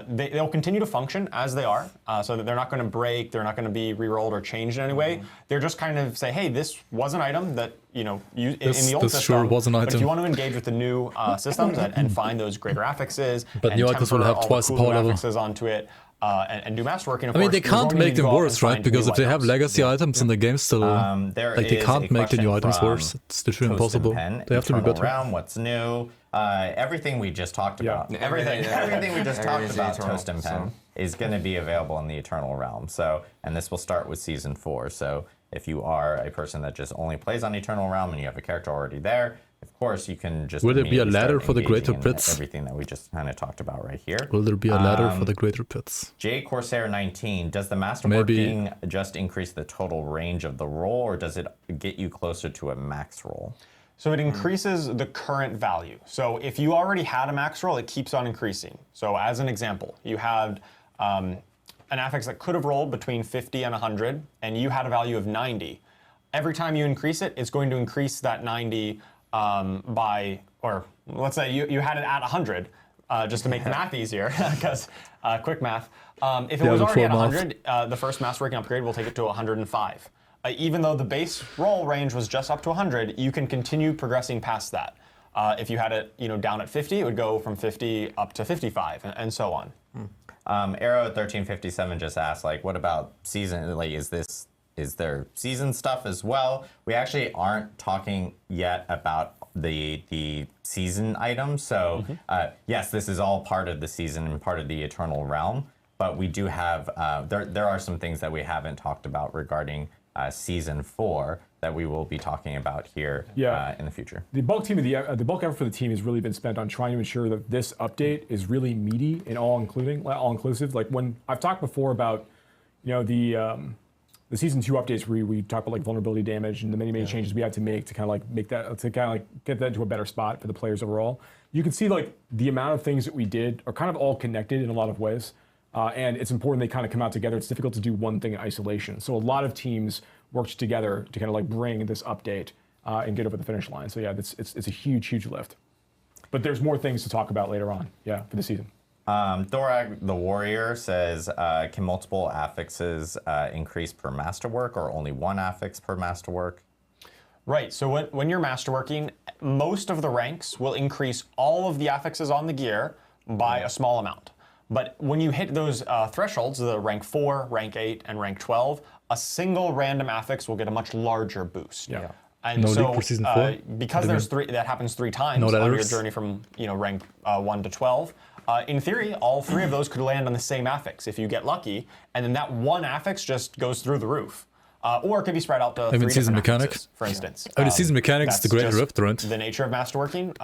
They'll continue to function as they are, so that they're not going to break, they're not going to be re-rolled or changed in any way. They're just kind of say, hey, this was an item that in the old system, sure was an item. But if you want to engage with the new systems and find those greater affixes, but new items will have twice the power level onto it. And do masterworking. I mean, they can't make them worse, right? Because if they have legacy items in the game still, they can't make the new items worse. It's literally impossible. They have to be better. Realm, what's new? Everything we just talked about. Everything we just talked about, Toast and Pen, is going to be available in the Eternal Realm. So, and this will start with season 4. So, if you are a person that just only plays on Eternal Realm and you have a character already there, of course, you can just. Will there be a ladder for the greater pits? Everything that we just kind of talked about right here. Will there be a ladder for the greater pits? J Corsair 19. Does the masterworking just increase the total range of the roll, or does it get you closer to a max roll? So it increases the current value. So if you already had a max roll, it keeps on increasing. So as an example, you had an affix that could have rolled between 50 and 100, and you had a value of 90. Every time you increase it, it's going to increase that 90 by, or let's say you had it at 100, just to make the math easier, because quick math. If it was already at 100, the first masterworking upgrade will take it to 105. Even though the base roll range was just up to 100, you can continue progressing past that. If you had it, down at 50, it would go from 50 up to 55, and so on. Arrow1357 just asked, like, what about season? Like, is there season stuff as well? We actually aren't talking yet about the season items. So yes, this is all part of the season and part of the Eternal Realm. But we do have there are some things that we haven't talked about regarding season 4 that we will be talking about here in the future. The bulk effort for the team has really been spent on trying to ensure that this update is really meaty and all-inclusive. Like when I've talked before about, the season 2 updates where we talk about like vulnerability damage and the many changes we had to make to kind of like get that into a better spot for the players overall. You can see like the amount of things that we did are kind of all connected in a lot of ways. And it's important they kind of come out together. It's difficult to do one thing in isolation. So a lot of teams worked together to kind of like bring this update and get over the finish line. So yeah, it's a huge lift. But there's more things to talk about later on, for the season. Thorag the Warrior says, can multiple affixes increase per masterwork or only one affix per masterwork? Right, so when you're masterworking, most of the ranks will increase all of the affixes on the gear by a small amount. But when you hit those thresholds, the rank 4, rank 8, and rank 12, a single random affix will get a much larger boost. Yeah. And no so, leak for season 4? Because there's three, that happens 3 times on your journey from rank 1 to 12. In theory, all 3 of those could land on the same affix if you get lucky, and then that one affix just goes through the roof. Or it could be spread out to 3 different affixes, for instance. The season mechanics, the Great Rift, right? The nature of masterworking,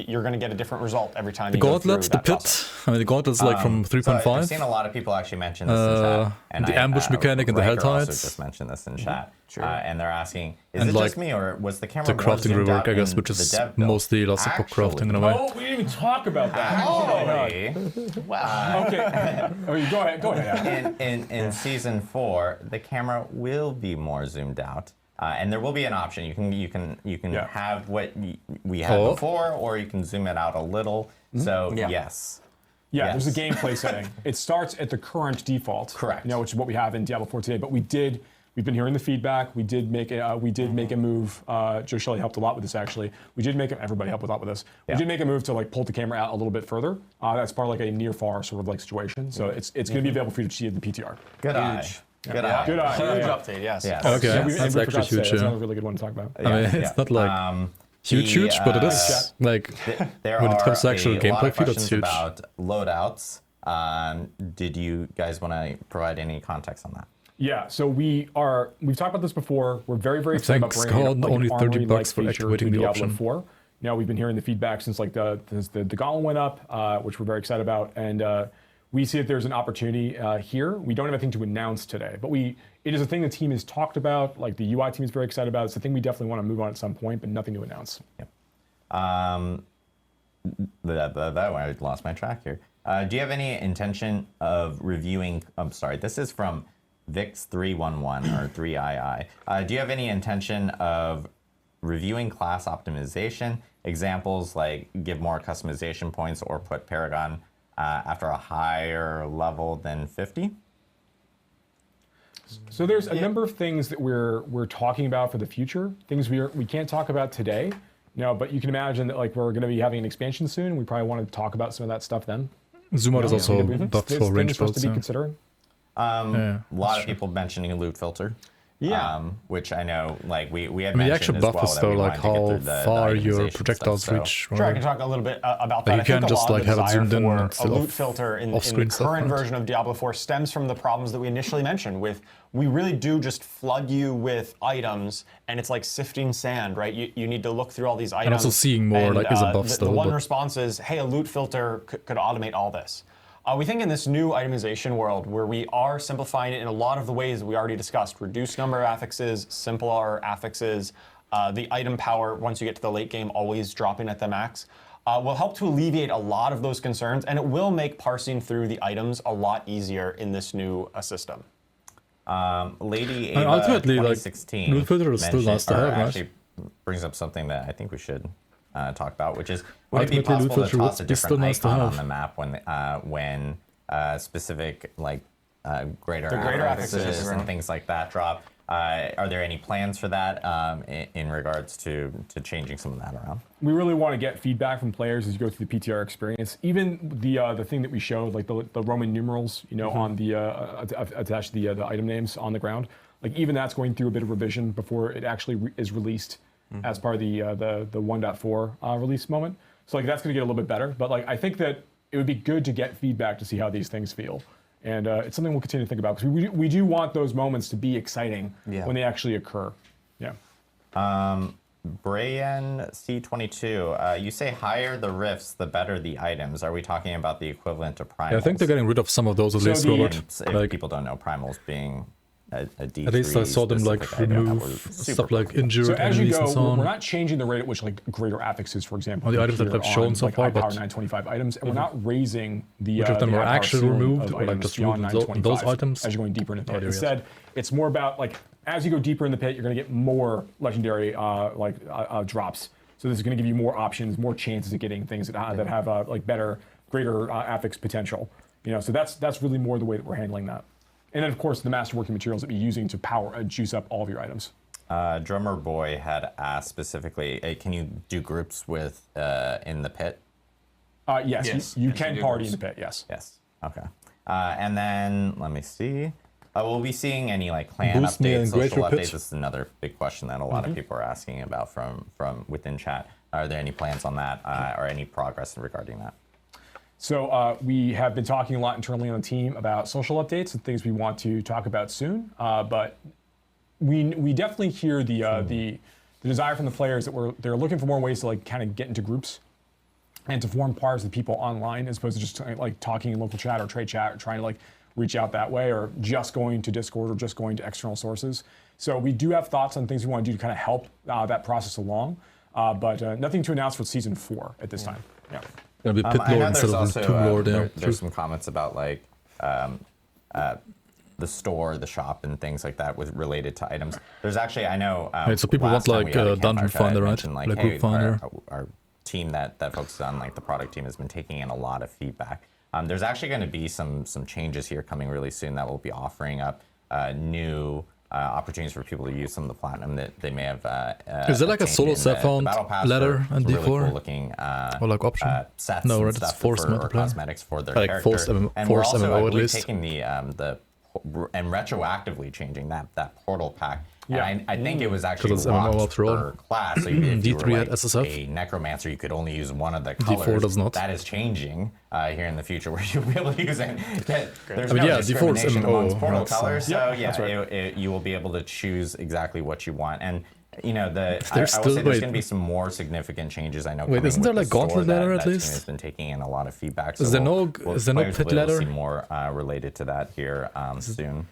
you're going to get a different result every time the you go through Gauntlet, the that Pit, process. I mean, the Gauntlet's like from 3.5. So I've seen a lot of people actually mention this in chat. And the ambush mechanic and the Riker Hell also Tides. just mentioned this in chat. Sure. And they're asking, is And it like just me or was the camera the more crafting zoomed rework, out I guess, in which the is dev build? mostly lots of crafting in a way. Oh, we didn't even talk about that. Actually, wow. Okay. Go ahead. In season 4, the camera will be more zoomed out. And there will be an option. You can have what we had before, or you can zoom it out a little. So yes. Yeah, there's a gameplay setting. It starts at the current default. Correct. Which is what we have in Diablo 4 today. But we've been hearing the feedback. We did make a move. Joe Shelley helped a lot with this actually. Everybody helped a lot with this. We did make a move to like pull the camera out a little bit further. That's part of like a near far sort of like situation. So it's going to be available for you to see in the PTR. Good eye. Good eye. Huge update, yes. Okay, that's actually huge. That's another really good one to talk about. I mean, it's not like huge, but it is like when it comes to actual gameplay feed, it's huge. About loadouts. Did you guys want to provide any context on that? Yeah, so we've talked about this before. We're very excited about bringing like only an $30 for feature to activating the Diablo option. 4. We've been hearing the feedback since like the Gauntlet went up, which we're very excited about, and we see that there's an opportunity here. We don't have anything to announce today, but it is a thing the team has talked about. Like the UI team is very excited about. It's a thing we definitely want to move on at some point, but nothing to announce. Yep. I lost my track here. Do you have any intention of reviewing? I'm sorry, this is from Vix311 or 3II. Do you have any intention of reviewing class optimization? Examples like give more customization points or put Paragon after a higher level than 50? So there's a number of things that we're talking about for the future. Things we can't talk about today. But you can imagine that like we're going to be having an expansion soon. We probably want to talk about some of that stuff then. Zoom out is also buffed for range builds. To be considering. A lot of people mentioning a loot filter. Which I know, like we had mentioned the actual as buff well, is that though we like wanted to get how through far the your itemization projectiles stuff, reach. Sure, I can talk a little bit about that. You can't just like have it zoomed in for instead a loot of filter in the off-screen stuff, current right? version of Diablo 4 stems from the problems that we initially mentioned with we really do just flood you with items and it's like sifting sand, right? You need to look through all these items. And also seeing more like is a buff the still. one response is, hey, a loot filter could automate all this. We think in this new itemization world where we are simplifying it in a lot of the ways that we already discussed, reduced number of affixes, simpler affixes, the item power once you get to the late game always dropping at the max. will help to alleviate a lot of those concerns, and it will make parsing through the items a lot easier in this new system. Lady Ava ultimately, 2016 like, filter is still nice to have, actually brings up something that I think we should talk about, which is would it be possible to toss a different icon on the map when specific like greater affixes and things like that drop? Are there any plans for that in regards to changing some of that around? We really want to get feedback from players as you go through the PTR experience. Even the thing that we showed, like the Roman numerals, on the attached to the item names on the ground, like even that's going through a bit of revision before it actually is released as part of the 1.4 release moment. So like that's going to get a little bit better. But like I think that it would be good to get feedback to see how these things feel. And it's something we'll continue to think about because we do want those moments to be exciting when they actually occur. Yeah. Brayen C22, you say higher the rifts, the better the items. Are we talking about the equivalent to primals? Yeah, I think they're getting rid of some of those at least, Robert. If people don't know, primals being a D3 at least I saw them like remove stuff like injured so as you enemies go, and so on. We're not changing the rate at which like greater affixes, for example, the items that have shown so far, but but 925 items, and we're not raising the which of them the are high power actually ceiling removed, of or like items just beyond removed those 925 items. as you're going deeper into the pit. Instead, it's more about like as you go deeper in the pit, you're going to get more legendary drops. So this is going to give you more options, more chances of getting things that have like better, greater affix potential. So that's really more the way that we're handling that. And then, of course, the master working materials that we're using to power juice up all of your items. Drummer Boy had asked specifically, can you do groups with in the pit? Yes. You can party in the pit, yes. Yes, okay. And then, let me see. We'll be seeing any like clan updates, social updates. This is another big question that a lot of people are asking about from within chat. Are there any plans on that or any progress regarding that? So we have been talking a lot internally on the team about social updates and things we want to talk about soon. But we definitely hear the desire from the players that they're looking for more ways to like kind of get into groups and to form parts with people online as opposed to just like talking in local chat or trade chat or trying to like reach out that way or just going to Discord or just going to external sources. So we do have thoughts on things we want to do to kind of help that process along, but nothing to announce for season 4 at this time. Yeah. Gonna be Pit Lord instead of Tomb Lord. There's some comments about like the store, the shop, and things like that with related to items. There's actually, I know. So people want like Dungeon Finder, right? Like Group Finder. Our team that focuses on like the product team has been taking in a lot of feedback. There's actually going to be some changes here coming really soon that will be offering up new opportunities for people to use some of the platinum that they may have. Is there like a solo set found ladder and D4? Really cool looking, or like option? Sets no, right? It's forced or cosmetics for their like character. And we're also, MMO at least. taking the and retroactively changing that portal pack. Yeah. And I think it was actually locked per class. So if you were like a necromancer, you could only use one of the colors. D4 does not. That is changing here in the future, where you'll be able to use it. There's no discrimination amongst portal right, colors. So that's right. you will be able to choose exactly what you want. And I will there's say there's going to be some more significant changes. I know. Wait, isn't there like gauntlet ladder at least? Has been taking in a lot of feedback. So is there no pit ladder? We'll see more related to that here soon.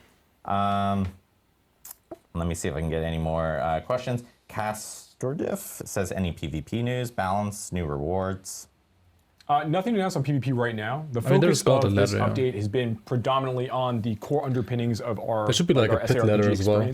Let me see if I can get any more questions. Castordiff says, any PvP news, balance, new rewards? Nothing to announce on PvP right now. The focus of this update has been predominantly on the core underpinnings of our there should be like a pit ladder as well.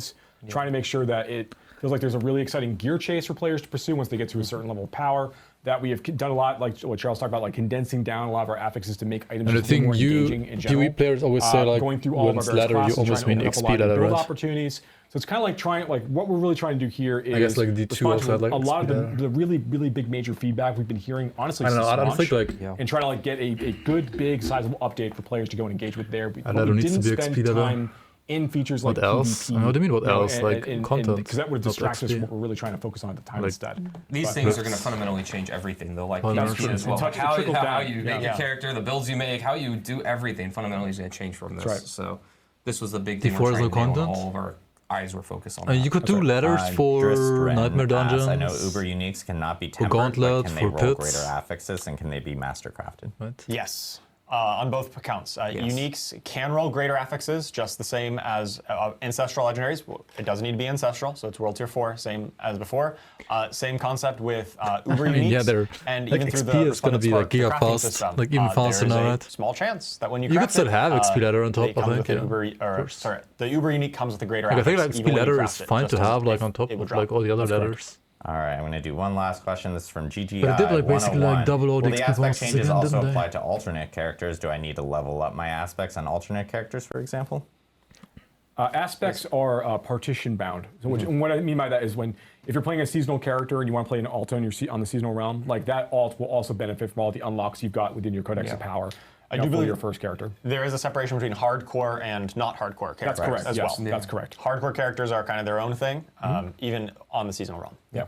Trying to make sure that it feels like there's a really exciting gear chase for players to pursue once they get to a certain level of power. That we have done a lot, like what Charles talked about, like condensing down a lot of our affixes to make items more engaging in general. PvE players always say like going through all of our ladder, classes, you almost mean XP ladder, build right? opportunities. So it's kind of like trying, like what we're really trying to do here is I guess like D2 also had like a lot of the really big major feedback we've been hearing, honestly, since launch, and trying to like get a good big sizable update for players to go and engage with there. But we didn't spend time in features like what else? PvP. What do you mean what else? Like content? Because that would distract us from what we're really trying to focus on at the time instead. These things are going to fundamentally change everything, though. Like PvP as well. How you make your character, the builds you make, how you do everything fundamentally is going to change from this. Right. So this was the big thing we're trying to do. All of our eyes were focused on that. You could do ladders for Nightmare Dungeons. I know Uber Uniques cannot be tempered, Gauntlet, but can they for roll pits. greater affixes, and can they be master crafted? Yes. on both accounts. Uniques can roll greater affixes, just the same as Ancestral Legendaries. It doesn't need to be Ancestral, so it's World Tier 4, same as before. Same concept with Uber Uniques. Yeah, they're and like even through XP the is going to be like giga fast, system, like even faster now, right? Small chance that when you could craft still it, have XP ladder on top, it comes I with think. the Uber Unique comes with a greater Like, I think affix, like even XP when you ladder is craft it, fine just to as have like if on top it would of drop. like all the other ladders. All right, I'm going to do one last question. This is from GGI. But it did like basically like 101. double all the Will the XP aspect bonuses changes again, also didn't apply they? to alternate characters? Do I need to level up my aspects on alternate characters, for example? Aspects are partition bound. So and what I mean by that is if you're playing a seasonal character and you want to play an alt on the seasonal realm, like that alt will also benefit from all the unlocks you've got within your Codex of Power. I do believe your first character. There is a separation between hardcore and not hardcore characters. That's correct. As yes, well. that's correct. Hardcore characters are kind of their own thing, even on the seasonal realm. Yeah.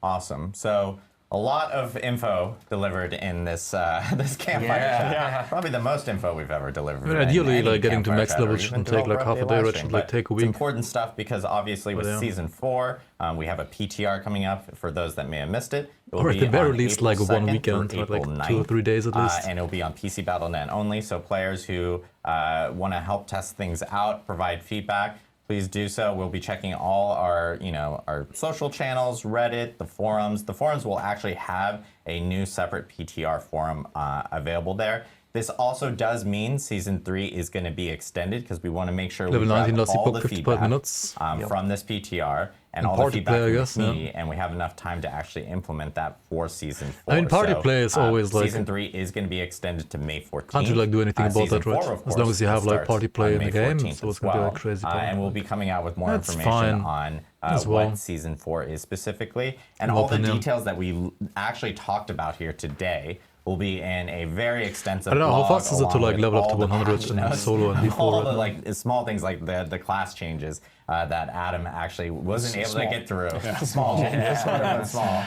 Awesome. So a lot of info delivered in this this campfire chat. Yeah. Probably the most info we've ever delivered. I mean, ideally, in any like getting to campfire max chat, level or shouldn't even take like half a day, live or it stream, should like but take a It's week. important stuff because obviously with yeah. season 4, we have a PTR coming up for those that may have missed it. It will Or at be the very on least, April like 1 2nd weekend, through or like April 2 or 3 days at 9th, least. and it'll be on PC Battle.net only. So players who want to help test things out, provide feedback, please do so. We'll be checking all our, our social channels, Reddit, the forums. The forums will actually have a new separate PTR forum available there. This also does mean Season 3 is going to be extended because we want to make sure we grab all the feedback from this PTR and all the feedback from the community, and we have enough time to actually implement that for Season 4. I mean, party play is always like... Season 3 is going to be extended to May 14th. Can't you like do anything about that, right? 4, As long as you have like party play in the game, so so it's going to be like crazy. and we'll be coming out with more That's information fine. on what Season 4 is specifically. And all the details that we actually talked about here today will be in a very extensive blog. I don't know, how fast is it to like level up to 100 in solo and D4? All the like small things like the class changes that Adam actually wasn't able to get through. Small changes, small.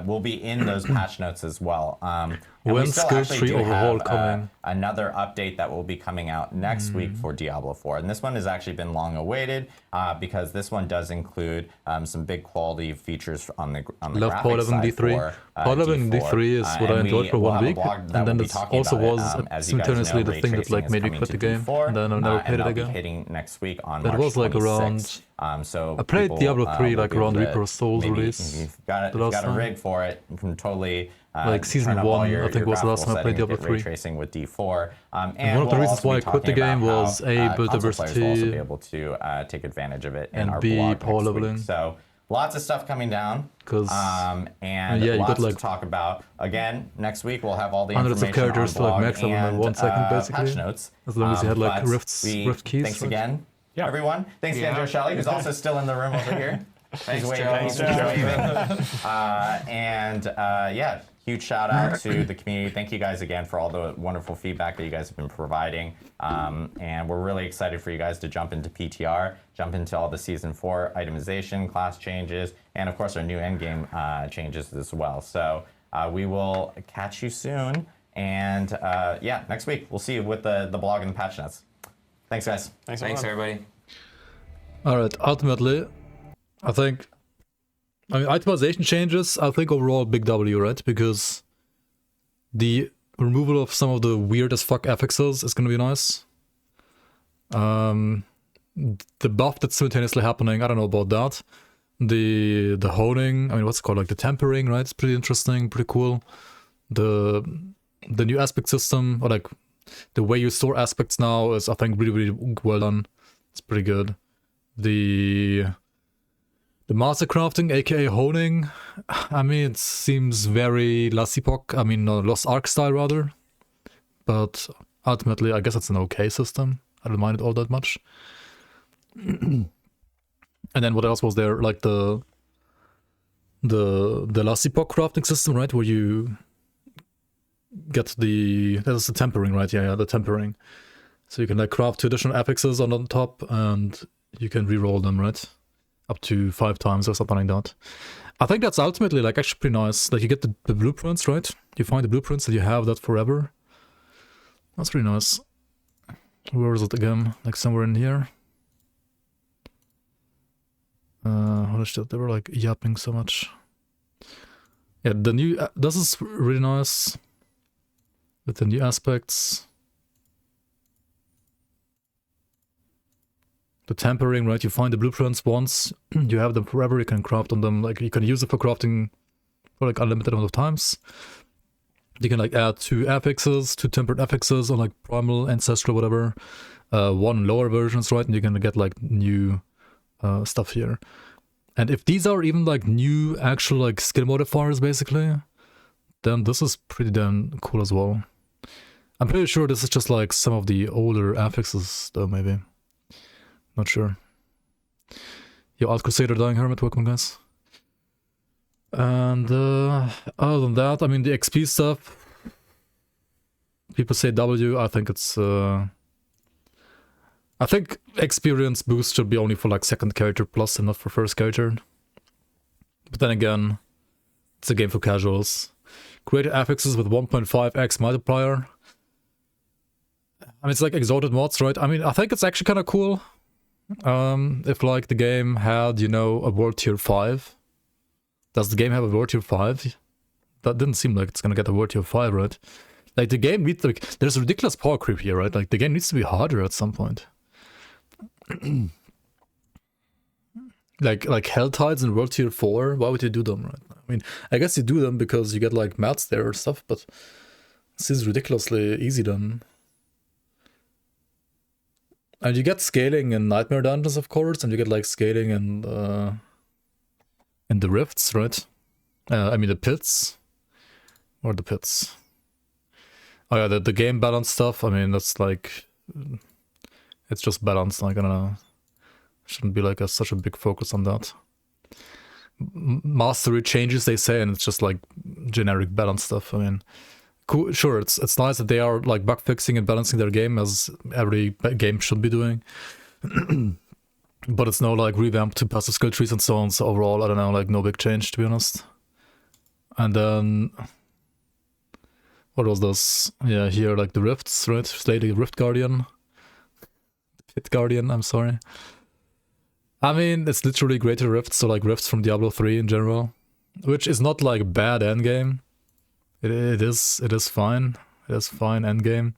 Will be in those patch notes as well. And when we still skill actually tree do overhaul have coming? Another update that will be coming out next week for Diablo 4. And this one has actually been long awaited because this one does include some big quality features on the graphics side D3. for Power leveling D3 is what I enjoyed for 1 week, and then this also was simultaneously the thing that like made me quit the game, and then I never played it again. Hitting next week on that March was like 26th. around... So I played Diablo 3 like around Reaper Reaper Souls release. If you've got a rig for it, you can totally like season 1, I think was the last time I played Diablo 3. Tracing with D4. And one of the reasons why I quit the game was A, build diversity, will also be able to take advantage of it in our B, blog power next week. leveling. So lots of stuff coming down. And yeah, lots like to talk about. Again, next week we'll have all the hundreds information of characters on to like blog max level in and, 1 second basically. patch notes. As long as you had like but rift keys. Thanks again, everyone. Thanks again, Yeah. Joe Shelley, who's also still in the room over here. Thanks, He's Joe. yeah, huge shout out to the community. Thank you guys again for all the wonderful feedback that you guys have been providing. And we're really excited for you guys to jump into PTR, jump into all the Season 4 itemization, class changes, and of course our new endgame changes as well. So we will catch you soon. And yeah, next week we'll see you with the blog and the patch notes. Thanks, guys. Thanks everybody. All right, ultimately, I mean, itemization changes, I think overall big W, right? Because the removal of some of the weird as fuck affixes is gonna be nice. The buff that's simultaneously happening, I don't know about that. The honing, I mean, what's it called? Like the tempering, right? It's pretty interesting, pretty cool. The new aspect system, or like the way you store aspects now is, I think, really, really well done. It's pretty good. The master crafting, aka honing, I mean, it seems very Lost Ark style rather. But ultimately, I guess it's an okay system. I don't mind it all that much. And then what else was there? Like the Lost Epoch crafting system, right? Where you get that's the tempering, right? Yeah, the tempering. So you can like craft 2 additional affixes on top, and you can re-roll them, right? Up to 5 times or something like that. I think that's ultimately like actually pretty nice. Like you get the blueprints, right? You find the blueprints and you have that forever. That's pretty nice. Where is it again? Like somewhere in here. Holy shit, they were like yapping so much. Yeah, the new, this is really nice. with the new aspects. The tempering, right? You find the blueprints once, you have them forever, you can craft on them, like you can use it for crafting for like unlimited amount of times. You can like add 2 affixes, 2 tempered affixes on like primal, ancestral, whatever. 1 lower versions, right? And you can get like new stuff here. And if these are even like new actual like skill modifiers basically, then this is pretty damn cool as well. I'm pretty sure this is just like some of the older affixes though, maybe. Not sure. Yo, Alt Crusader Dying Hermit, welcome guys. And other than that, I mean the XP stuff, people say W, I think it's I think experience boost should be only for like second character plus and not for first character. But then again, it's a game for casuals. Create affixes with 1.5x multiplier. I mean it's like exalted mods, right? I mean I think it's actually kind of cool. If like the game had, you know, a world tier 5. Does the game have a world tier 5? That didn't seem like it's gonna get a world tier 5, right? Like the game needs, like, there's ridiculous power creep here, right? Like the game needs to be harder at some point. like Hell Tides in world tier 4, why would you do them, right? I mean, I guess you do them because you get like mats there or stuff, but this is ridiculously easy then. And you get scaling in Nightmare Dungeons, of course, and you get like scaling in the rifts, right? I mean the pits. Or the pits. Oh yeah, the game balance stuff, I mean, that's like... It's just balanced, like, I don't know. Shouldn't be like such a big focus on that. Mastery changes, they say, and it's just like generic balance stuff, I mean... Cool, sure, it's nice that they are like bug fixing and balancing their game as every game should be doing. But it's no like revamp to passive skill trees and so on, so overall, I don't know, like no big change to be honest. And then... What was this? Yeah, here like the rifts, right? Slay the Rift Guardian. Pit Guardian, I'm sorry. I mean, it's literally greater rifts, so like rifts from Diablo 3 in general. Which is not like bad endgame. It is fine. It is fine endgame.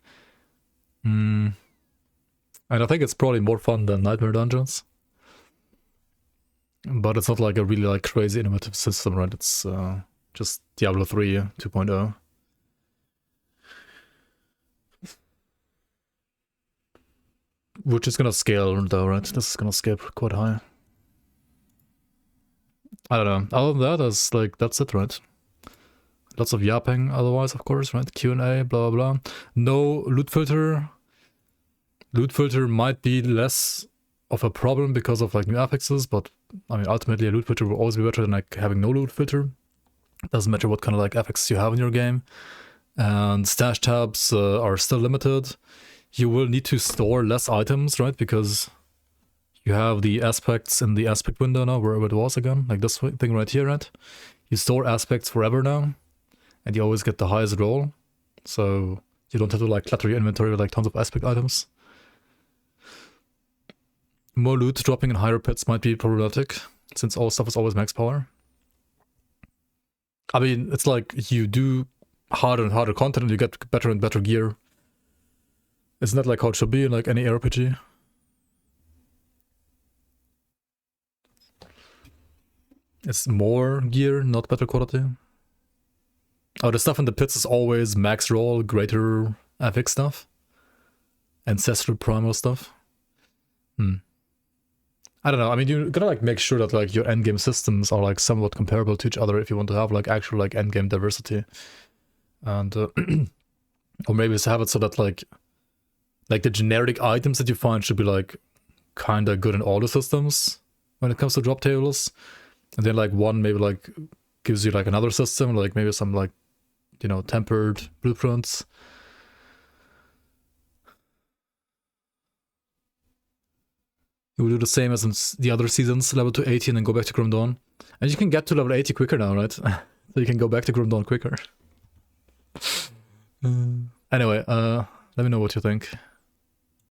And I think it's probably more fun than Nightmare Dungeons. But it's not like a really like crazy innovative system, right? It's just Diablo 3 2.0. Which is gonna scale though, right? This is gonna scale quite high. I don't know. Other than that, that's it, right? Lots of yapping otherwise, of course, right? Q&A, blah, blah, blah. No loot filter. Loot filter might be less of a problem because of like new affixes, but I mean, ultimately a loot filter will always be better than like having no loot filter. Doesn't matter what kind of like affixes you have in your game. And stash tabs are still limited. You will need to store less items, right? Because you have the aspects in the aspect window now, wherever it was again, like this thing right here, right? You store aspects forever now. And you always get the highest roll, so you don't have to like clutter your inventory with like tons of aspect items. More loot dropping in higher pits might be problematic, since all stuff is always max power. I mean, it's like you do harder and harder content and you get better and better gear. Isn't that like how it should be in like any RPG? It's more gear, not better quality. Oh, the stuff in the pits is always max roll, greater affix stuff. Ancestral primal stuff. I don't know, I mean, you gotta like make sure that like your endgame systems are like somewhat comparable to each other if you want to have like actual like endgame diversity. And, or maybe just have it so that like the generic items that you find should be like kinda good in all the systems when it comes to drop tables. And then like one maybe like gives you like another system, like maybe some like, you know, tempered blueprints. You will do the same as in the other seasons, level to 80 and then go back to Grim Dawn. And you can get to level 80 quicker now, right? So you can go back to Grim Dawn quicker. Anyway, let me know what you think.